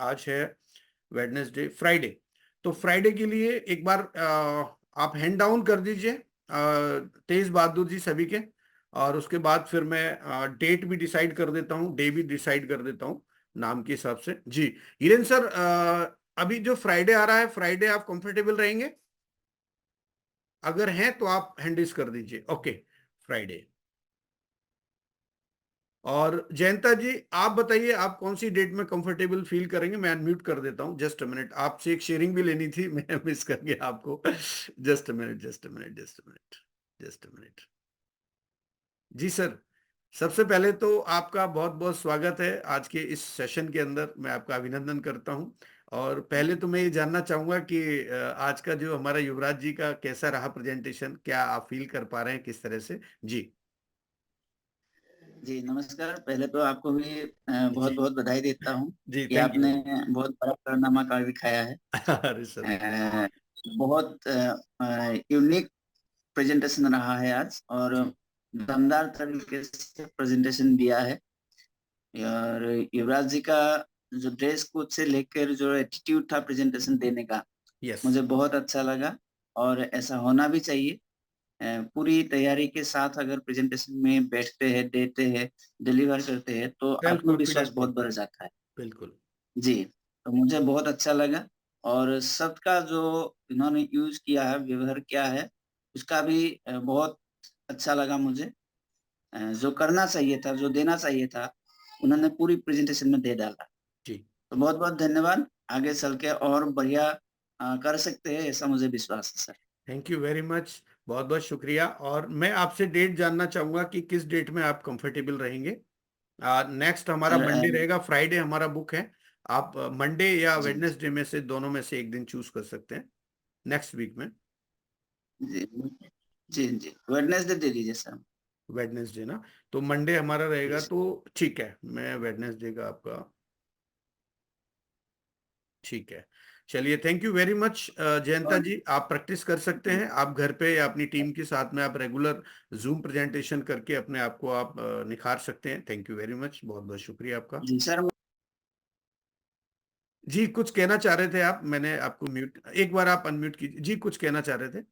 आज है वेडनेसडे, फ्राइडे। तो फ्राइडे के लिए एक बार आप हैंड डाउन कर दीजिए तेज बहादुर जी सभी के। और उसके बाद फिर मैं डेट भी डिसाइड कर देता हूँ, डे भी डिसाइड कर देता हूँ नाम के हिसाब से। जी हिरेन सर, अभी जो फ्राइडे आ रहा है, फ्राइडे आप कंफर्टेबल रहेंगे? अगर हैं तो आप हैंडिस कर दीजिए। Okay, Friday. और जयंता जी आप बताइए, आप कौन सी डेट में कंफर्टेबल फील करेंगे? मैं अनम्यूट कर देता हूँ, जस्ट अ मिनट। आपसे एक शेयरिंग भी लेनी थी, मैं मिस कर गया आपको। Just a minute, just a minute, just a minute, just a minute. जी सर, सबसे पहले तो आपका बहुत बहुत स्वागत है आज के इस सेशन के अंदर। मैं आपका अभिनंदन करता हूं। और पहले तो मैं ये जानना चाहूंगा कि आज का जो हमारा युवराज जी का कैसा रहा प्रेजेंटेशन, क्या आप फील कर पा रहे हैं किस तरह से? जी जी नमस्कार। पहले तो आपको भी बहुत जी बहुत बधाई देता हूँ जी, कि थैंक यू। आपने बहुत बड़ा कारनामा कर दिखाया है। अरे सर, बहुत यूनिक प्रेजेंटेशन रहा है आज, और जी दमदार तरीके से प्रेजेंटेशन दिया है। और युवराज जी का जो ड्रेस कोड से लेकर जो एटीट्यूड था प्रेजेंटेशन देने का, यस, मुझे बहुत अच्छा लगा। और ऐसा होना भी चाहिए। पूरी तैयारी के साथ अगर प्रेजेंटेशन में बैठते हैं, देते हैं, डिलीवर करते हैं, तो सेल्फ आत्मविश्वास कॉन्फिडेंस बहुत बढ़ता बढ़ है। जाता है। बिल्कुल। जी, तो मुझे बहुत अच्छा लगा। और सबका जो इन्होंने यूज किया है, व्यवहार किया है, उसका भी बहुत अच्छा लगा मुझे। जो करना चाहिए था, जो देना चाहिए था, उन्होंने पूरी प्रेजेंटेशन में दे डाला। जी, तो बहुत बहुत धन्यवाद। आगे चल के और बढ़िया कर सकते हैं, ऐसा मुझे विश्वास है sir. Thank you very much, बहुत बहुत शुक्रिया। और मैं आपसे डेट जानना चाहूंगा कि किस डेट में आप कंफर्टेबल रहेंगे। नेक्स्ट हमारा सर मंडे रहेगा, फ्राइडे हमारा बुक है। आप मंडे या जी वेडनेसडे में से, दोनों में से एक दिन चूज कर सकते हैं नेक्स्ट वीक में। जी जी जी, वेडनेसडे दे दीजिए सर। वेडनेसडे ना, तो मंडे हमारा रहेगा, Yes. तो ठीक है, मैं वेडनेसडे का आपका, ठीक है। चलिए, thank you very much Jayanta और जी। आप प्रैक्टिस कर सकते हैं, आप घर पे या अपनी टीम के साथ में आप रेगुलर जूम प्रेजेंटेशन करके अपने आप को आप निखार सकते हैं। थैंक यू वेरी मच, बहुत बहुत शुक्रिया आपका। जी सर। जी कुछ कहना चाह रहे थे आप? मैंने आपको म्यूट, एक बार आप अनम्यूट कीजिए। जी कुछ कहना चाह रहे थे?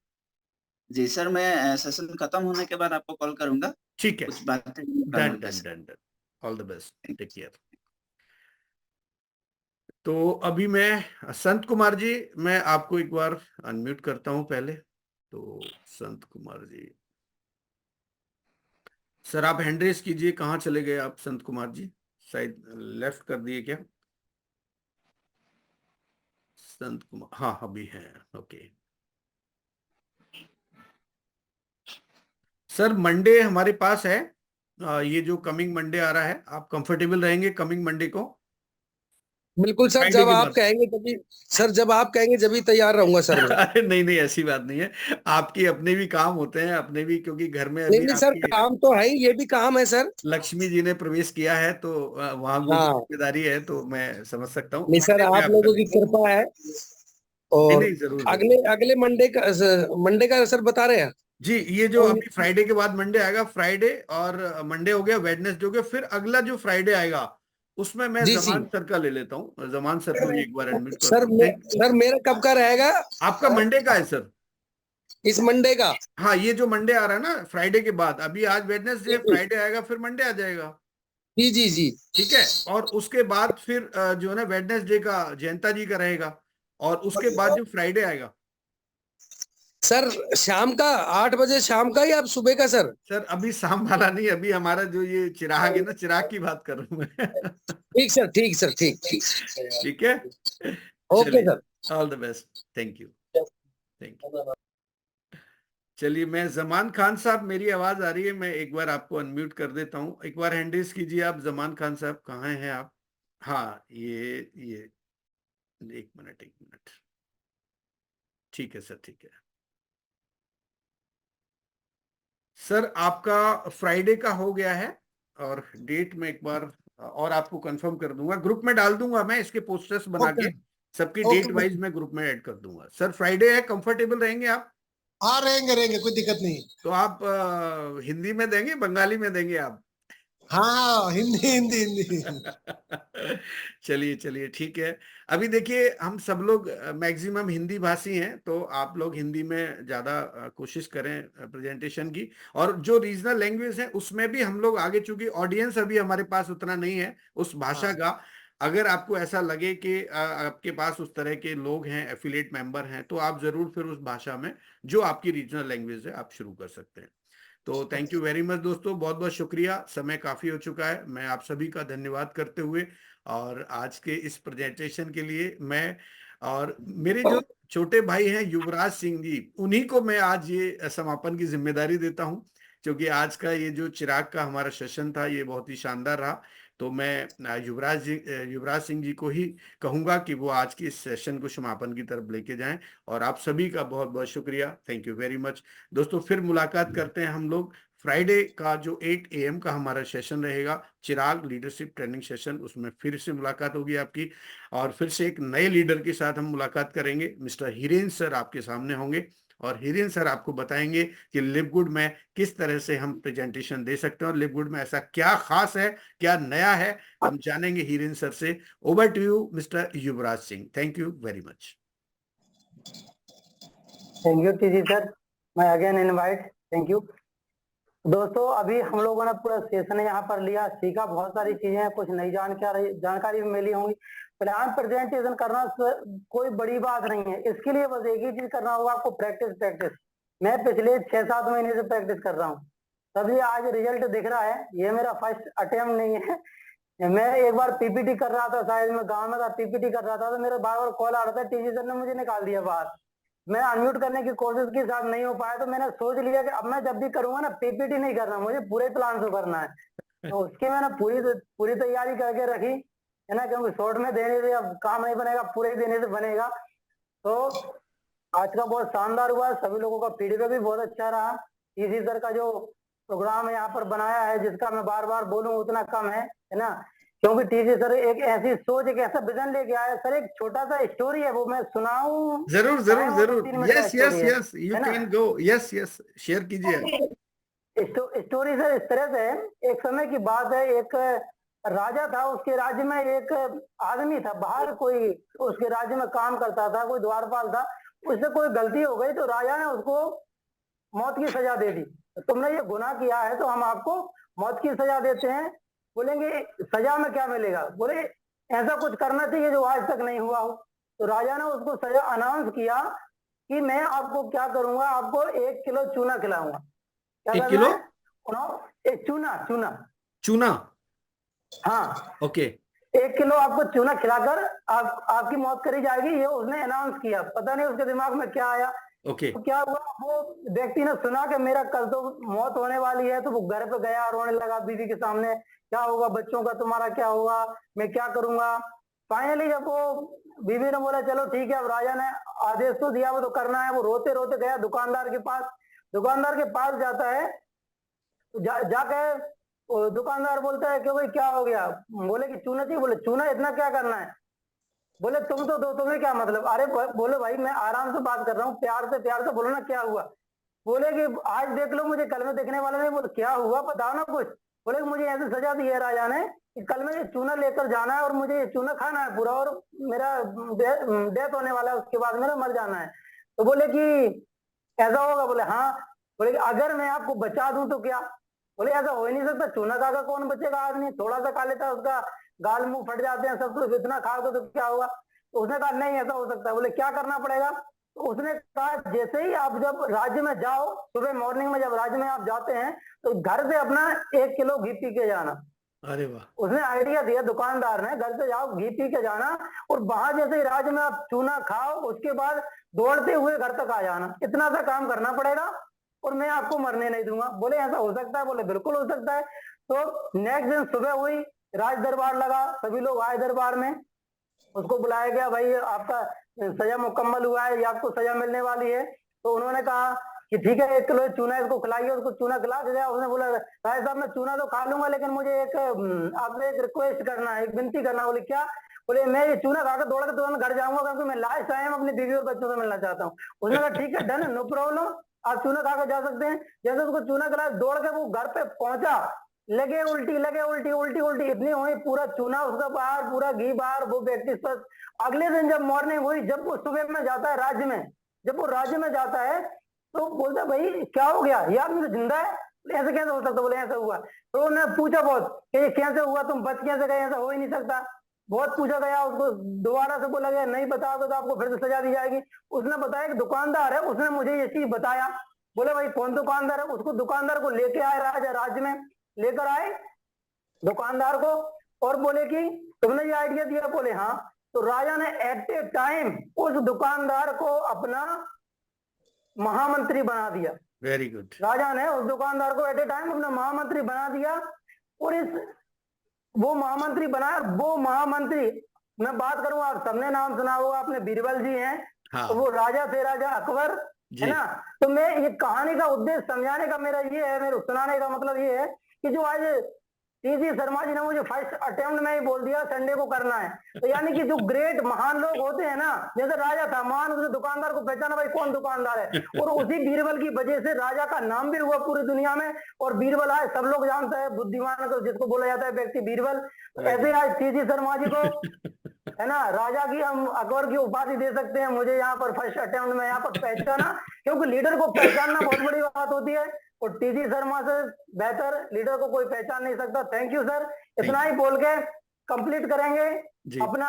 जी सर, मैं सेशन खत्म होने के बाद आपको कॉल करूंगा। ठीक है, कुछ बातें डन करना था done sir. Done done. All the best, take care. तो अभी मैं, संत कुमार जी, मैं आपको एक बार अनम्यूट करता हूं पहले। तो संत कुमार जी सर, आप हैंड रेस कीजिए। कहाँ चले गए आप संत कुमार जी? शायद लेफ्ट कर दिए क्या? संत कुमार, हाँ अभी हैं, ओके। सर मंडे हमारे पास है, ये जो कमिंग मंडे आ रहा है, आप कंफर्टेबल रहेंगे कमिंग मंडे को? बिल्कुल सर, फ्राइडे जब के आप बाद। कहेंगे तभी। सर जब आप कहेंगे जब तैयार रहूंगा सर मैं। अरे नहीं नहीं, ऐसी बात नहीं है। आपके अपने भी काम होते हैं, अपने भी, क्योंकि घर में नहीं अभी नहीं सर, आपकी काम तो है ही, ये भी काम है सर। लक्ष्मी जी ने प्रवेश किया है, तो वहां वो भी हाँ, जिम्मेदारी है, तो मैं समझ सकता हूँ। नहीं सर, मंडे में आप आप कर लोगों की लीजिए। कृपा है। नहीं और नहीं, जरूर अगले जरूर। अगले मंडे का सर बता रहे हैं। जी, ये जो अभी फ्राइडे के बाद मंडे आएगा, फ्राइडे और मंडे हो गया, वेडनेसडे हो गया, फिर अगला जो फ्राइडे आएगा उसमें मैं जी जी। जमान सर का ले लेता हूँ। जमान सर को भी एक बार एडमिट करता सर हूँ। थैंक। सर मेरा कब का रहेगा? आपका मंडे का है सर? इस मंडे का? हाँ, ये जो मंडे आ रहा है ना फ्राइडे के बाद, अभी आज वेडनेसडे, जी जी। फ्राइडे आएगा, फिर मंडे आ जाएगा। जी जी जी। ठीक है। और उसके बाद फिर जो है ना वेडनेसडे का जयंता जी का रहेगा, और उसके बाद जो फ्राइडे आएगा। सर शाम का 8 बजे शाम का या आप सुबह का सर? सर अभी शाम वाला नहीं, अभी हमारा जो ये चिराग है ना, चिराग की बात कर रहा हूं मैं। ठीक सर, ठीक सर, ठीक ठीक। ठीक है, ओके चलिए, sir. All the best, thank you, thank you. चलिए, मैं जमान खान साहब, मेरी आवाज आ रही है? मैं एक बार आपको अनम्यूट कर देता हूँ, एक बार हैंड रेज कीजिए आप। जमान खान साहब कहाँ हैं आप? हाँ, ये एक मिनट, एक मिनट। ठीक है सर, ठीक है सर, आपका फ्राइडे का हो गया है, और डेट में एक बार और आपको कंफर्म कर दूंगा, ग्रुप में डाल दूंगा मैं इसके पोस्टर्स बना ओके के, सबकी डेट ओके। वाइज मैं ग्रुप में ऐड कर दूंगा। सर फ्राइडे है, कंफर्टेबल रहेंगे आप? हाँ रहेंगे रहेंगे, कोई दिक्कत नहीं। तो आप हिंदी में देंगे, बंगाली में देंगे आप? हाँ हिंदी हिंदी हिंदी। चलिए चलिए, ठीक है। अभी देखिए, हम सब लोग मैक्सिमम हिंदी भाषी हैं, तो आप लोग हिंदी में ज्यादा कोशिश करें प्रेजेंटेशन की। और जो रीजनल लैंग्वेज है उसमें भी हम लोग आगे, चूंकि ऑडियंस अभी हमारे पास उतना नहीं है उस भाषा हाँ। का, अगर आपको ऐसा लगे कि आपके पास उस तरह के लोग हैं, एफिलिएट मेंबर हैं, तो आप जरूर फिर उस भाषा में जो आपकी रीजनल लैंग्वेज है आप शुरू कर सकते हैं। तो थैंक यू वेरी मच दोस्तों, बहुत बहुत शुक्रिया, समय काफी हो चुका है। मैं आप सभी का धन्यवाद करते हुए, और आज के इस प्रेजेंटेशन के लिए मैं, और मेरे जो छोटे भाई हैं युवराज सिंह जी, उन्हीं को मैं आज ये समापन की जिम्मेदारी देता हूं, क्योंकि आज का ये जो चिराग का हमारा सेशन था ये बहुत ही शानदार रहा। तो मैं युवराज सिंह जी को ही कहूंगा कि वो आज की इस सेशन को समापन की तरफ लेके जाएं। और आप सभी का बहुत बहुत शुक्रिया, थैंक यू वेरी मच दोस्तों। फिर मुलाकात करते हैं हम लोग फ्राइडे का, जो 8 AM का हमारा सेशन रहेगा, चिराग लीडरशिप ट्रेनिंग सेशन, उसमें फिर से मुलाकात होगी आपकी, और फिर से एक नए लीडर के साथ हम मुलाकात करेंगे। मिस्टर हिरेन सर आपके सामने होंगे, और हिरेन सर आपको बताएंगे कि लिवगुड में किस तरह से हम प्रेजेंटेशन दे सकते हैं, और लिवगुड में ऐसा क्या खास है, क्या नया है, हम जानेंगे हिरेन सर से। Over to you mister Yuvraj Singh, thank you very much. Thank you TG sir, मैं अगेन इनवाइट, थैंक यू। दोस्तों अभी हम लोगों ने पूरा सेशन यहाँ पर लिया, सीखा बहुत सारी चीजें, कुछ नई जानकारी भी मिली होंगी। प्लान प्रेजेंटेशन करना कोई बड़ी बात नहीं है, इसके लिए बस एक ही चीज करना होगा आपको, प्रैक्टिस प्रैक्टिस। मैं पिछले 6-7 महीने से प्रैक्टिस कर रहा हूँ, तभी आज रिजल्ट दिख रहा है। ये मेरा फर्स्ट अटेम्प्ट नहीं है। मैं एक बार पीपीटी कर रहा था, शायद मैं गाँव में था, पीपीटी कर रहा था, तो मेरा बार बार कॉल आ रहा था, टीजी सर ने मुझे निकाल दिया बाहर। मैं अनम्यूट करने की कोशिश की, साथ नहीं हो पाया, तो मैंने सोच लिया कि अब मैं जब भी करूंगा ना, पीपीटी नहीं करना, मुझे पूरे प्लान से करना है। तो उसकी मैंने पूरी तैयारी करके रखी है ना, क्योंकि शॉर्ट में देने से अब काम नहीं बनेगा, पूरे देने से बनेगा। तो आज का बहुत शानदार हुआ, सभी लोगों का फीडबैक भी बहुत अच्छा रहा। टीसी सर का जो प्रोग्राम यहाँ पर बनाया है, जिसका मैं बार बार बोलूं उतना कम है ना, क्योंकि टीसी सर एक ऐसी सोच, एक ऐसा विजन लेके आया सर। एक छोटा सा स्टोरी है, वो मैं सुनाऊं? जरूर जरूर जरूर, यस यस यस, यू है ना? Can go, yes yes, share कीजिए। स्टोरी सर इस तरह से, एक समय की बात है, एक राजा था, उसके राज्य में एक आदमी था बाहर, कोई उसके राज्य में काम करता था, कोई द्वारपाल था। उससे कोई गलती हो गई तो राजा ने उसको मौत की सजा दे दी। तुमने ये गुनाह किया है तो हम आपको मौत की सजा देते हैं। बोलेंगे सजा में क्या मिलेगा? बोले ऐसा कुछ करना चाहिए जो आज तक नहीं हुआ हो। तो राजा ने उसको सजा अनाउंस किया कि मैं आपको क्या करूंगा, आपको 1 किलो चूना खिलाऊंगा। क्या 1 किलो? एक चूना चूना चूना? हाँ ओके। 1 किलो आपको चूना खिलाकर आपकी मौत करी जाएगी, ये उसने अनाउंस किया। पता नहीं उसके दिमाग में क्या आया। ओके। तो क्या हुआ, वो व्यक्ति ने सुना कि मेरा कल तो मौत होने वाली है, तो वो घर पे गया, रोने लगा बीवी के सामने, क्या होगा बच्चों का, तुम्हारा क्या होगा, मैं क्या करूंगा। फाइनली जब वो बीवी ने बोला चलो ठीक है, अब राजा ने आदेश तो दिया, वो तो करना है। वो रोते रोते गया दुकानदार के पास। दुकानदार के पास जाता है, जाकर दुकानदार बोलता है कि भाई क्या हो गया? बोले कि चूना चाहिए। बोले चूना, इतना क्या करना है? बोले तुम तो दो, तुम्हें क्या मतलब? अरे बोले भाई मैं आराम से बात कर रहा हूँ, प्यार से बोलो ना, क्या हुआ? बोले कि आज देख लो मुझे, कल में देखने वाला नहीं। बोले क्या हुआ, बताओ ना कुछ। बोले कि मुझे ऐसी सजा दी है राजा ने कि कल में ये चूना लेकर जाना है और मुझे ये चूना खाना है पूरा, और मेरा डेथ होने वाला है, उसके बाद मेरा मर जाना है। तो बोले कि ऐसा होगा? बोले हाँ। बोले कि अगर मैं आपको बचा दूं तो क्या? बोले ऐसा हो ही नहीं सकता, चूना खा कर कौन बचेगा आदमी, थोड़ा सा खा लेता है उसका गाल मुंह फट जाते हैं सब कुछ, इतना खाओगे तो क्या होगा। तो उसने कहा नहीं ऐसा हो सकता है। बोले क्या करना पड़ेगा। तो उसने कहा जैसे ही आप जब राज्य में जाओ, सुबह मॉर्निंग में जब राज्य में आप जाते हैं तो घर से अपना 1 किलो घी पी के जाना। अरे वाह। उसने आइडिया दिया दुकानदार ने, घर से जाओ घी पी के जाना और वहां जैसे ही राज्य में आप चूना खाओ उसके बाद दौड़ते हुए घर तक आ जाना, इतना सा काम करना पड़ेगा और मैं आपको मरने नहीं दूंगा। बोले ऐसा हो सकता है। बोले बिल्कुल हो सकता है। तो नेक्स्ट दिन सुबह हुई, राज दरबार लगा, सभी लोग आए दरबार में, उसको बुलाया गया, भाई आपका सजा मुकम्मल हुआ है या आपको सजा मिलने वाली है। तो उन्होंने कहा कि ठीक है 1 किलो चूना इसको खिलाइए। उसको चूना खिला दिया। उसने बोला राय साहब मैं चूना तो खा लूंगा लेकिन मुझे आपसे एक रिक्वेस्ट करना है, एक विनती करना। बोले क्या। बोले मैं ये चूना खाकर दौड़ के तुरंत घर जाऊंगा क्योंकि मैं लास्ट टाइम अपनी बीवी और बच्चों से मिलना चाहता हूँ। उसने कहा ठीक है डन, नो प्रॉब्लम, आप चूना खाकर जा सकते हैं। जैसे उसको चूना खिलाया, दौड़ के वो घर पे पहुंचा, लगे उल्टी उल्टी इतनी हुई, पूरा चूना उसका बाहर, पूरा घी बाहर, वो व्यक्ति स्वस्थ। अगले दिन जब मॉर्निंग हुई, जब वो सुबह में जाता है राज्य में, जब वो राज्य में जाता है तो बोलता भाई क्या हो गया, ये आदमी तो जिंदा है। ऐसे कैसे हो सकता। बोले ऐसा हुआ। तो उन्होंने पूछा बहुत कि ये कैसे हुआ, तुम बच कैसे गए, ऐसा हो ही नहीं सकता। बहुत पूछा गया, उसको दोबारा से बोला गया नहीं बताओगे तो आपको फिर से सजा दी जाएगी। उसने बताया कि दुकानदार है, उसने मुझे ये चीज बताया। बोले भाई कौन दुकानदार है। उसको दुकानदार को लेके आए राजा, राज्य में लेकर आए दुकानदार को और बोले कि तुमने ये आइडिया दिया। बोले हाँ। तो राजा ने एट ए टाइम उस दुकानदार को अपना महामंत्री बना दिया। Very good. राजा ने उस दुकानदार को एट ए टाइम अपना महामंत्री बना दिया और वो महामंत्री बनाया। वो महामंत्री, मैं बात करूं, आप सबने नाम सुना होगा, आपने बीरबल जी हैं। हाँ। तो वो राजा थे, राजा अकबर, है ना। तो मैं ये कहानी का उद्देश्य समझाने का मेरा ये है, मेरे सुनाने का मतलब ये है कि जो आज टीसी शर्मा जी ने मुझे फर्स्ट अटेम्प्ट में ही बोल दिया संडे को करना है, तो यानी कि जो ग्रेट महान लोग होते हैं ना, जैसे राजा था महान, उसने दुकानदार को पहचाना भाई कौन दुकानदार है, और उसी बीरबल की वजह से राजा का नाम भी हुआ पूरी दुनिया में। और बीरबल आज सब लोग जानते हैं, बुद्धिमान को जिसको बोला जाता है व्यक्ति बीरबल। ऐसे आज टीसी शर्मा जी को, है ना, राजा की हम अकबर की उपाधि दे सकते हैं। मुझे यहाँ पर फर्स्ट अटेम्प्ट में यहाँ पर पहचाना, क्योंकि लीडर को पहचानना बहुत बड़ी बात होती है और टीसी शर्मा से बेहतर लीडर को कोई पहचान नहीं सकता। Thank you sir. इतना ही बोल के कंप्लीट करेंगे अपना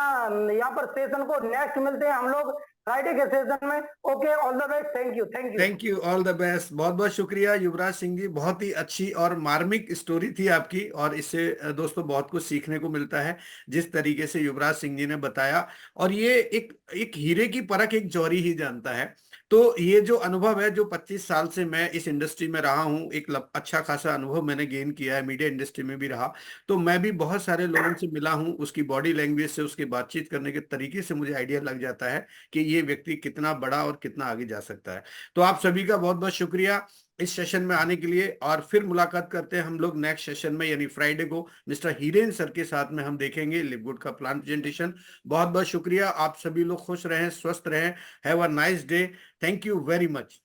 यहाँ पर सेशन को। नेक्स्ट मिलते हैं हम लोग फ्राइडे के सेशन में। Okay, all the best. Thank you, thank you, thank you, all the best. बहुत बहुत शुक्रिया युवराज सिंह जी, बहुत ही अच्छी और मार्मिक स्टोरी थी आपकी, और इससे दोस्तों बहुत कुछ सीखने को मिलता है जिस तरीके से युवराज सिंह जी ने बताया। और ये एक हीरे की परख एक जौहरी ही जानता है। तो ये जो अनुभव है, जो 25 साल से मैं इस इंडस्ट्री में रहा हूँ, एक अच्छा खासा अनुभव मैंने गेन किया है, मीडिया इंडस्ट्री में भी रहा, तो मैं भी बहुत सारे लोगों से मिला हूँ। उसकी बॉडी लैंग्वेज से, उसके बातचीत करने के तरीके से मुझे आइडिया लग जाता है कि ये व्यक्ति कितना बड़ा और कितना आगे जा सकता है। तो आप सभी का बहुत बहुत शुक्रिया इस सेशन में आने के लिए, और फिर मुलाकात करते हैं हम लोग नेक्स्ट सेशन में, यानी फ्राइडे को मिस्टर हीरेन सर के साथ में हम देखेंगे लिवगुड का प्लान प्रेजेंटेशन। बहुत बहुत शुक्रिया। आप सभी लोग खुश रहें, स्वस्थ रहें। Have a nice day. Thank you very much.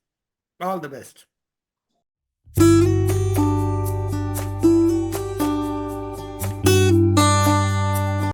All the best.